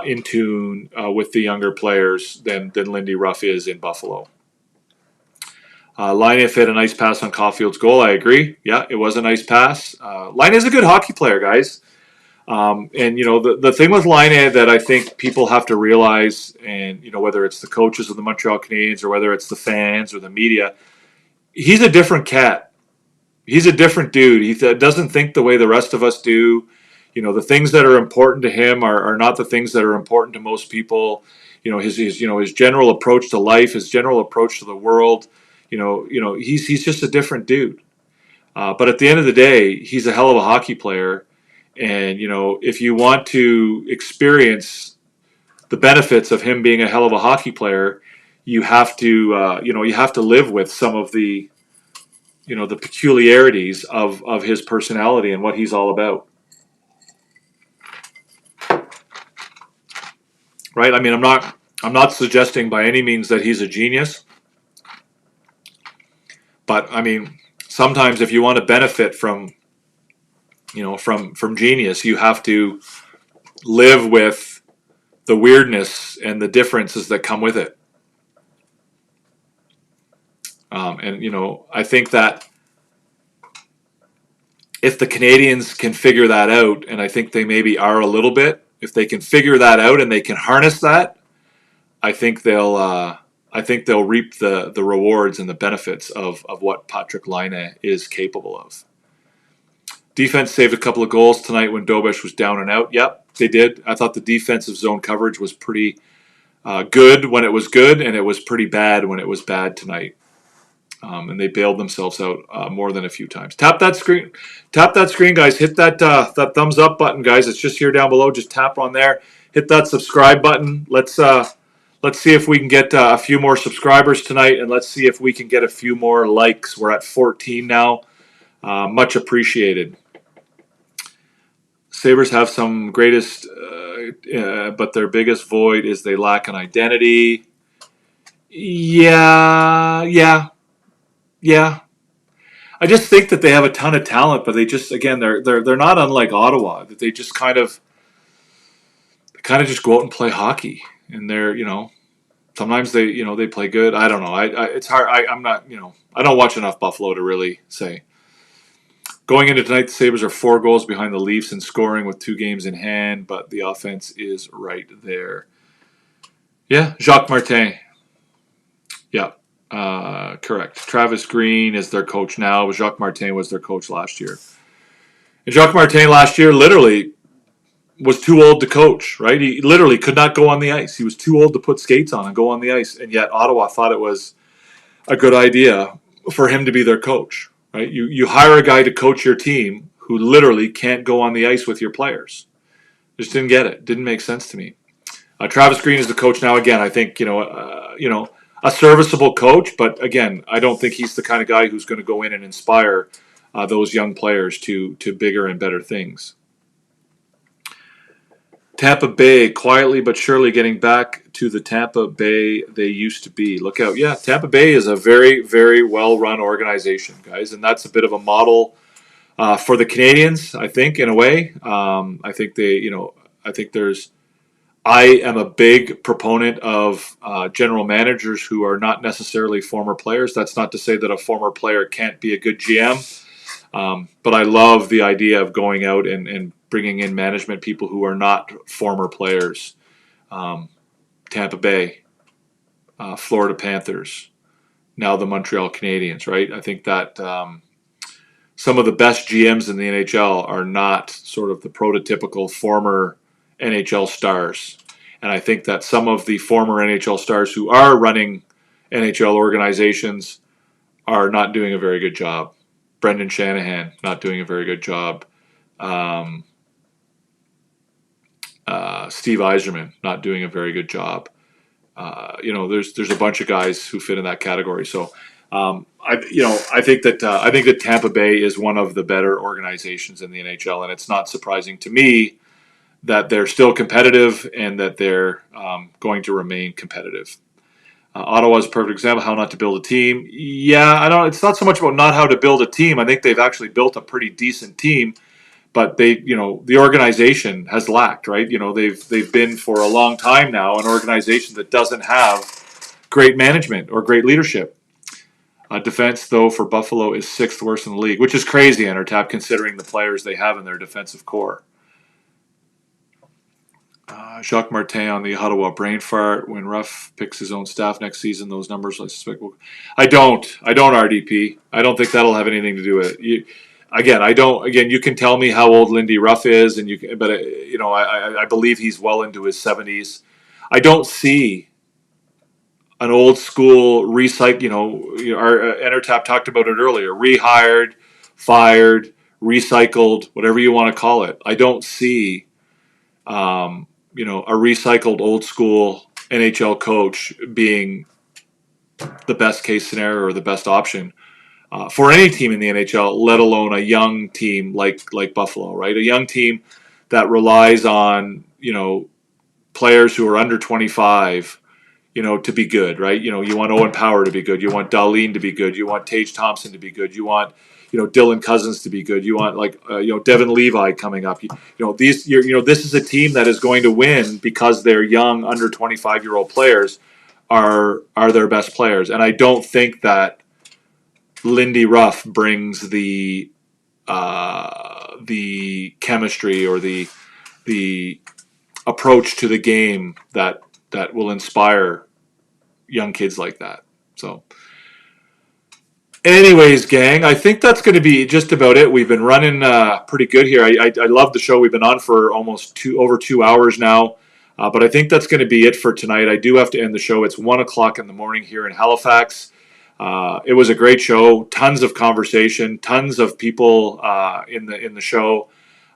in tune with the younger players than Lindy Ruff is in Buffalo. Laine hit a nice pass on Caulfield's goal. I agree. Yeah, it was a nice pass. Laine is a good hockey player, guys. And, the thing with Laine that I think people have to realize, and, whether it's the coaches of the Montreal Canadiens or whether it's the fans or the media, he's a different cat. He's a different dude. He doesn't think the way the rest of us do. The things that are important to him are not the things that are important to most people. His general approach to life, his general approach to the world. He's just a different dude. But at the end of the day, he's a hell of a hockey player. And, if you want to experience the benefits of him being a hell of a hockey player, you have to, you have to live with some of the, the peculiarities of his personality and what he's all about. Right? I mean, I'm not suggesting by any means that he's a genius. But, I mean, sometimes if you want to benefit from genius, you have to live with the weirdness and the differences that come with it. And I think that if the Canadiens can figure that out, and I think they maybe are a little bit, if they can figure that out and they can harness that, I think they'll reap the rewards and the benefits of what Patrik Laine is capable of. Defense saved a couple of goals tonight when Dobish was down and out. Yep, they did. I thought the defensive zone coverage was pretty good when it was good, and it was pretty bad when it was bad tonight. And they bailed themselves out more than a few times. Tap that screen, guys. Hit that thumbs up button, guys. It's just here down below. Just tap on there. Hit that subscribe button. Let's see if we can get a few more subscribers tonight, and let's see if we can get a few more likes. We're at 14 now. Much appreciated. Sabres have some greatest, but their biggest void is they lack an identity. Yeah. I just think that they have a ton of talent, but they just, again, they're not unlike Ottawa. That they just kind of just go out and play hockey, and they're sometimes they play good. I don't know. It's hard. I'm not I don't watch enough Buffalo to really say. Going into tonight, the Sabres are 4 goals behind the Leafs in scoring with 2 games in hand, but the offense is right there. Yeah, Jacques Martin. Yeah, correct. Travis Green is their coach now. Jacques Martin was their coach last year. And Jacques Martin last year literally was too old to coach, right? He literally could not go on the ice. He was too old to put skates on and go on the ice, and yet Ottawa thought it was a good idea for him to be their coach. Right? You hire a guy to coach your team who literally can't go on the ice with your players. Just didn't get it. Didn't make sense to me. Travis Green is the coach now. Again, I think a serviceable coach, but again, I don't think he's the kind of guy who's going to go in and inspire those young players to bigger and better things. Tampa Bay, quietly but surely getting back to the Tampa Bay they used to be. Look out. Yeah, Tampa Bay is a very, very well-run organization, guys, and that's a bit of a model for the Canadiens, I think, in a way. I think I am a big proponent of general managers who are not necessarily former players. That's not to say that a former player can't be a good GM, but I love the idea of going out and bringing in management people who are not former players. Tampa Bay, Florida Panthers, now the Montreal Canadiens, right? I think that some of the best GMs in the NHL are not sort of the prototypical former NHL stars. And I think that some of the former NHL stars who are running NHL organizations are not doing a very good job. Brendan Shanahan, not doing a very good job. Steve Yzerman, not doing a very good job. There's a bunch of guys who fit in that category. So, I think that Tampa Bay is one of the better organizations in the NHL, and it's not surprising to me that they're still competitive and that they're going to remain competitive. Ottawa's a perfect example how not to build a team. Yeah, I don't. It's not so much about not how to build a team. I think they've actually built a pretty decent team, but the organization has lacked. Right? They've been for a long time now an organization that doesn't have great management or great leadership. Defense, though, for Buffalo is 6th worst in the league, which is crazy, Entertap, considering the players they have in their defensive core. Jacques Martin on the Ottawa brain fart. When Ruff picks his own staff next season, those numbers I suspect will. I don't RDP. I don't think that'll have anything to do with it. I don't. Again, you can tell me how old Lindy Ruff is, but I believe he's well into his 70s. I don't see an old school recycle. Our Entertap talked about it earlier. Rehired, fired, recycled, whatever you want to call it. I don't see. A recycled old school NHL coach being the best case scenario or the best option for any team in the NHL, let alone a young team like Buffalo, right? A young team that relies on, players who are under 25, to be good, right? You want Owen Power to be good. You want Darlene to be good. You want Tage Thompson to be good. You want, Dylan Cousins to be good. You want Devin Levi coming up. This is a team that is going to win because their young under 25-year-old players are their best players. And I don't think that Lindy Ruff brings the chemistry or the approach to the game that will inspire young kids like that. So anyways, gang, I think that's going to be just about it. We've been running pretty good here. I love the show. We've been on for almost over 2 hours now. But I think that's going to be it for tonight. I do have to end the show. It's 1 o'clock in the morning here in Halifax. It was a great show. Tons of conversation. Tons of people in the show.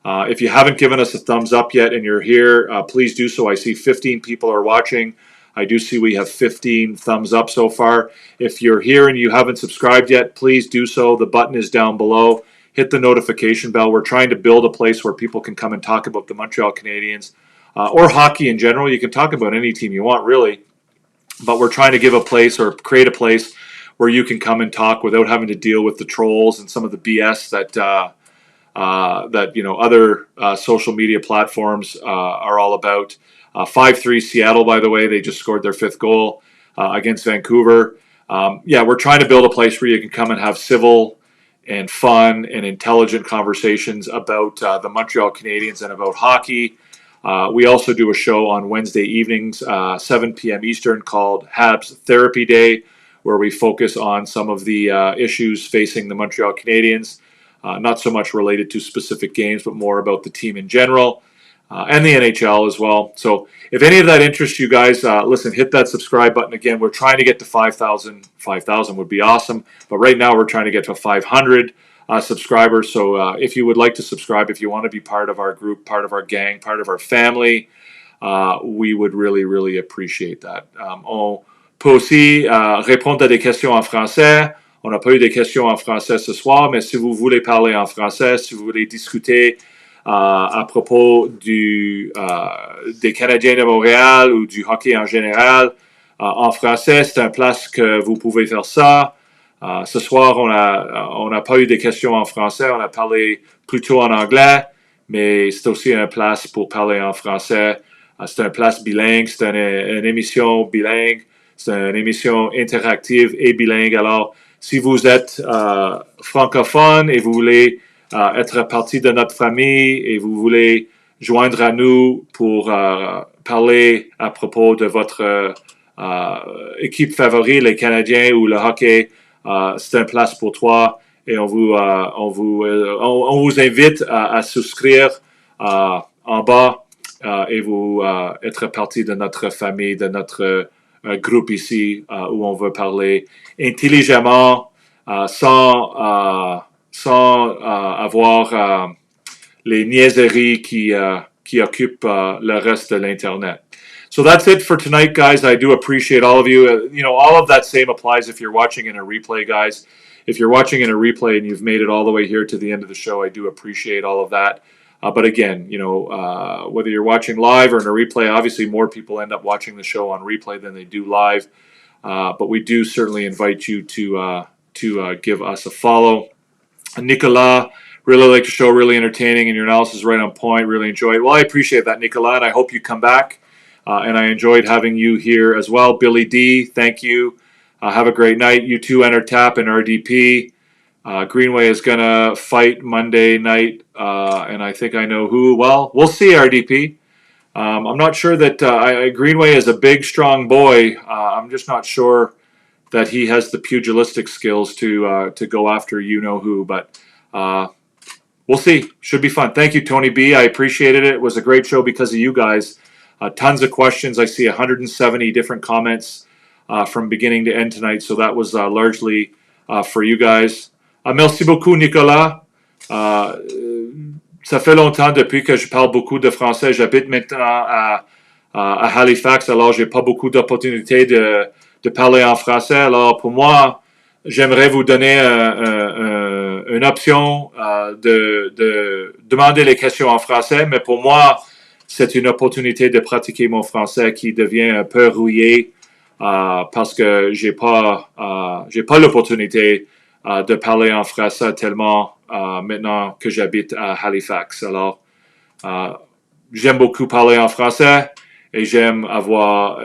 If you haven't given us a thumbs up yet and you're here, please do so. I see 15 people are watching. I do see we have 15 thumbs up so far. If you're here and you haven't subscribed yet, please do so. The button is down below. Hit the notification bell. We're trying to build a place where people can come and talk about the Montreal Canadiens or hockey in general. You can talk about any team you want, really. But we're trying to give a place or create a place where you can come and talk without having to deal with the trolls and some of the BS that other social media platforms are all about. 5-3 Seattle, by the way, they just scored their 5th goal against Vancouver. We're trying to build a place where you can come and have civil and fun and intelligent conversations about the Montreal Canadiens and about hockey. We also do a show on Wednesday evenings, 7 p.m. Eastern, called Habs Therapy Day, where we focus on some of the issues facing the Montreal Canadiens. Not so much related to specific games, but more about the team in general and the NHL as well. So if any of that interests you guys, listen, hit that subscribe button. Again, we're trying to get to 5,000. 5,000 would be awesome. But right now we're trying to get to 500 subscribers. So if you would like to subscribe, if you want to be part of our group, part of our gang, part of our family, we would really, really appreciate that. On peut aussi répondre à des questions en français. On n'a pas eu de questions en français ce soir, mais si vous voulez parler en français, si vous voulez discuter à propos des Canadiens de Montréal ou du hockey en général, en français, c'est un place que vous pouvez faire ça. Ce soir, on n'a pas eu de questions en français, on a parlé plutôt en anglais, mais c'est aussi un place pour parler en français. C'est un place bilingue, c'est une émission bilingue, c'est une émission interactive et bilingue. Alors, si vous êtes francophone et vous voulez être partie de notre famille et vous voulez joindre à nous pour parler à propos de votre équipe favorite, les Canadiens ou le hockey, c'est une place pour toi et on vous invite à souscrire en bas et vous être partie de notre famille, de notre groupe ici où on veut parler intelligemment sans avoir les niaiseries qui occupent le reste de l'Internet. So that's it for tonight, guys. I do appreciate all of you. All of that same applies if you're watching in a replay, guys. If you're watching in a replay and you've made it all the way here to the end of the show, I do appreciate all of that. But again, whether you're watching live or in a replay, obviously more people end up watching the show on replay than they do live. but we do certainly invite you to give us a follow. Nicolas, really like the show, really entertaining, and your analysis is right on point. Really enjoy it. Well, I appreciate that, Nicolas, and I hope you come back. And I enjoyed having you here as well. Billy D, thank you. Have a great night. You too, Enter Tap and RDP. Greenway is going to fight Monday night, and I think I know who. Well, we'll see, RDP. I'm not sure that Greenway is a big, strong boy. I'm just not sure that he has the pugilistic skills to go after you-know-who, but we'll see. Should be fun. Thank you, Tony B. I appreciated it. It was a great show because of you guys. Tons of questions. I see 170 different comments from beginning to end tonight, so that was largely for you guys. Merci beaucoup, Nicolas. Ça fait longtemps depuis que je parle beaucoup de français. J'habite maintenant à Halifax, alors j'ai pas beaucoup d'opportunités de parler en français. Alors pour moi, j'aimerais vous donner une option de demander les questions en français, mais pour moi, c'est une opportunité de pratiquer mon français qui devient un peu rouillé parce que j'ai pas l'opportunité de parler en français tellement maintenant que j'habite à Halifax. Alors, j'aime beaucoup parler en français et j'aime avoir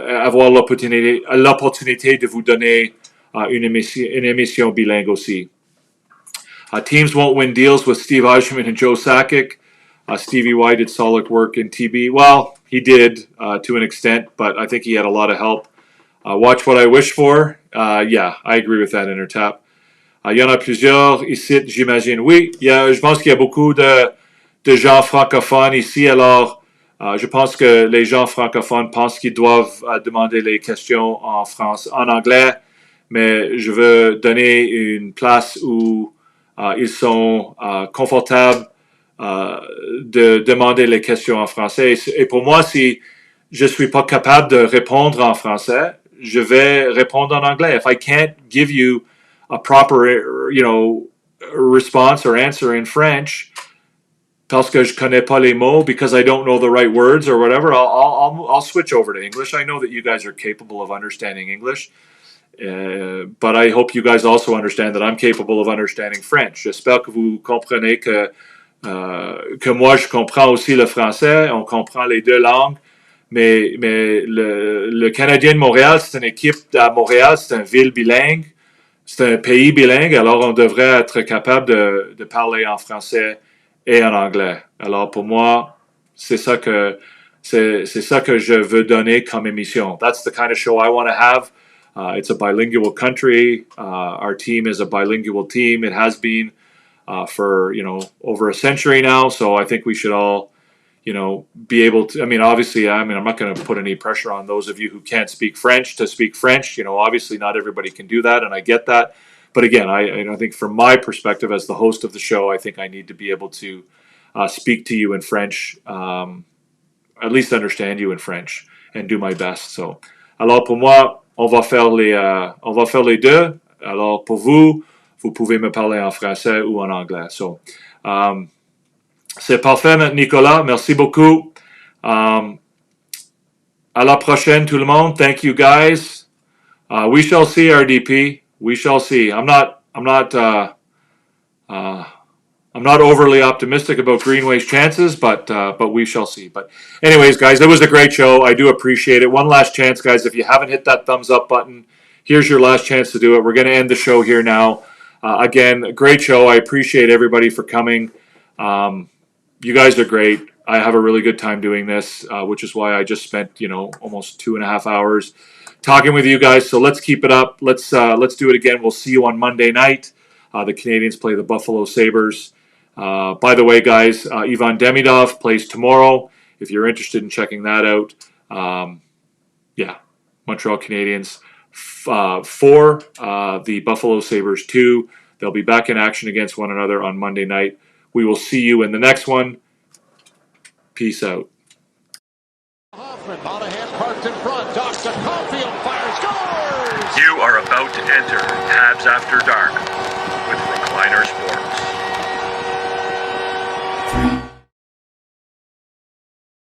l'opportunité de vous donner une émission bilingue aussi. Teams won't win deals with Steve Yzerman and Joe Sakic. Stevie Y did solid work in TB. Well, he did to an extent, but I think he had a lot of help. Watch what I wish for. Yeah, I agree with that, Intertap. Il y en a plusieurs ici, j'imagine. Oui, je pense qu'il y a beaucoup de gens francophones ici. Alors, je pense que les gens francophones pensent qu'ils doivent demander les questions en anglais, mais je veux donner une place où ils sont confortables de demander les questions en français. Et pour moi, si je ne suis pas capable de répondre en français, je vais répondre en anglais. If I can't give you a proper, response or answer in French, parce que je connais pas les mots, because I don't know the right words or whatever, I'll switch over to English. I know that you guys are capable of understanding English, but I hope you guys also understand that I'm capable of understanding French. J'espère que vous comprenez que moi je comprends aussi le français, on comprend les deux langues, mais le Canadien de Montréal, c'est une équipe à Montréal, c'est une ville bilingue. C'est un pays bilingue, alors on devrait être capable de parler en français et en anglais. Alors pour moi, c'est ça que je veux donner comme émission. That's the kind of show I want to have. It's a bilingual country. Our team is a bilingual team. It has been for over a century now. So I think we should all be able to, obviously, I'm not going to put any pressure on those of you who can't speak French to speak French. Obviously not everybody can do that, and I get that. But again, I think from my perspective as the host of the show, I think I need to be able to speak to you in French, at least understand you in French, and do my best. So, alors pour moi, on va faire les deux. Alors pour vous, vous pouvez me parler en français ou en anglais. So, c'est parfait, Nicolas. Merci beaucoup. À la prochaine, tout le monde. Thank you, guys. We shall see, RDP. We shall see. I'm not overly optimistic about Greenway's chances, but we shall see. But anyways, guys, it was a great show. I do appreciate it. One last chance, guys. If you haven't hit that thumbs up button, here's your last chance to do it. We're going to end the show here now. Again, great show. I appreciate everybody for coming. You guys are great. I have a really good time doing this, which is why I just spent, almost 2.5 hours talking with you guys. So let's keep it up. Let's do it again. We'll see you on Monday night. The Canadiens play the Buffalo Sabres. By the way, guys, Ivan Demidov plays tomorrow. If you're interested in checking that out, Montreal Canadiens 4, the Buffalo Sabres 2. They'll be back in action against one another on Monday night. We will see you in the next one. Peace out. Hoffman, Monahan parked in front. Docks to Caulfield, fires, scores! You are about to enter Habs After Dark with